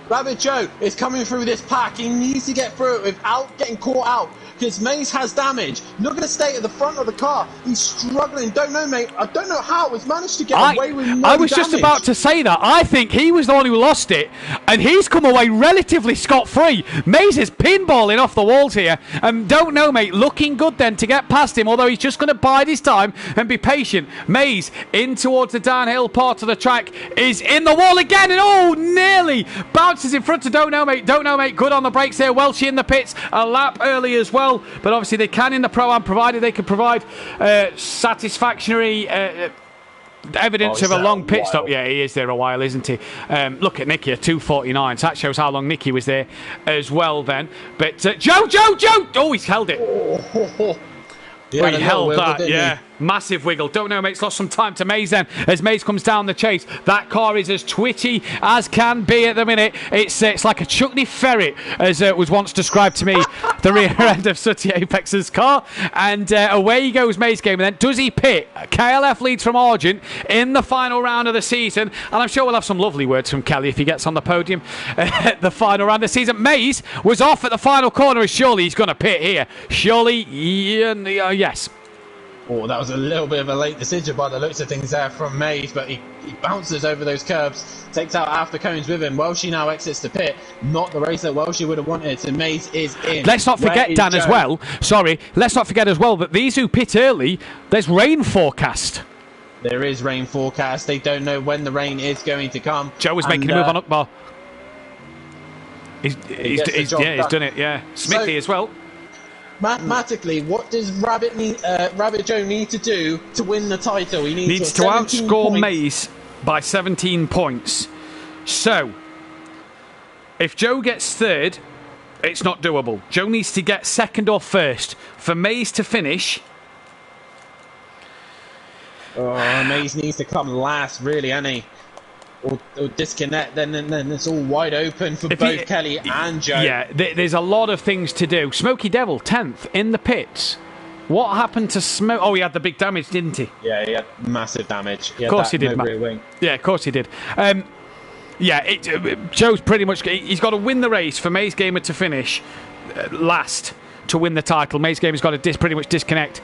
Rabbit Joe is coming through this pack. He needs to get through it without getting caught out, because Mays has damage. Look at the state of the front of the car. He's struggling. Don't know, mate. I don't know how he's managed to get away with no damage. I was just about to say that. I think he was the one who lost it, and he's come away relatively scot-free. Mays is pinballing off the walls here, and Don't Know, mate, looking good then to get past him, although he's just going to bide his time and be patient. Mays in towards the downhill part of the track is in the wall again, and nearly bounces in front of Don't Know, mate. Don't Know, mate, good on the brakes there. Welshie in the pits, a lap early as well. But obviously they can in the Pro-Am, provided they can provide satisfactory evidence of a long pit stop. Yeah, he is there a while, isn't he? Look at Nicky, a 2:49. So that shows how long Nicky was there as well then. But Joe! Oh, he's held it. He held that, yeah. Massive wiggle. Don't Know, mate's lost some time to Mays then as Mays comes down the chase. That car is as twitchy as can be at the minute. It's like a Chuckney ferret, as was once described to me, the rear end of Sooty Apex's car. And away goes Mays Game. And then does he pit? KLF leads from Argent in the final round of the season. And I'm sure we'll have some lovely words from Kelly if he gets on the podium at the final round of the season. Mays was off at the final corner, as surely he's going to pit here. Surely, yes. Oh, that was a little bit of a late decision by the looks of things there from Mays, but he bounces over those curbs, takes out half the cones with him. Welshie now exits the pit. Not the race that Welshie would have wanted, so Mays is in. Let's not forget, Dan, as well. Sorry, let's not forget as well that these who pit early, there's rain forecast. There is rain forecast. They don't know when the rain is going to come. Joe was making a move on Hookbar. He's done it, yeah. Smithy as well. Mathematically, what does Rabbit Joe need to do to win the title? He needs to outscore Maze by 17 points. So, if Joe gets third, it's not doable. Joe needs to get second or first. For Maze to finish... Maze needs to come last, really, hasn't he? Or disconnect, then it's all wide open for both Kelly and Joe. Yeah, there's a lot of things to do. Smokey Devil, 10th, in the pits. What happened to Smoke? Oh, he had the big damage, didn't he? Yeah, he had massive damage. Of course he did, Wing. Yeah, of course he did. Joe's pretty much... He's got to win the race for Maze Gamer to finish last to win the title. Maze Gamer's got to pretty much disconnect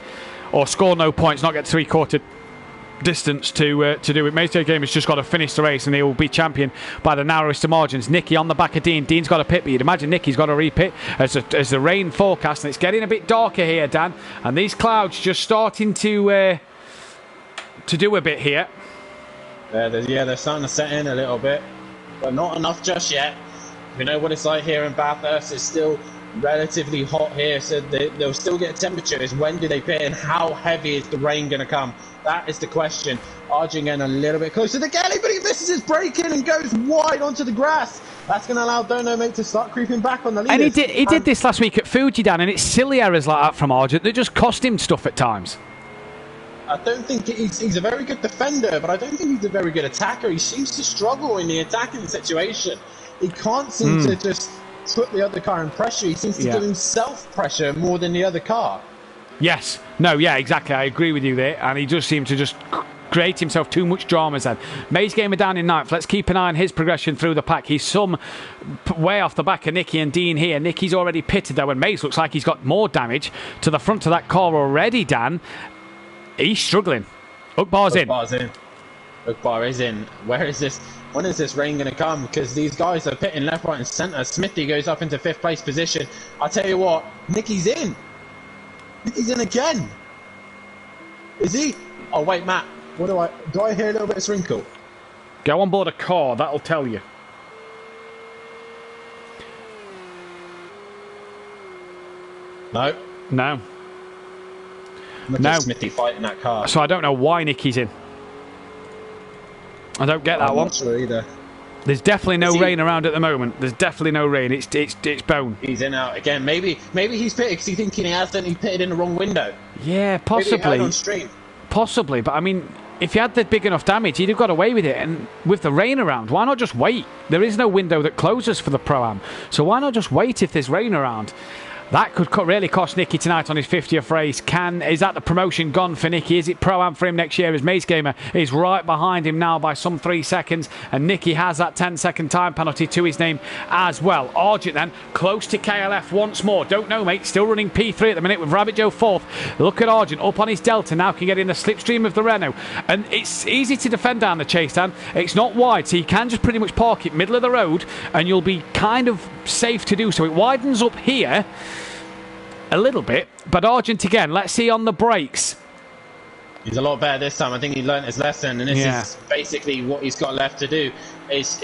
or score no points, not get three-quarter distance to do it. Maze Gamer's just got to finish the race and he will be champion by the narrowest of margins. Nicky on the back of Dean. Dean's got a pit, but you'd imagine Nicky's got to repit as the rain forecast, and it's getting a bit darker here, Dan, and these clouds just starting to do a bit here. They're starting to set in a little bit, but not enough just yet. We know what it's like here in Bathurst. It's still relatively hot here, so they'll still get temperatures. When do they pit, and how heavy is the rain going to come? That is the question. Arjun getting a little bit closer to Kelly, but he misses his break in and goes wide onto the grass. That's going to allow Dono Mate to start creeping back on the leaders. And he did this last week at Fuji, Dan, and it's silly errors like that from Arjun that just cost him stuff at times. I don't think he's a very good defender, but I don't think he's a very good attacker. He seems to struggle in the attacking situation. He can't seem to just put the other car in pressure. He seems to give himself pressure more than the other car. Yes. No, yeah, exactly. I agree with you there. And he just seemed to just create himself too much dramas then. Maze Gamer down in ninth. Let's keep an eye on his progression through the pack. He's some way off the back of Nicky and Dean here. Nicky's already pitted though, and Maze looks like he's got more damage to the front of that car already, Dan. He's struggling. Ukbar's in. Ukbar is in. Where is this? When is this rain going to come? Because these guys are pitting left, right and centre. Smithy goes up into 5th place position. I'll tell you what, Nicky's in. Nicky's in again. Is he? Oh, wait, Matt. Do I hear a little bit of sprinkle? Go on board a car, that'll tell you. No. No. Look at Smithy fighting that car. So I don't know why Nicky's in. I don't get that one. I'm not sure either. There's definitely no rain around at the moment. There's definitely no rain. It's bone. He's in out again. Maybe he's pitted because he's thinking he accidentally pitted in the wrong window. Yeah, possibly. Maybe he heard on stream. Possibly, but I mean, if you had the big enough damage, he'd have got away with it. And with the rain around, why not just wait? There is no window that closes for the Pro-Am. So why not just wait if there's rain around? That could really cost Nicky tonight on his 50th race. Is that the promotion gone for Nicky? Is it Pro-Am for him next year? As Maze Gamer is right behind him now by some 3 seconds. And Nicky has that 10-second time penalty to his name as well. Argent then, close to KLF once more. Don't know, mate. Still running P3 at the minute with Rabbit Joe 4th. Look at Argent up on his Delta now. Can get in the slipstream of the Renault. And it's easy to defend down the chase, Dan. It's not wide, so you can just pretty much park it middle of the road and you'll be kind of safe to do so. It widens up here a little bit, but Argent again, let's see on the brakes. He's a lot better this time. I think he learnt his lesson, and this is basically what he's got left to do. It's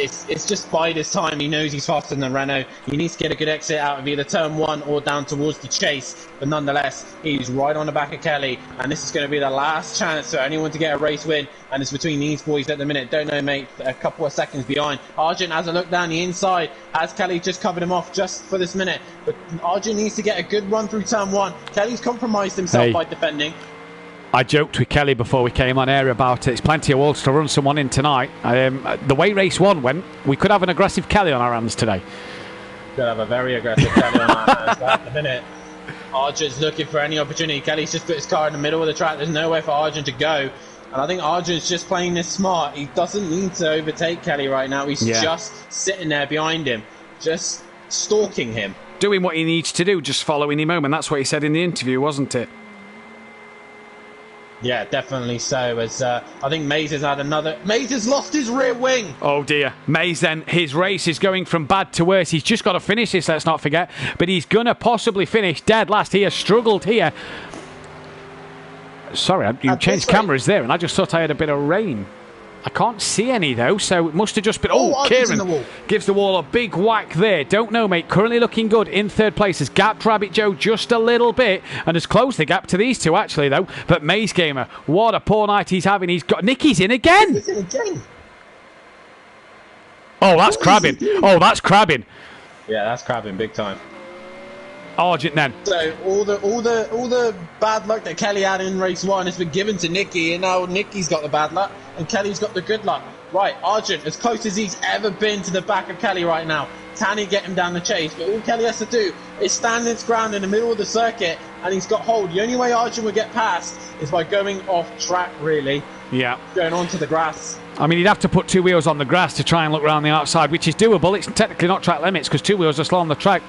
just bide his time. He knows he's faster than Renault. He needs to get a good exit out of either turn 1 or down towards the chase. But nonetheless, he's right on the back of Kelly, and this is going to be the last chance for anyone to get a race win. And it's between these boys at the minute. Don't know, mate. A couple of seconds behind. Arjun has a look down the inside. Has Kelly just covered him off just for this minute? But Arjun needs to get a good run through turn 1. Kelly's compromised himself by defending. I joked with Kelly before we came on air about it. It's plenty of walls to run someone in tonight. The way race 1 went, we could have an aggressive Kelly on our hands today. Could have a very aggressive Kelly on our hands. But at the minute, Arjun's looking for any opportunity. Kelly's just put his car in the middle of the track. There's nowhere for Arjun to go. And I think Arjun's just playing this smart. He doesn't need to overtake Kelly right now. He's just sitting there behind him, just stalking him. Doing what he needs to do, just following him home. And that's what he said in the interview, wasn't it? Yeah, definitely so. As I think Maze has had another... Maze has lost his rear wing. Oh, dear. Maze, then, his race is going from bad to worse. He's just got to finish this, let's not forget. But he's going to possibly finish dead last. He has struggled here. Sorry, you changed cameras there, and I just thought I had a bit of rain. I can't see any though, so it must have just been. Oh, Kieran gives the wall a big whack there. Don't know, mate. Currently looking good in third place. Has gapped Rabbit Joe just a little bit and has closed the gap to these two actually though. But Maze Gamer, what a poor night he's having. He's got Nicky's in again. He's in again. Oh, that's crabbing. Oh, that's crabbing. Yeah, that's crabbing big time. Argent then. So all the bad luck that Kelly had in race 1 has been given to Nicky, and now Nicky's got the bad luck and Kelly's got the good luck. Right, Argent, as close as he's ever been to the back of Kelly right now. Can he get him down the chase? But all Kelly has to do is stand his ground in the middle of the circuit, and he's got hold. The only way Argent would get past is by going off track, really. Yeah. Going onto the grass. I mean, he'd have to put two wheels on the grass to try and look around the outside, which is doable. It's technically not track limits because two wheels are slow on the track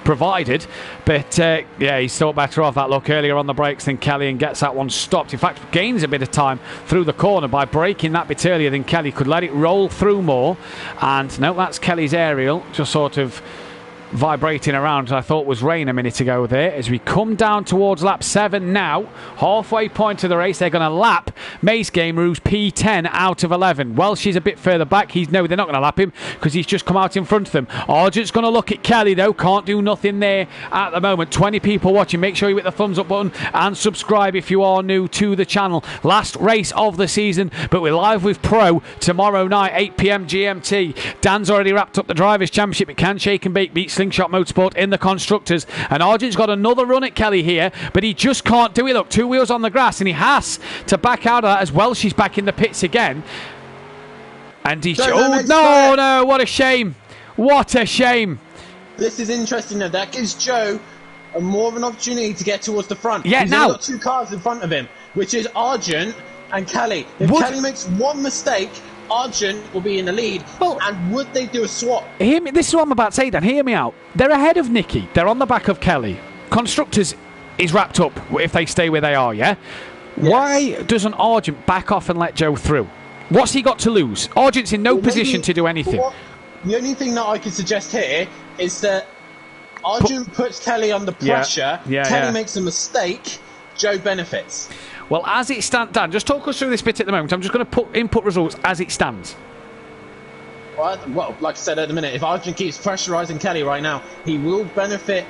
provided. But, yeah, he's thought better of that look earlier on the brakes than Kelly and gets that one stopped. In fact, gains a bit of time through the corner by braking that bit earlier than Kelly could let it roll through more. And, no, that's Kelly's aerial, just sort of vibrating around, I thought was rain a minute ago there. As we come down towards lap 7 now, halfway point of the race, they're going to lap Mace Gameroo's P10 out of 11. Welsh is a bit further back. No, they're not going to lap him because he's just come out in front of them. Argent's going to look at Kelly though, can't do nothing there at the moment. 20 people watching. Make sure you hit the thumbs up button and subscribe if you are new to the channel. Last race of the season, but we're live with Pro tomorrow night, 8 PM GMT. Dan's already wrapped up the Drivers' Championship. It can shake and bake, beat Slingshot Motorsport in the Constructors, and Argent's got another run at Kelly here, but he just can't do it. Look, two wheels on the grass, and he has to back out of that as well. She's back in the pits again, and he's no, what a shame, what a shame. This is interesting though. That gives Joe more of an opportunity to get towards the front. Yeah, he's now got two cars in front of him, which is Argent and Kelly. If Kelly makes one mistake, Argent will be in the lead. Well, and would they do a swap? Hear me, this is what I'm about to say, Dan. Hear me out. They're ahead of Nicky. They're on the back of Kelly. Constructors is wrapped up if they stay where they are, yeah? Yes. Why doesn't Argent back off and let Joe through? What's he got to lose? Argent's in no position to do anything. The only thing that I could suggest here is that Argent puts Kelly under pressure. Kelly makes a mistake. Joe benefits. Well, as it stands, Dan, just talk us through this bit at the moment. I'm just going to put input results as it stands. Well, like I said at the minute, if Argent keeps pressurising Kelly right now, he will benefit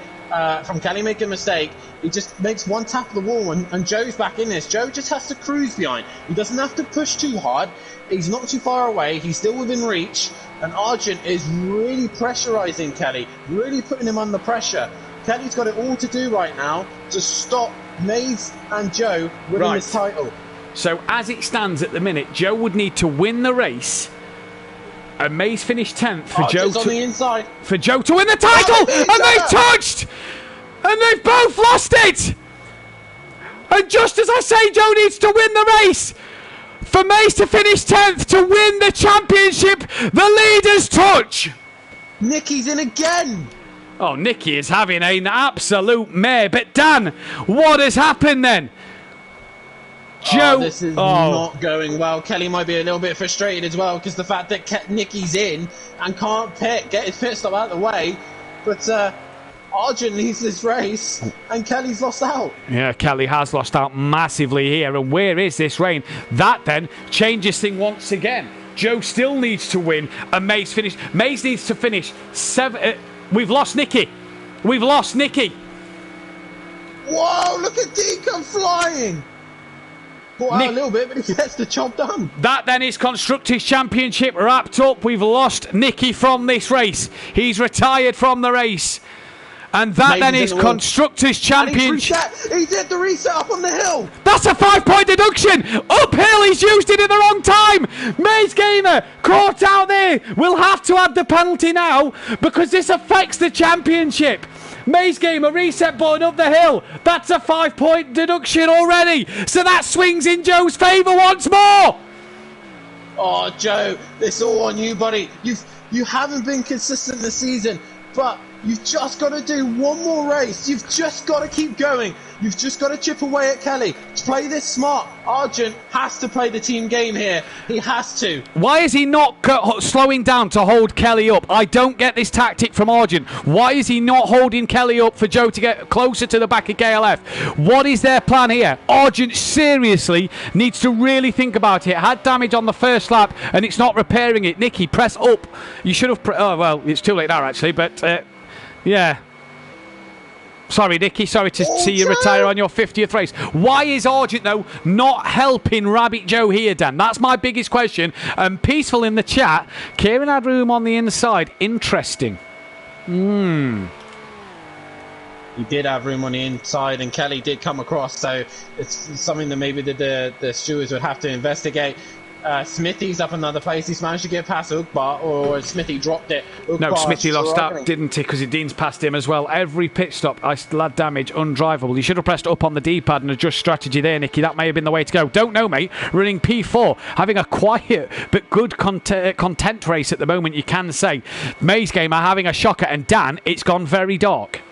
from Kelly making a mistake. He just makes one tap of the wall and Joe's back in this. Joe just has to cruise behind. He doesn't have to push too hard. He's not too far away. He's still within reach. And Argent is really pressurising Kelly, really putting him under pressure. Kelly's got it all to do right now to stop Maze and Joe winning this title. So as it stands at the minute, Joe would need to win the race, and Maze finished 10th for Joe on the inside. For Joe to win the title, and they've touched, and they've both lost it. And just as I say, Joe needs to win the race for Maze to finish 10th to win the championship. The leaders touch. Nicky's in again. Oh, Nicky is having an absolute mare. But Dan, what has happened then? Joe, this is not going well. Kelly might be a little bit frustrated as well because the fact that Nicky's in and can't get his pit stop out of the way. But Argent leads this race and Kelly's lost out. Yeah, Kelly has lost out massively here. And where is this rain? That then changes things once again. Joe still needs to win and Maze needs to finish 7. We've lost Nicky. We've lost Nicky. Whoa, look at Deacon flying. Caught out a little bit, but he gets the job done. That then is Constructors' Championship wrapped up. We've lost Nicky from this race. He's retired from the race. And that then is Constructors' Championship. He did the reset up on the hill. That's a 5-point deduction. Uphill, he's used it at the wrong time. Maze Gamer caught out there. We'll have to add the penalty now because this affects the championship. Maze Gamer reset button up the hill. That's a 5-point deduction already. So that swings in Joe's favour once more. Oh, Joe, it's all on you, buddy. You haven't been consistent this season, but You've just got to do one more race. You've just got to keep going. You've just got to chip away at Kelly. Play this smart. Argent has to play the team game here. He has to. Why is he not slowing down to hold Kelly up? I don't get this tactic from Argent. Why is he not holding Kelly up for Joe to get closer to the back of KLF? What is their plan here? Argent seriously needs to really think about it. Had damage on the first lap and it's not repairing it. Nicky, press up. You should have... oh, well, it's too late now, actually, but... yeah. Sorry, Nicky. Sorry to see you retire on your 50th race. Why is Argent, though, not helping Rabbit Joe here, Dan? That's my biggest question. Peaceful in the chat. Kieran had room on the inside. Interesting. He did have room on the inside, and Kelly did come across, so it's something that maybe the stewards would have to investigate. Smithy's up another place. He's managed to get past Ukbar, or Smithy dropped it. No, Smithy lost up, didn't he? Because Dean's passed him as well. Every pit stop, I still had damage, undrivable. You should have pressed up on the D-pad and adjust strategy there, Nicky. That may have been the way to go. Don't know, mate. Running P4, having a quiet but good content race at the moment, you can say. Maze Gamer having a shocker, and Dan, it's gone very dark.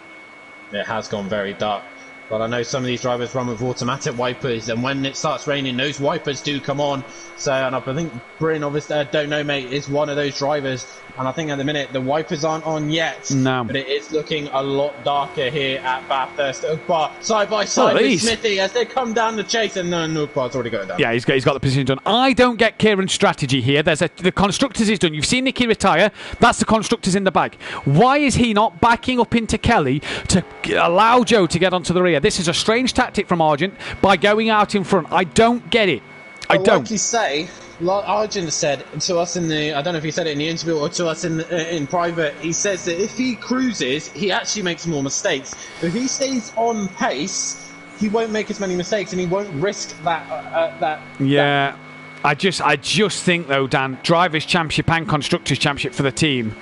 It has gone very dark. But I know some of these drivers run with automatic wipers, and when it starts raining, those wipers do come on. So, and I think Bryn, obviously, don't know, mate, is one of those drivers. And I think at the minute, the wipers aren't on yet. No. But it is looking a lot darker here at Bathurst. Ukbar side by side with Smithy as they come down the chase, and Ukbar's already going down. Yeah, he's got the position done. I don't get Kieran's strategy here. The constructors is done. You've seen Nicky retire. That's the constructors in the bag. Why is he not backing up into Kelly to allow Joe to get onto the rear? This is a strange tactic from Argent by going out in front. I don't get it. I don't. Like you say, Argent said to us in the, I don't know if he said it in the interview or to us in private, he says that if he cruises, he actually makes more mistakes. If he stays on pace, he won't make as many mistakes, and he won't risk that. Yeah, I just think though, Dan, Drivers' Championship and Constructors' Championship for the team,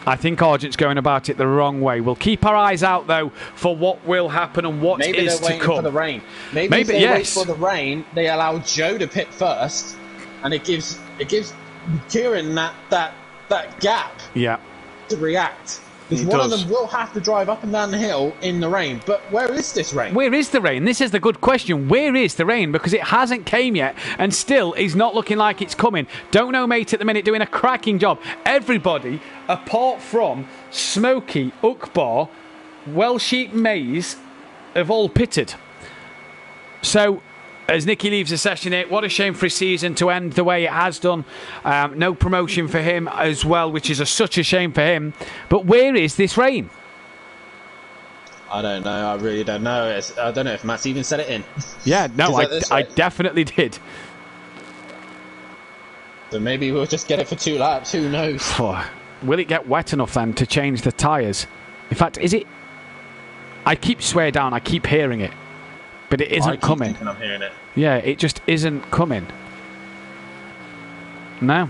I think Argent's going about it the wrong way. We'll keep our eyes out, though, for what will happen and what is to come. Maybe they're waiting for the rain. Maybe if they wait for the rain, they allow Joe to pit first, and it gives Kieran that gap to react. Because one of them will have to drive up and down the hill in the rain. But where is this rain? Where is the rain? This is the good question. Where is the rain? Because it hasn't came yet, and still is not looking like it's coming. Don't know, mate, at the minute, doing a cracking job. Everybody, apart from Smokey, Ukbar, Wellsheep, Maze, have all pitted. So, as Nicky leaves the session here, what a shame for his season to end the way it has done. No promotion for him as well, which is such a shame for him. But where is this rain? I don't know. I really don't know. I don't know if Matt's even said it in. Yeah, no, I definitely did. So maybe we'll just get it for 2 laps. Who knows? Will it get wet enough then to change the tyres? In fact, is it... I keep swear down, I keep hearing it. But it isn't coming. I'm hearing it. Yeah, it just isn't coming. No.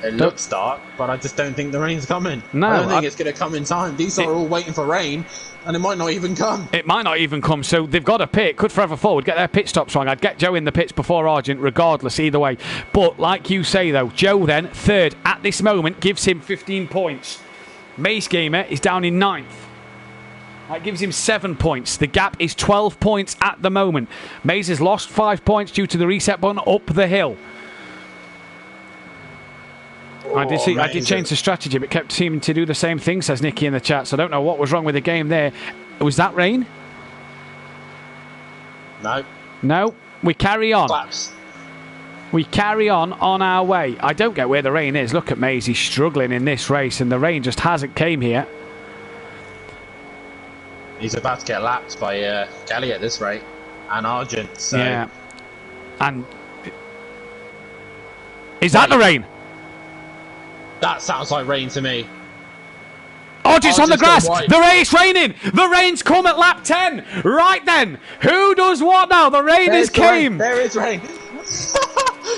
It looks dark, but I just don't think the rain's coming. No. I don't think it's going to come in time. These are all waiting for rain, and it might not even come. It might not even come, so they've got to pit. Could forever forward, get their pit stops wrong. I'd get Joe in the pits before Argent, regardless, either way. But, like you say, though, Joe then, third, at this moment, gives him 15 points. Mace Gamer is down in 9th. That gives him 7 points. The gap is 12 points at the moment. Maze has lost 5 points due to the reset button up the hill. I did change the strategy, but kept seeming to do the same thing, says Nicky in the chat. So I don't know what was wrong with the game there. Was that rain? No. No. We carry on. Claps. We carry on our way. I don't get where the rain is. Look at Maze. He's struggling in this race, and the rain just hasn't came here. He's about to get lapped by Kelly at this rate, and Argent. So. Yeah. And is that the rain? That sounds like rain to me. Argent's on the grass. The rain's raining. The rain's come at lap 10. Right then, who does what now? The rain has came. There is rain.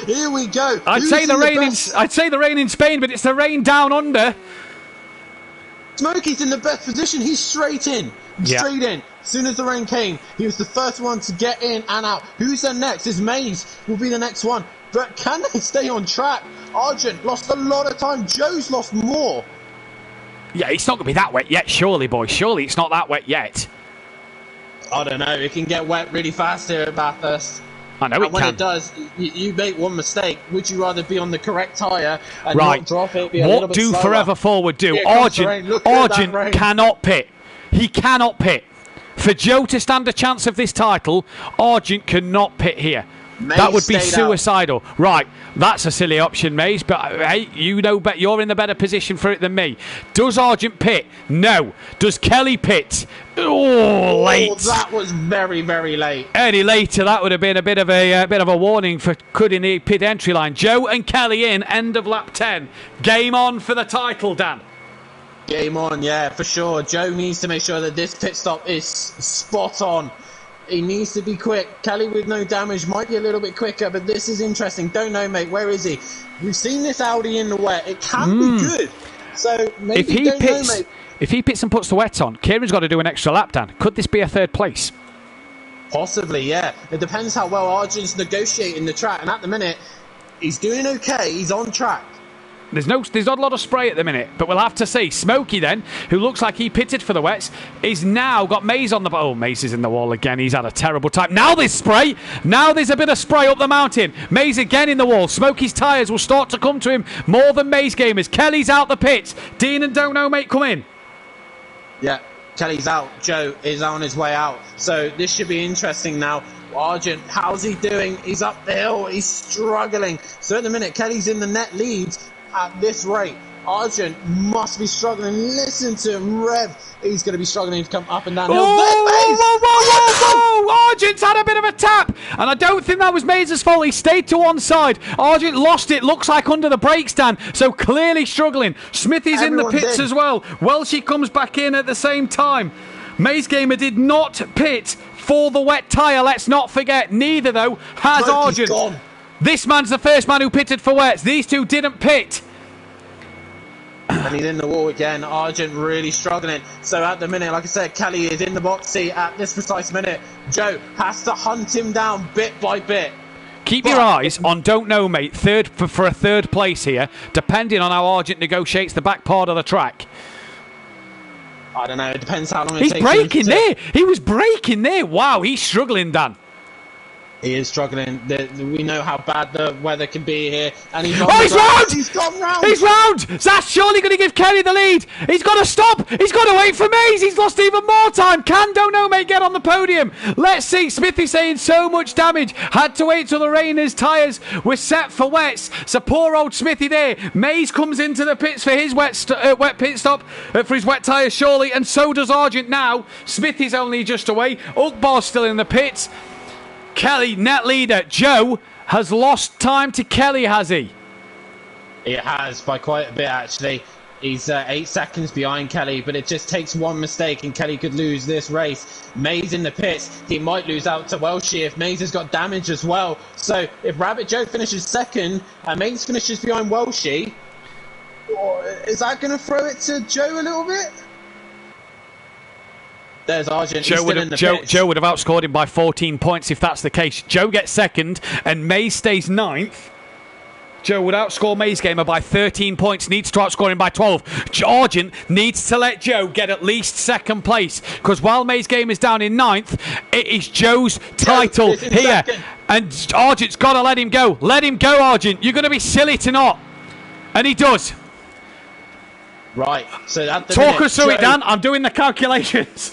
Here we go. I'd say the rain in Spain, but it's the rain down under. Smokey's in the best position. He's straight in. Straight in. As soon as the rain came, he was the first one to get in and out. Who's the next? Is Maze will be the next one. But can they stay on track? Argent lost a lot of time. Joe's lost more. Yeah, it's not going to be that wet yet, surely, boys. Surely it's not that wet yet. I don't know. It can get wet really fast here at Bathurst. I know and it when can. it does, you make one mistake. Would you rather be on the correct tyre and Right. not drop it? Be a little What bit do slower? Forever Forward do? Here comes the rain. Look at that Argent rain. cannot pit. He cannot pit. For Joe to stand a chance of this title, Argent cannot pit here. Mays that would be stayed suicidal. Right, that's a silly option, Mays, but hey, you know, you're in the better position for it than me. Does Argent pit? No. Does Kelly pit? Oh, late. Oh, that was very, very late. Any later, that would have been a bit of a warning for cutting the pit entry line. Joe and Kelly in, end of lap 10. Game on for the title, Dan. Game on, yeah, for sure. Joe needs to make sure that this pit stop is spot on. He needs to be quick. Kelly with no damage might be a little bit quicker, but this is interesting. Don't know, mate. Where is he? We've seen this Audi in the wet. It can be good. So maybe if he pits and puts the wet on, Kieran's got to do an extra lap, Dan. Could this be a third place? Possibly, yeah. It depends how well Argent's negotiating the track. And at the minute, he's doing okay. He's on track. There's not a lot of spray at the minute, but we'll have to see. Smokey then, who looks like he pitted for the wets, is now got Mays on the... Oh, Mays is in the wall again. He's had a terrible time. Now there's spray. Now there's a bit of spray up the mountain. Mays again in the wall. Smokey's tyres will start to come to him more than Mays gamers. Kelly's out the pits. Dean and Don't Know, mate, come in. Yeah, Kelly's out. Joe is on his way out. So this should be interesting now. Argent, how's he doing? He's up the hill. He's struggling. So at the minute, Kelly's in the net lead. At this rate, Argent must be struggling. Listen to him rev. He's going to be struggling to come up and down. Whoa! Argent's had a bit of a tap, and I don't think that was Mays' fault. He stayed to one side. Argent lost it, looks like under the brake stand, so clearly struggling. Smithy's in the pits as well. Welshie comes back in at the same time. Mays Gamer did not pit for the wet tyre, let's not forget. Neither, though, has Argent. Gone. This man's the first man who pitted for wets. These two didn't pit. And he's in the wall again. Argent really struggling. So at the minute, like I said, Kelly is in the box seat at this precise minute. Joe has to hunt him down bit by bit. Keep your eyes on Don't Know, mate. For a third place here, depending on how Argent negotiates the back part of the track. I don't know. It depends how long it takes. He's braking there. He was braking there. Wow, he's struggling, Dan. He is struggling. We know how bad the weather can be here. And he's he's round! He's gone round! He's round! That's surely going to give Kelly the lead. He's got to stop. He's got to wait for Mays. He's lost even more time. Can Don't Know, mate, get on the podium? Let's see. Smithy saying so much damage. Had to wait till the rain. His tyres were set for wets. So poor old Smithy there. Mays comes into the pits for his wet pit stop, for his wet tyres, surely. And so does Argent now. Smithy's only just away. Ukbar's still in the pits. Kelly, net leader. Joe has lost time to Kelly, has he? He has, by quite a bit, actually. He's 8 seconds behind Kelly, but it just takes one mistake and Kelly could lose this race. Mays in the pits. He might lose out to Welshie if Mays has got damage as well. So if Rabbit Joe finishes second and Mays finishes behind Welshie, is that going to throw it to Joe a little bit? There's Argent. Joe would have outscored him by 14 points if that's the case. Joe gets second and Mays stays ninth. Joe would outscore Mays Gamer by 13 points, needs to outscore him by 12. Argent needs to let Joe get at least second place, because while Mays Gamer is down in ninth, it is Joe's title here. Second. And Argent's got to let him go. Let him go, Argent. You're going to be silly to not. And he does. Right. So at the Talk us through it, Dan. I'm doing the calculations.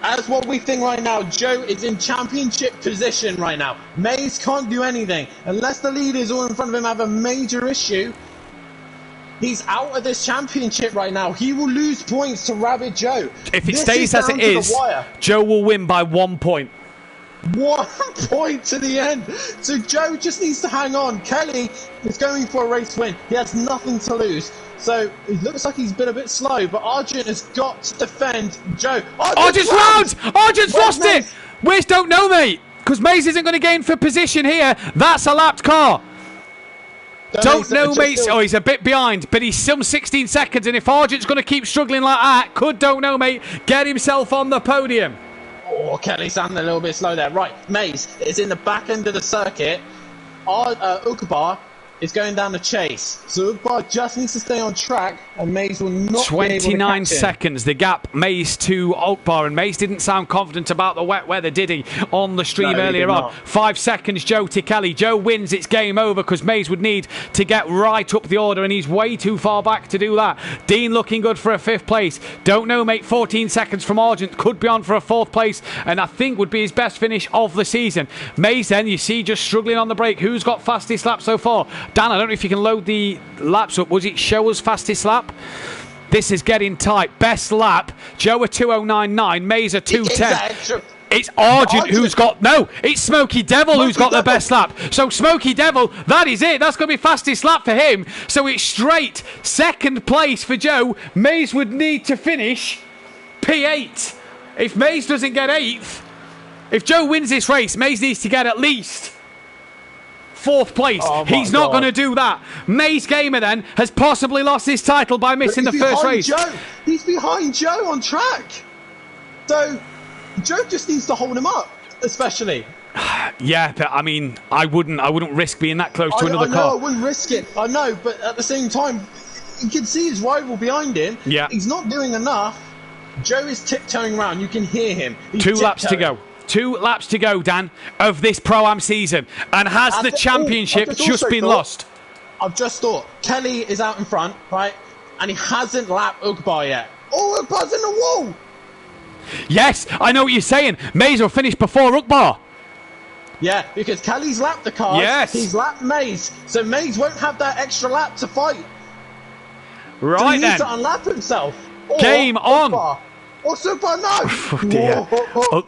As what we think right now, Joe is in championship position right now. Mays can't do anything. Unless the leaders all in front of him have a major issue, he's out of this championship right now. He will lose points to Rabbit Joe. If it stays as it is, Joe will win by 1 point. 1 point to the end. So Joe just needs to hang on. Kelly is going for a race win. He has nothing to lose. So it looks like he's been a bit slow, but Argent has got to defend Joe. Argent's round! Argent's lost it! Where's Don't Know, mate? Because Mays isn't going to gain for position here. That's a lapped car. Don't Know, mate. Oh, he's a bit behind, but he's some 16 seconds. And if Argent's going to keep struggling like that, could Don't Know, mate, get himself on the podium? Oh, Kelly sounded a little bit slow there. Right, Mays is in the back end of the circuit. Ukbar is going down the chase. So Ugbar just needs to stay on track, and Mays will not 29 seconds, the gap, Mays to Oakbar, and Mays didn't sound confident about the wet weather, did he, on the stream earlier on? 5 seconds, Joe to Kelly. Joe wins, it's game over, because Mays would need to get right up the order, and he's way too far back to do that. Dean looking good for a 5th place. Don't know, mate, 14 seconds from Argent, could be on for a 4th place, and I think would be his best finish of the season. Mays then, you see, just struggling on the break. Who's got fastest lap so far? Dan, I don't know if you can load the laps up. Was it show us fastest lap? This is getting tight. Best lap, Joe a 2:09.9, Mays a 2:10. It's Argent who's got... No, it's Smoky Devil who's got the best lap. So Smoky Devil, that is it. That's going to be fastest lap for him. So it's straight 2nd place for Joe. Mays would need to finish P8. If Mays doesn't get 8th, if Joe wins this race, Mays needs to get at least 4th place. He's not going to do that. Mays Gamer then has possibly lost his title by missing the first race. He's behind Joe on track. So Joe just needs to hold him up, especially. Yeah, but I mean, I wouldn't risk being that close to another car. I wouldn't risk it. I know, but at the same time, you can see his rival behind him. Yeah. He's not doing enough. Joe is tiptoeing around. You can hear him. He's 2 laps to go. 2 laps to go, Dan, of this Pro-Am season. And has the championship just been lost? I've just thought. Kelly is out in front, right? And he hasn't lapped Ugbar yet. Oh, Ugbar's in the wall! Yes, I know what you're saying. Mays will finish before Ugbar. Yeah, because Kelly's lapped the cars. Yes. He's lapped Mays. So Mays won't have that extra lap to fight. Right so he then. needs to unlap himself. Game on. Ugbar. Oh, Super, no! Oh, dear.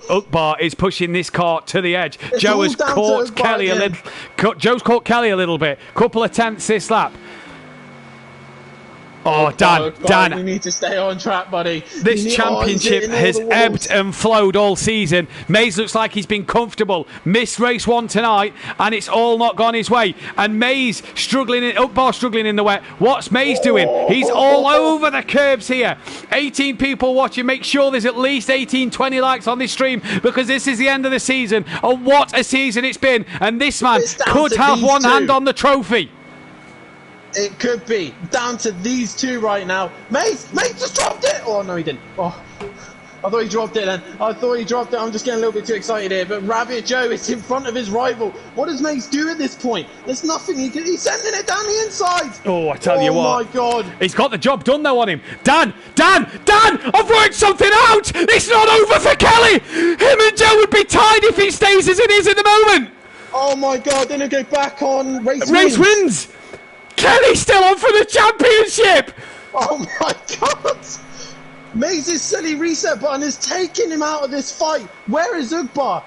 Ugbar is pushing this car to the edge. Joe has caught Kelly a little. Joe's caught Kelly a little bit. Couple of tenths this lap. Oh, Dan. You need to stay on track, buddy. This championship has ebbed and flowed all season. Mays looks like he's been comfortable. Missed race 1 tonight, and it's all not gone his way. And Mays Ugbar struggling in the wet. What's Mays doing? He's all over the curbs here. 18 people watching. Make sure there's at least 18, 20 likes on this stream, because this is the end of the season. And what a season it's been. And this man could have one hand on the trophy. It could be down to these 2 right now. Mays just dropped it. Oh no, he didn't. Oh, I thought he dropped it then. I'm just getting a little bit too excited here. But Rabbit Joe is in front of his rival. What does Mays do at this point? There's nothing he can. He's sending it down the inside. Oh, I tell you what. Oh my God. He's got the job done though on him. Dan! I've worked something out. It's not over for Kelly. Him and Joe would be tied if he stays as it is at the moment. Oh my God! Then he'll go back on race wins. Kelly's still on for the championship! Oh my God! Mays' silly reset button is taking him out of this fight. Where is Ugbar?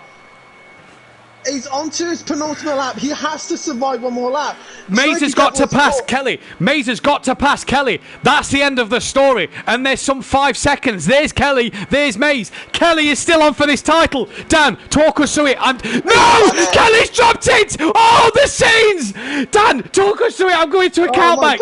He's onto his penultimate lap. He has to survive one more lap. Mays has got to pass Kelly. Mays has got to pass Kelly. That's the end of the story. And there's some 5 seconds. There's Kelly. There's Mays. Kelly is still on for this title. Dan, talk us through it. No! Kelly's dropped it! Oh, the scenes! Dan, talk us through it. I'm going to a countback.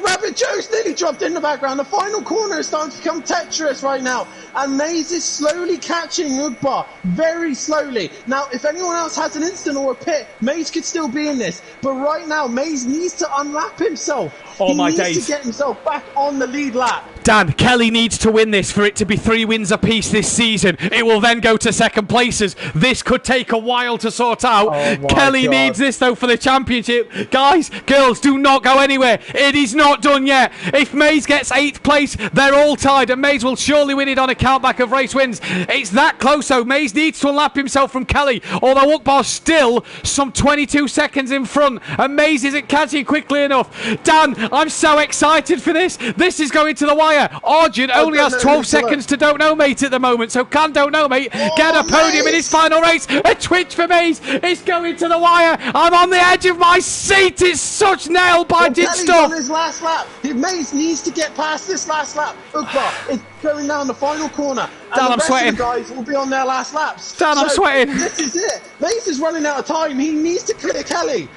Rabbit Joe's nearly dropped in the background. The final corner is starting to become Tetris right now. And Mays is slowly catching Ugbar. Very slowly. Now, if anyone else has an instant or a pit, Mays could still be in this. But right now, Mays needs to unlap himself. He needs to get himself back on the lead lap. Dan, Kelly needs to win this for it to be 3 wins apiece this season. It will then go to 2nd places. This could take a while to sort out. Kelly needs this, though, for the championship. Guys, girls, do not go anywhere. It is not done yet. If Mays gets 8th place, they're all tied, and Mays will surely win it on a countback of race wins. It's that close, though. Mays needs to unlap himself from Kelly, although Ugbar's still some 22 seconds in front, and Mays isn't catching quickly enough. Dan, I'm so excited for this. This is going to the wire. Arjun only has 12 seconds to Don't Know Mate at the moment, so can Don't Know Mate get a podium in his final race? A twitch for Mays. It's going to the wire. I'm on the edge of my seat. It's such nail-biting stuff. On his last lap. Mays needs to get past this last lap. Ugbar is going down the final corner. And Dan, the I'm rest sweating. Of the guys will be on their last laps. Dan, I'm sweating. This is it. Mays is running out of time. He needs to clear Kelly.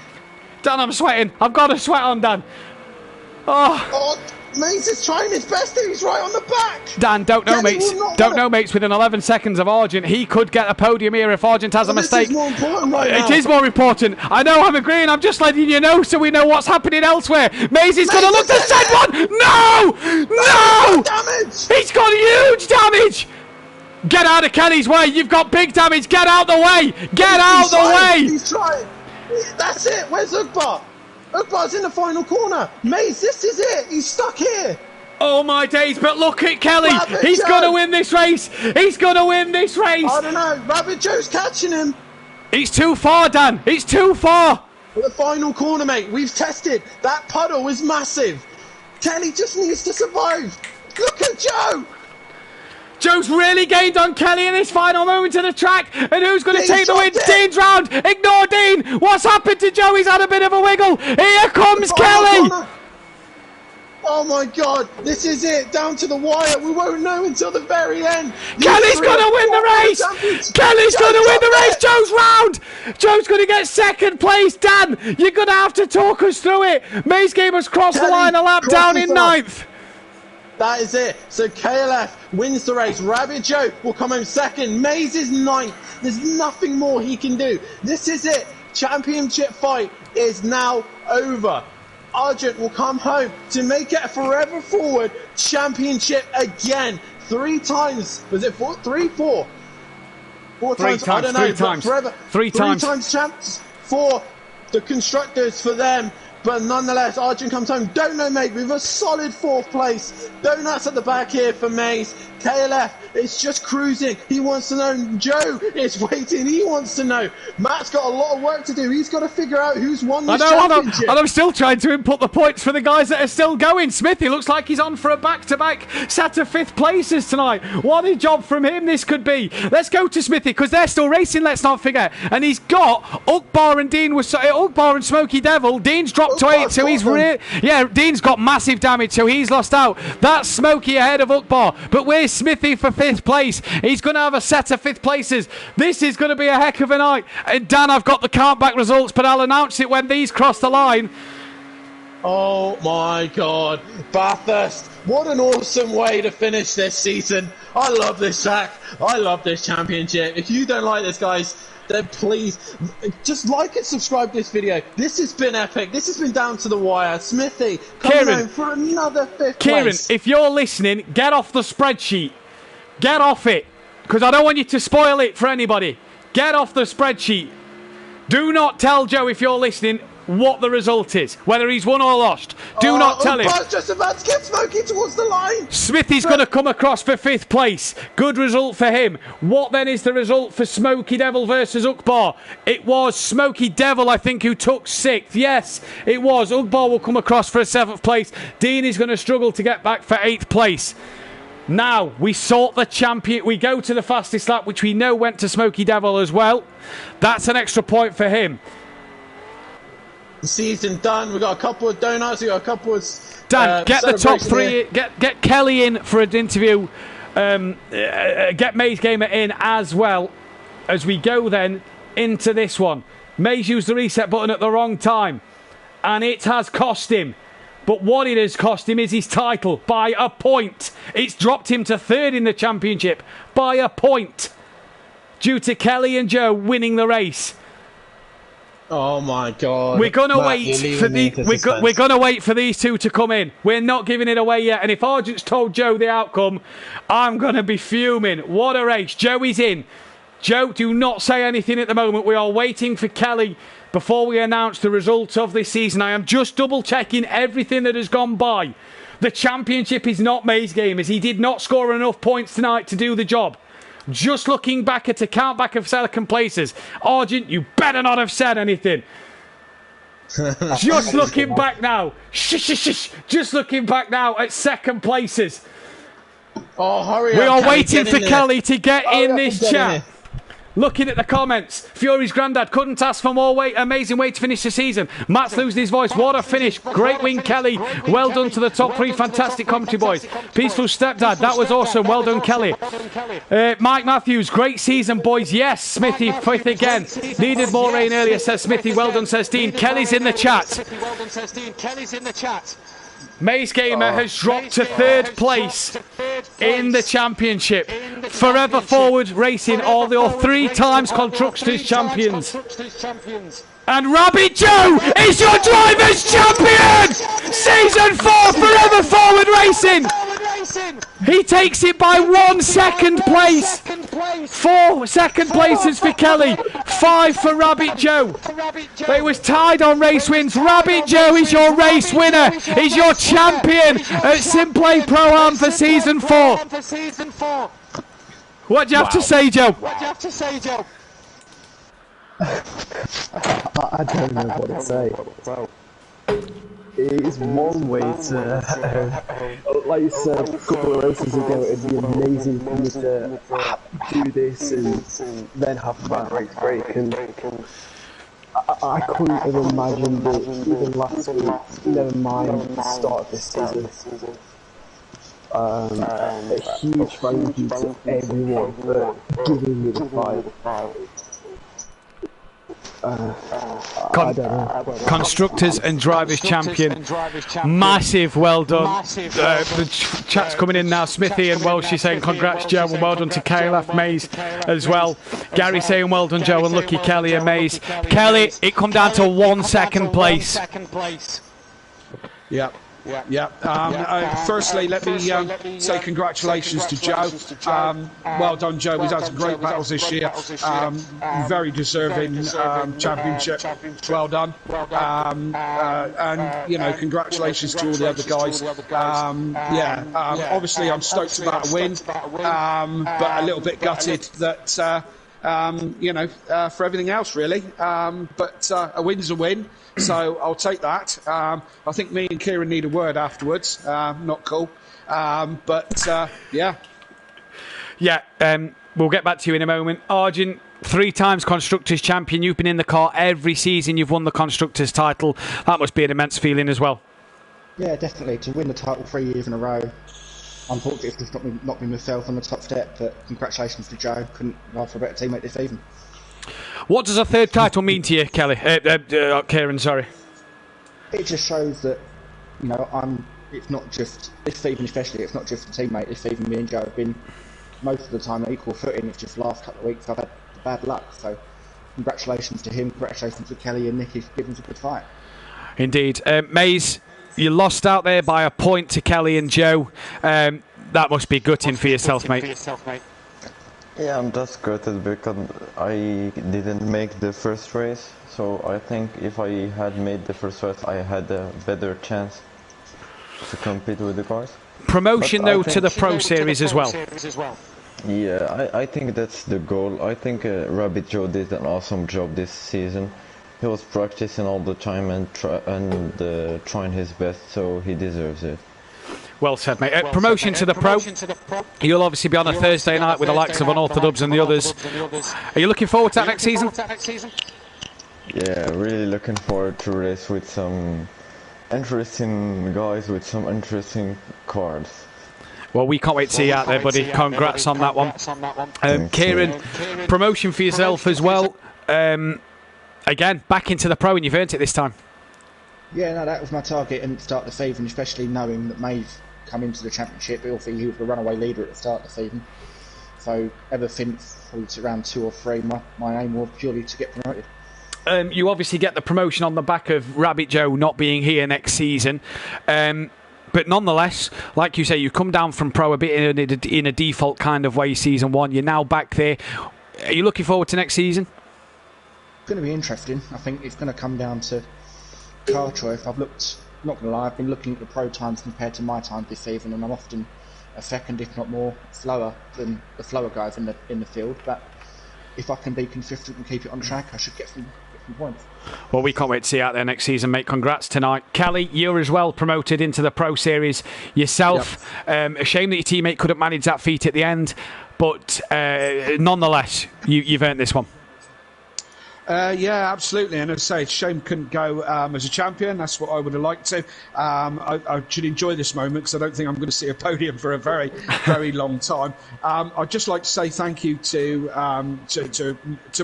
Dan, I'm sweating. I've got a sweat on, Dan. Oh. Mace is trying his best and he's right on the back. Dan, don't know, Kelly mates. will not Don't work. know, mates. Within 11 seconds of Argent, he could get a podium here if Argent has a mistake. This is more important right now. It is more important. I know, I'm agreeing. I'm just letting you know so we know what's happening elsewhere. Maze is going to look to send one. No! No! Damage! He's got huge damage. Get out of Kelly's way. You've got big damage. Get out the way. Get out the way. He's trying. That's it. Where's Ugbar? Ugbar's in the final corner. Maze, this is it. He's stuck here. Oh my days, but look at Kelly. Rabbit He's Joe. going to win this race. He's going to win this race. I don't know. Rabbit Joe's catching him. It's too far, Dan. It's too far. The final corner, mate. We've tested. That puddle is massive. Kelly just needs to survive. Look at Joe. Joe's really gained on Kelly in this final moment of the track. And who's going to Dean's take the win? dropped it. Dean's round. Ignore Dean. What's happened to Joe? He's had a bit of a wiggle. Here comes Final Kelly. corner. Oh my God, this is it, down to the wire. We won't know until the very end. Kelly's going to win the race. Kelly's going to win the race. Joe's round. Joe's going to get second place. Dan, you're going to have to talk us through it. Maze Game has crossed the Kelly line a lap down in crosses off. ninth. That is it. So KLF wins the race. Rabbit Joe will come home second. Maze is ninth. There's nothing more he can do. This is it. Championship fight is now over. Argent will come home to make it a forever forward championship again. 3 times. Was it 4? 3, 4? 4 Three times. I times, don't know. three but times. Forever. Three times. 3 times champs for the constructors, for them. But nonetheless, Argent comes home. Don't know, mate, with a solid 4th place. Donuts at the back here for Maze. KLF is just cruising. He wants to know. Joe is waiting. He wants to know. Matt's got a lot of work to do. He's got to figure out who's won this championship. And I'm still trying to input the points for the guys that are still going. Smithy looks like he's on for a back-to-back set of 5th places tonight. What a job from him this could be. Let's go to Smithy because they're still racing, let's not forget. And he's got Ukbar and Dean with Ukbar and Smoky Devil. Dean's dropped to 8, so he's Dean's got massive damage, so he's lost out. That's Smoky ahead of Ukbar. But where's Smithy for 5th place? He's going to have a set of 5th places. This is going to be a heck of a night. And Dan, I've got the countback results, but I'll announce it when these cross the line. Oh my God, Bathurst, what an awesome way to finish this season. I love this track. I love this championship. If you don't like this, guys, then please just like and subscribe to this video. This has been epic. This has been down to the wire. Smithy coming home for another 5th place. If you're listening, get off the spreadsheet. Get off it, because I don't want you to spoil it for anybody. Get off the spreadsheet. Do not tell Joe, if you're listening, what the result is, whether he's won or lost. Do not tell him. Just about to get Smokey towards the line. Smithy's going to come across for 5th place. Good result for him. What then is the result for Smoky Devil versus Ukbar? It was Smoky Devil, I think, who took 6th. Yes, it was. Ukbar will come across for a 7th place. Dean is going to struggle to get back for 8th place. Now, we sort the champion. We go to the fastest lap, which we know went to Smoky Devil as well. That's an extra point for him. The season done. We've got a couple of donuts. We've got a couple of... Dan, get the top 3. Get Kelly in for an interview. Get Maze Gamer in as well as we go then into this one. Maze used the reset button at the wrong time, and it has cost him. But what it has cost him is his title by a point. It's dropped him to 3rd in the championship by a point due to Kelly and Joe winning the race. Oh my God! We're gonna wait for we're gonna wait for these two to come in. We're not giving it away yet. And if Argent's told Joe the outcome, I'm gonna be fuming. What a race! Joey's in. Joe, do not say anything at the moment. We are waiting for Kelly before we announce the results of this season. I am just double checking everything that has gone by. The championship is not Maze Game, as he did not score enough points tonight to do the job. Just looking back at the countback of second places. Argent, you better not have said anything. Just looking back now. Just looking back now at second places. Oh, hurry up. We are Kelly, waiting for Kelly to get in this chat. in. Looking at the comments, Fury's granddad couldn't ask for more weight. Amazing way to finish the season. Matt's losing his voice. What a finish. Great win, Kelly. Well done to the top 3. Fantastic commentary, boys. Peaceful stepdad. That was awesome. Well done, Kelly. Mike Matthews. Great season, boys. Yes, Smithy, 5th again. Needed more rain earlier, says Smithy. Well done, says Dean. Kelly's in the chat. Maze Gamer has dropped to third place in the championship. Forever Forward Racing are your 3 times Constructors champions. And Rabbit Joe is your Drivers' Champion! Season 4 Forever Forward Racing! He takes it by 1 second place. 4 second places for Kelly, 5 for Rabbit Joe. It was tied on race wins. Rabbit Joe is your race winner. He's your champion at SimPlay Pro-Am for Season 4. What do you have to say, Joe? I don't know what to say. It's one way to, like you said a couple of races ago, it'd be amazing for me to do this and then have a bad race break. And I couldn't have imagined it even last week, never mind the start of this season. A huge thank you to everyone for giving me the fight. Constructors and Drivers Champion. Massive well done. The chat's coming in now. Smithy and Welsh saying congrats Joe and well done to Caleb Mays as well. Gary saying well done Joe and lucky Kelly and Mays. Kelly, it come down to 1 second place. Yeah. Firstly, let me say congratulations to Joe. Well done, Joe. He's had some great battles this year. Very deserving championship. Well done. And, you know, congratulations to all the other guys. Obviously, I'm stoked about a win, but a little bit gutted that, for everything else, really. But a win's a win. So I'll take that. I think me and Kieran need a word afterwards. Not cool. Yeah, we'll get back to you in a moment. Argent, 3 times Constructors champion. You've been in the car every season. You've won the Constructors title. That must be an immense feeling as well. Yeah, definitely. To win the title 3 years in a row. Unfortunately, it's just not been myself on the top step, but congratulations to Joe. Couldn't ride for a better teammate this season. What does a 3rd title mean to you, Kelly? Kieran, sorry. It just shows that, you know, it's not just this season, especially. It's not just a teammate. This season, me and Joe have been most of the time on equal footing. It's just the last couple of weeks I've had bad luck. So, congratulations to him. Congratulations to Kelly and Nicky for giving us a good fight. Indeed, Maze, you lost out there by a point to Kelly and Joe. That must be gutting for yourself, mate. Yeah, I'm just gutted because I didn't make the first race, so I think if I had made the first race I had a better chance to compete with the cars. Promotion though to the Pro Series as well. Yeah, I think that's the goal. I think Rabbit Joe did an awesome job this season. He was practicing all the time and trying his best, so he deserves it. Well said, mate. Promotion to the Pro. You'll obviously be on a Thursday night with the likes of Unorthodox and the others. Are you looking forward to that next season? Yeah, really looking forward to race with some interesting guys with some interesting cars. Well, we can't wait to see you out there, buddy. Congrats on that one. Kieran, promotion for yourself as well. Again, back into the Pro, and you've earned it this time. Yeah, no, that was my target and start the season, especially knowing that Maeve come into the championship. But also, he was the runaway leader at the start of the season. So ever since probably around 2 or 3, my aim was purely to get promoted. You obviously get the promotion on the back of Rabbit Joe not being here next season. But nonetheless, like you say, you come down from Pro a bit in a default kind of way season 1. You're now back there. Are you looking forward to next season? It's going to be interesting. I think it's going to come down to car choice. Not going to lie, I've been looking at the Pro times compared to my time this season, and I'm often a second, if not more, slower than the slower guys in the field. But if I can be consistent and keep it on track, I should get some points. Well, we can't wait to see you out there next season, mate. Congrats tonight. Kelly, you're as well promoted into the Pro Series yourself. Yep. A shame that your teammate couldn't manage that feat at the end, but nonetheless, you've earned this one. Yeah, absolutely. And as I say, it's a shame couldn't go as a champion. That's what I would have liked to. I should enjoy this moment because I don't think I'm going to see a podium for a very, very long time. I'd just like to say thank you to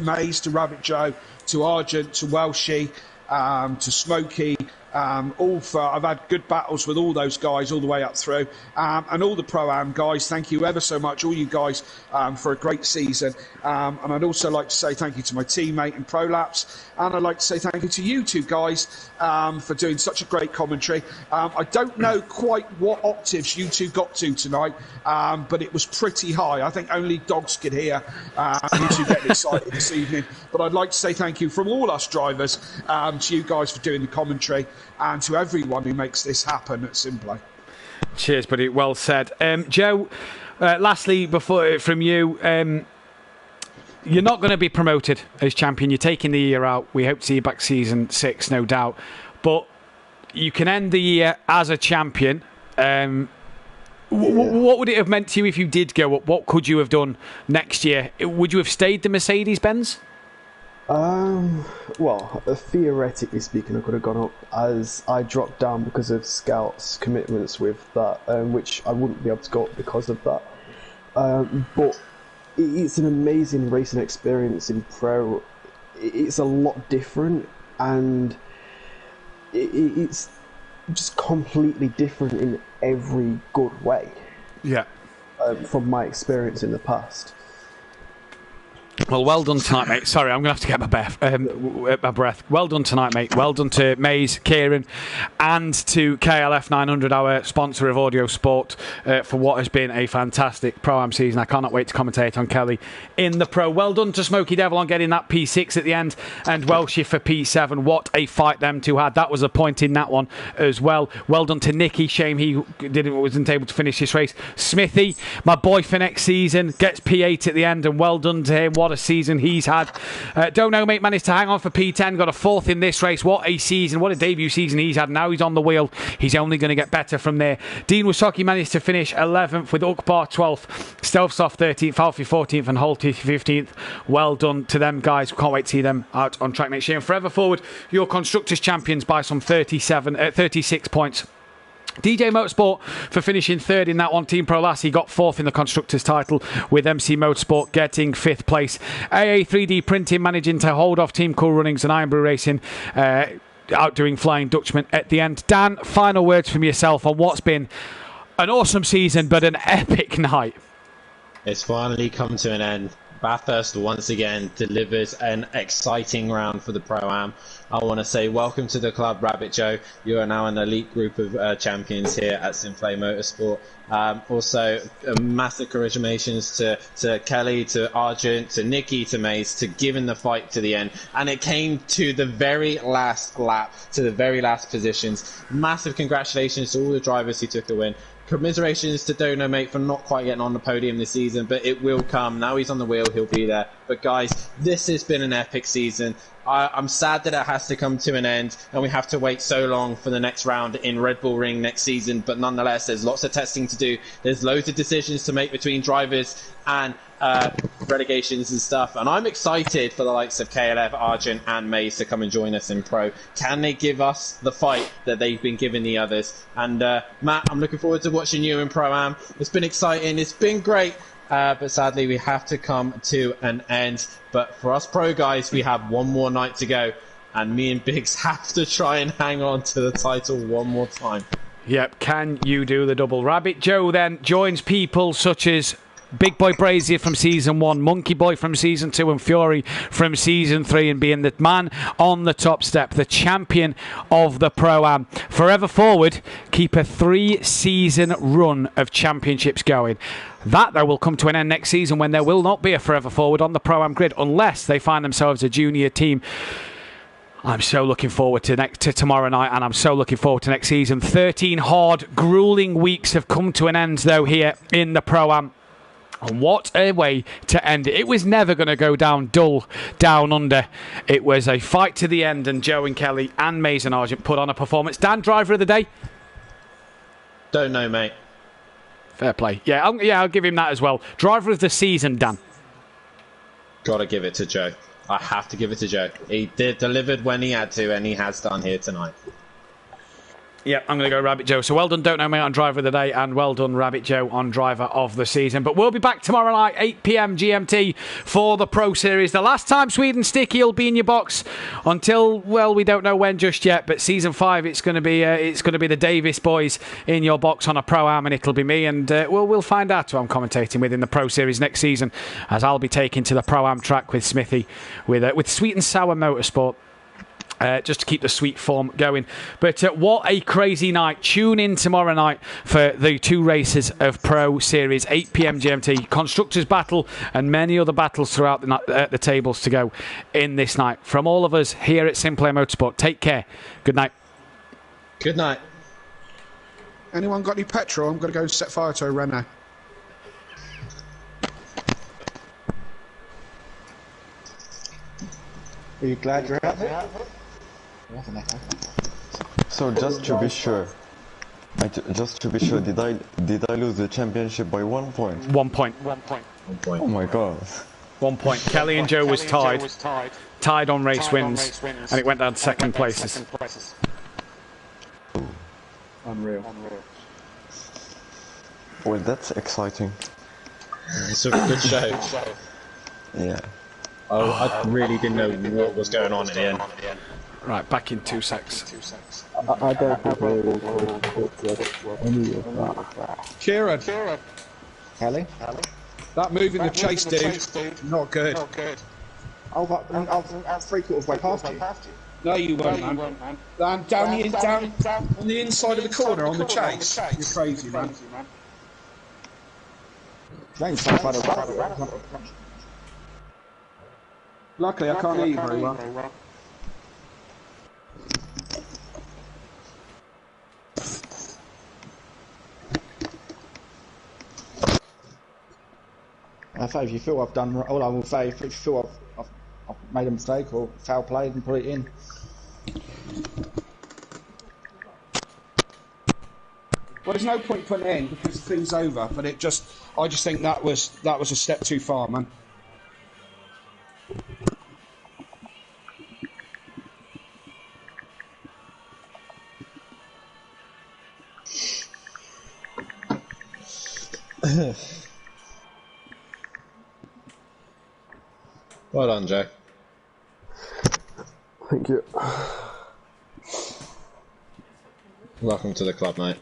Maze, to Rabbit Joe, to Argent, to Welshie, to Smokey, I've had good battles with all those guys all the way up through, and all the Pro-Am guys. Thank you ever so much, all you guys, for a great season. And I'd also like to say thank you to my teammate in Prolapse, and I'd like to say thank you to you two guys for doing such a great commentary. I don't know quite what octaves you two got to tonight, but it was pretty high. I think only dogs could hear you two getting excited this evening. But I'd like to say thank you from all us drivers to you guys for doing the commentary, and to everyone who makes this happen at SimPlay. Cheers, buddy. Well said. Joe, lastly, before from you, you're not going to be promoted as champion. You're taking the year out. We hope to see you back season 6, no doubt. But you can end the year as a champion. What would it have meant to you if you did go up? What could you have done next year? Would you have stayed the Mercedes-Benz? Well, theoretically speaking, I could have gone up, as I dropped down because of Scout's commitments with that, which I wouldn't be able to go up because of that. But it's an amazing racing experience in Pro. It's a lot different, and it's just completely different in every good way. Yeah. From my experience in the past. Well, well done tonight, mate. Sorry, I'm going to have to get my breath. Well done tonight, mate. Well done to Maze, Kieran, and to KLF 900, our sponsor of Audio Sport, for what has been a fantastic Pro-Am season. I cannot wait to commentate on Kelly in the Pro. Well done to Smokey Devil on getting that P6 at the end, and Welshie for P7. What a fight them two had. That was a point in that one as well. Well done to Nicky. Shame he wasn't able to finish this race. Smithy, my boy for next season, gets P8 at the end, and well done to him. What a season he's had. Don't know, mate, managed to hang on for P10, got a 4th in this race. What a season, what a debut season he's had. Now he's on the wheel. He's only going to get better from there. Dean Wasocki managed to finish 11th with Ukbar 12th, Stelfsoft 13th, Alfie 14th, and Holty 15th. Well done to them guys. Can't wait to see them out on track next year. And forever forward, your Constructors champions by some 36 points. DJ Motorsport for finishing 3rd in that one. Team Pro Lassie got 4th in the Constructors title, with MC Motorsport getting 5th place. AA3D Printing managing to hold off Team Cool Runnings and Iron Brew Racing, outdoing Flying Dutchman at the end. Dan, final words from yourself on what's been an awesome season but an epic night. It's finally come to an end. Bathurst once again delivers an exciting round for the Pro-Am. I want to say welcome to the club, Rabbit Joe. You are now an elite group of champions here at SimPlay Motorsport. Also, massive congratulations to Kelly, to Argent, to Nikki, to Mace, to giving the fight to the end. And it came to the very last lap, to the very last positions. Massive congratulations to all the drivers who took a win. Commiserations to Dono, mate, for not quite getting on the podium this season, but it will come. Now he's on the wheel, he'll be there. But guys, this has been an epic season. I'm sad that it has to come to an end and we have to wait so long for the next round in Red Bull Ring next season, but nonetheless there's lots of testing to do. There's loads of decisions to make between drivers and relegations and stuff, and I'm excited for the likes of KLF, Argent and Maze to come and join us in Pro. Can they give us the fight that they've been giving the others? And Matt, I'm looking forward to watching you in Pro-Am. It's been exciting, it's been great. But sadly, we have to come to an end. But for us pro guys, we have one more night to go. And me and Biggs have to try and hang on to the title one more time. Yep, can you do the double? Rabbit Joe then joins people such as Big Boy Brazier from Season 1, Monkey Boy from Season 2 and Fury from Season 3, and being the man on the top step, the champion of the Pro-Am. Forever forward, keep a 3-season run of championships going. That, though, will come to an end next season when there will not be a Forever Forward on the Pro-Am grid unless they find themselves a junior team. I'm so looking forward to tomorrow night, and I'm so looking forward to next season. 13 hard, grueling weeks have come to an end, though, here in the Pro-Am. And what a way to end it. It was never going to go down dull, down under. It was a fight to the end, and Joe and Kelly and Maze and Argent put on a performance. Dan, driver of the day? Don't know, mate. Fair play. Yeah, I'll give him that as well. Driver of the season, Dan? Gotta give it to Joe. I have to give it to Joe. He delivered when he had to, and he has done here tonight. Yeah, I'm going to go Rabbit Joe. So well done, Don't Know Me on Driver of the Day, and well done, Rabbit Joe on Driver of the Season. But we'll be back tomorrow night, 8 p.m. GMT, for the Pro Series. The last time Sweden Sticky will be in your box until, well, we don't know when just yet. But Season 5, it's going to be the Davis boys in your box on a Pro-Am, and it'll be me. And we'll find out who I'm commentating with in the Pro Series next season, as I'll be taking to the Pro-Am track with Smithy, with Sweet and Sour Motorsport. Just to keep the sweet form going. But what a crazy night. Tune in tomorrow night for the 2 races of Pro Series, 8 p.m. GMT. Constructors Battle and many other battles throughout the tables to go in this night. From all of us here at SimPlay Motorsport, take care. Good night. Good night. Anyone got any petrol? I'm going to go set fire to a Renault. Are you glad you're out there? So just to be sure, did I lose the championship by 1 point? 1 point. Oh my god. 1 point. Kelly and Joe was tied on race wins, and it went down to second places. Unreal. Well, that's exciting. It's a good show. Yeah. Oh, I really didn't know what was going on at the end. Right, back in 2 secs. I don't think I will any of that. Kieran. Kelly? That move in the chase, dude, not good. I was 3/4 way past you. No, you weren't, man. Down on the inside of the corner on the chase. You're crazy, man. Luckily, I can't hear you very well. If you feel I've done all I will say, if you feel I've made a mistake or foul played, and put it in. Well, there's no point putting it in because the thing's over. But I just think that was a step too far, man. Well done, Joe. Thank you. Welcome to the club, mate.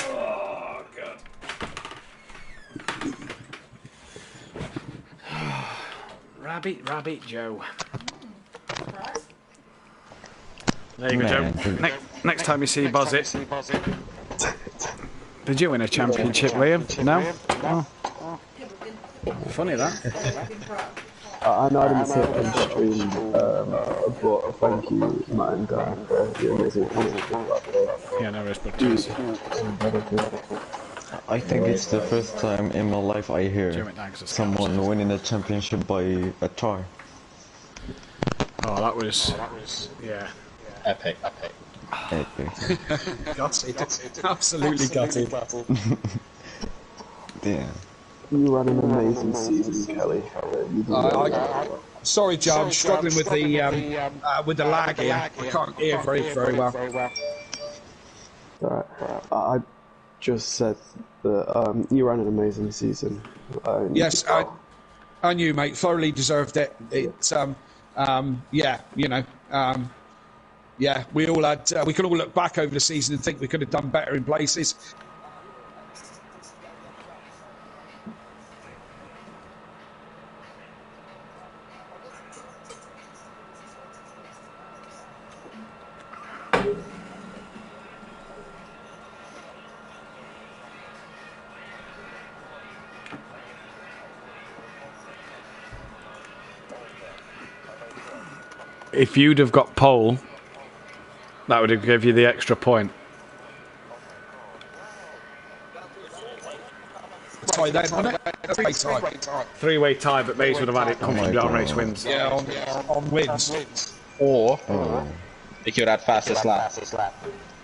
Oh, God. Rabbit Joe. There you go, Joe. Next time you see Buzz it. Did you win a championship, Liam? No? Oh. Funny that. I know I didn't see it on stream, but thank you, Matt and Dan, for the amazing comments. Yeah, no respect. Cheers. I think it's the first time in my life I hear someone winning a championship by a try. Oh, that was yeah. Epic. Gutted. Absolutely gutted. Damn. You ran an amazing season, Kelly. Sorry, Joe, I'm struggling with the lag here. I can't hear very well. Alright. I just said that you ran an amazing season. Yes, and you, mate, thoroughly deserved it. It's yeah, you know, yeah, we all had. We can all look back over the season and think we could have done better in places. If you'd have got pole, that would have given you the extra point. Tie then, wasn't it? Three-way tie, but Mays would have had it comfortably on race wins. Yeah, on wins. Or he could have had fastest lap,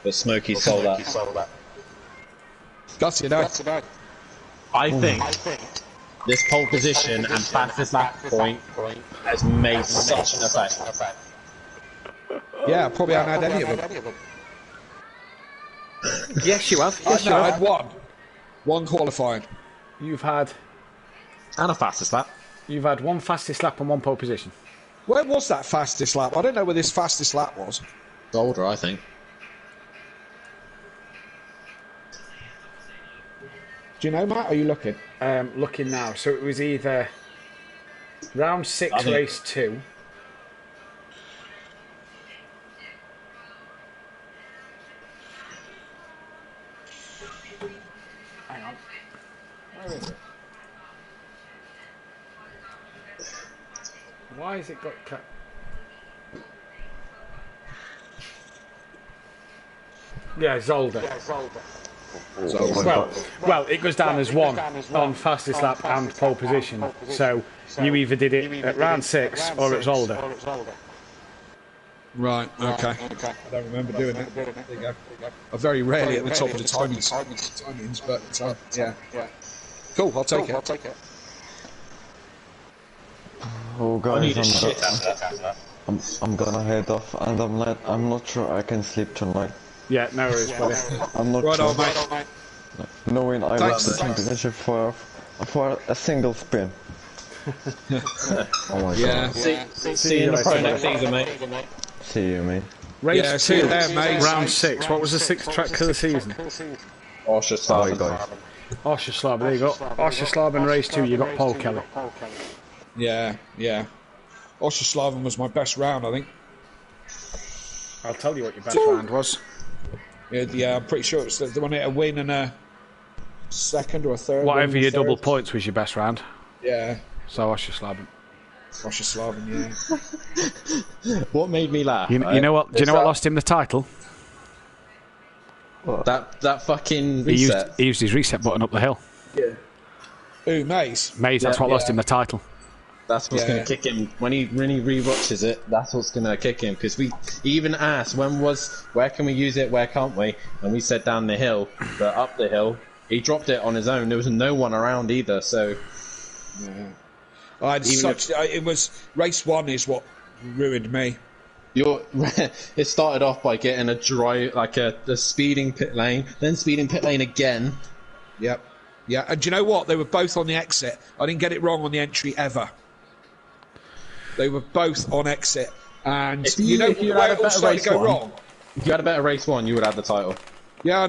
but Smokey sold that. Got you, no. I think this pole position and fastest lap point has made such an effect. Yeah, I probably haven't had any of them. Yes, you have. Yes, you No, I have. had one. One qualifying. You've had And a fastest lap. one fastest lap and one pole position. Where was that fastest lap? I don't know where this fastest lap was. Older, I think. Do you know, Matt? Are you looking? Looking now, so it was either round 6, I think- race 2. Hang on. Where is it? Why has it got cut? Yeah, Zolder. Well, it goes down as one on fastest lap and pole position. So you either did it at round 6 or at Zolder. Right, okay. I don't remember doing that. There you go. I'm very rarely at the top of the timings, but yeah. Cool, I'll take it. Oh I guys, need a shit after. I'm gonna head off, and I'm not sure I can sleep tonight. Yeah, no worries, buddy. I'm not Right sure. on, mate. Knowing I Thanks. lost the championship for a single spin. Oh my Yeah. god. See you in the pro next season, mate. See you, mate. Race Yeah, see 2, you there, mate. round 6. What was the 6th track of the season? Osher Bye, guys. Oschersleben, there you go. Oschersleben race 2, you got Paul Kelly. Yeah. Oschersleben was my best round, I think. I'll tell you what your best round was. Yeah, I'm pretty sure it's the one that a win and a second or a third. Whatever win your and a double third. points was your best round. Yeah, So Oschersleben. Oschersleben, yeah. What made me laugh? You know what? Do you know what lost him the title? That fucking He reset. used his reset button up the hill. Ooh, Maze. Maze, that's what lost him the title. That's what's Yeah. going to kick him when he re-watches it. That's what's going to kick him because we even asked where can we use it, where can't we? And we said down the hill, but up the hill, he dropped it on his own. There was no one around either, so. I had it was race 1 is what ruined me. It started off by getting a speeding pit lane, then speeding pit lane again. Yep. Yeah, and do you know what? They were both on the exit. I didn't get it wrong on the entry ever. They were both on exit, and If you know had where a it all better started race to go one, wrong. If you had a better race 1, you would have the title. Yeah, I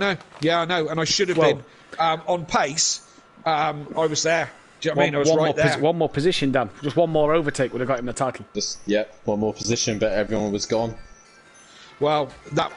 know, and I should have been on pace. I was there. Do you know what I mean? I was right there. One more position, Dan. Just one more overtake would have got him the title. Just one more position, but everyone was gone. Well, that.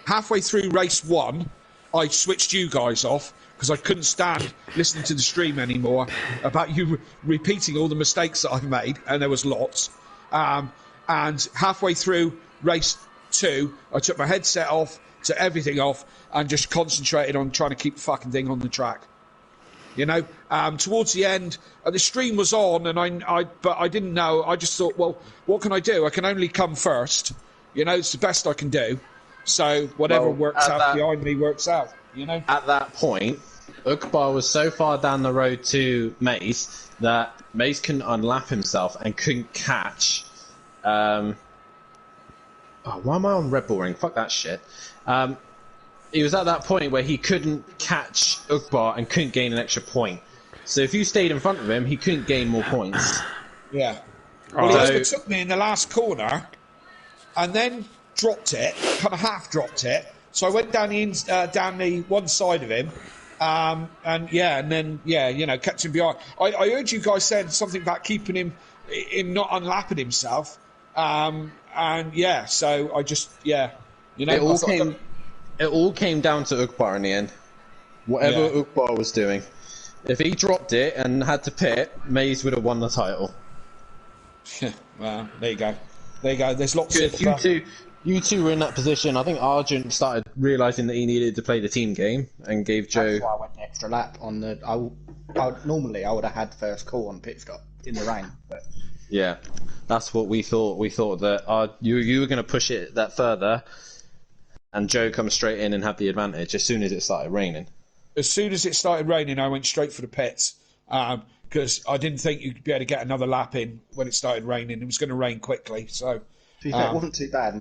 Halfway through race 1, I switched you guys off because I couldn't stand listening to the stream anymore about you repeating all the mistakes that I've made, and there was lots. And halfway through race 2, I took my headset off, took everything off, and just concentrated on trying to keep the fucking thing on the track. You know, towards the end, the stream was on, and but I didn't know. I just thought, well, what can I do? I can only come first. You know, it's the best I can do. So whatever works out behind me works out. You know. At that point, Ukbar was so far down the road to Mace that Mace couldn't unlap himself and couldn't catch. Why am I on Red Bull Ring? Fuck that shit. He was at that point where he couldn't catch Ukbar and couldn't gain an extra point. So if you stayed in front of him, he couldn't gain more points. Yeah. Well, he overtook me in the last corner, and then dropped it, kind of half dropped it. So I went down the one side of him, and then kept him behind. I heard you guys saying something about keeping him not unlapping himself, so I just It all came down to Ukbar in the end. Whatever Ukbar was doing, if he dropped it and had to pit, Maze would have won the title. Well, there you go. There's lots of You two were in that position. I think Argent started realising that he needed to play the team game and gave Joe. That's why I went the extra lap on the. Normally I would have had first call on pit stop in the rain, but yeah, that's what we thought. We thought that you were going to push it that further, and Joe come straight in and have the advantage as soon as it started raining? As soon as it started raining, I went straight for the pits because I didn't think you'd be able to get another lap in when it started raining. It was going to rain quickly, so To be fair, it wasn't too bad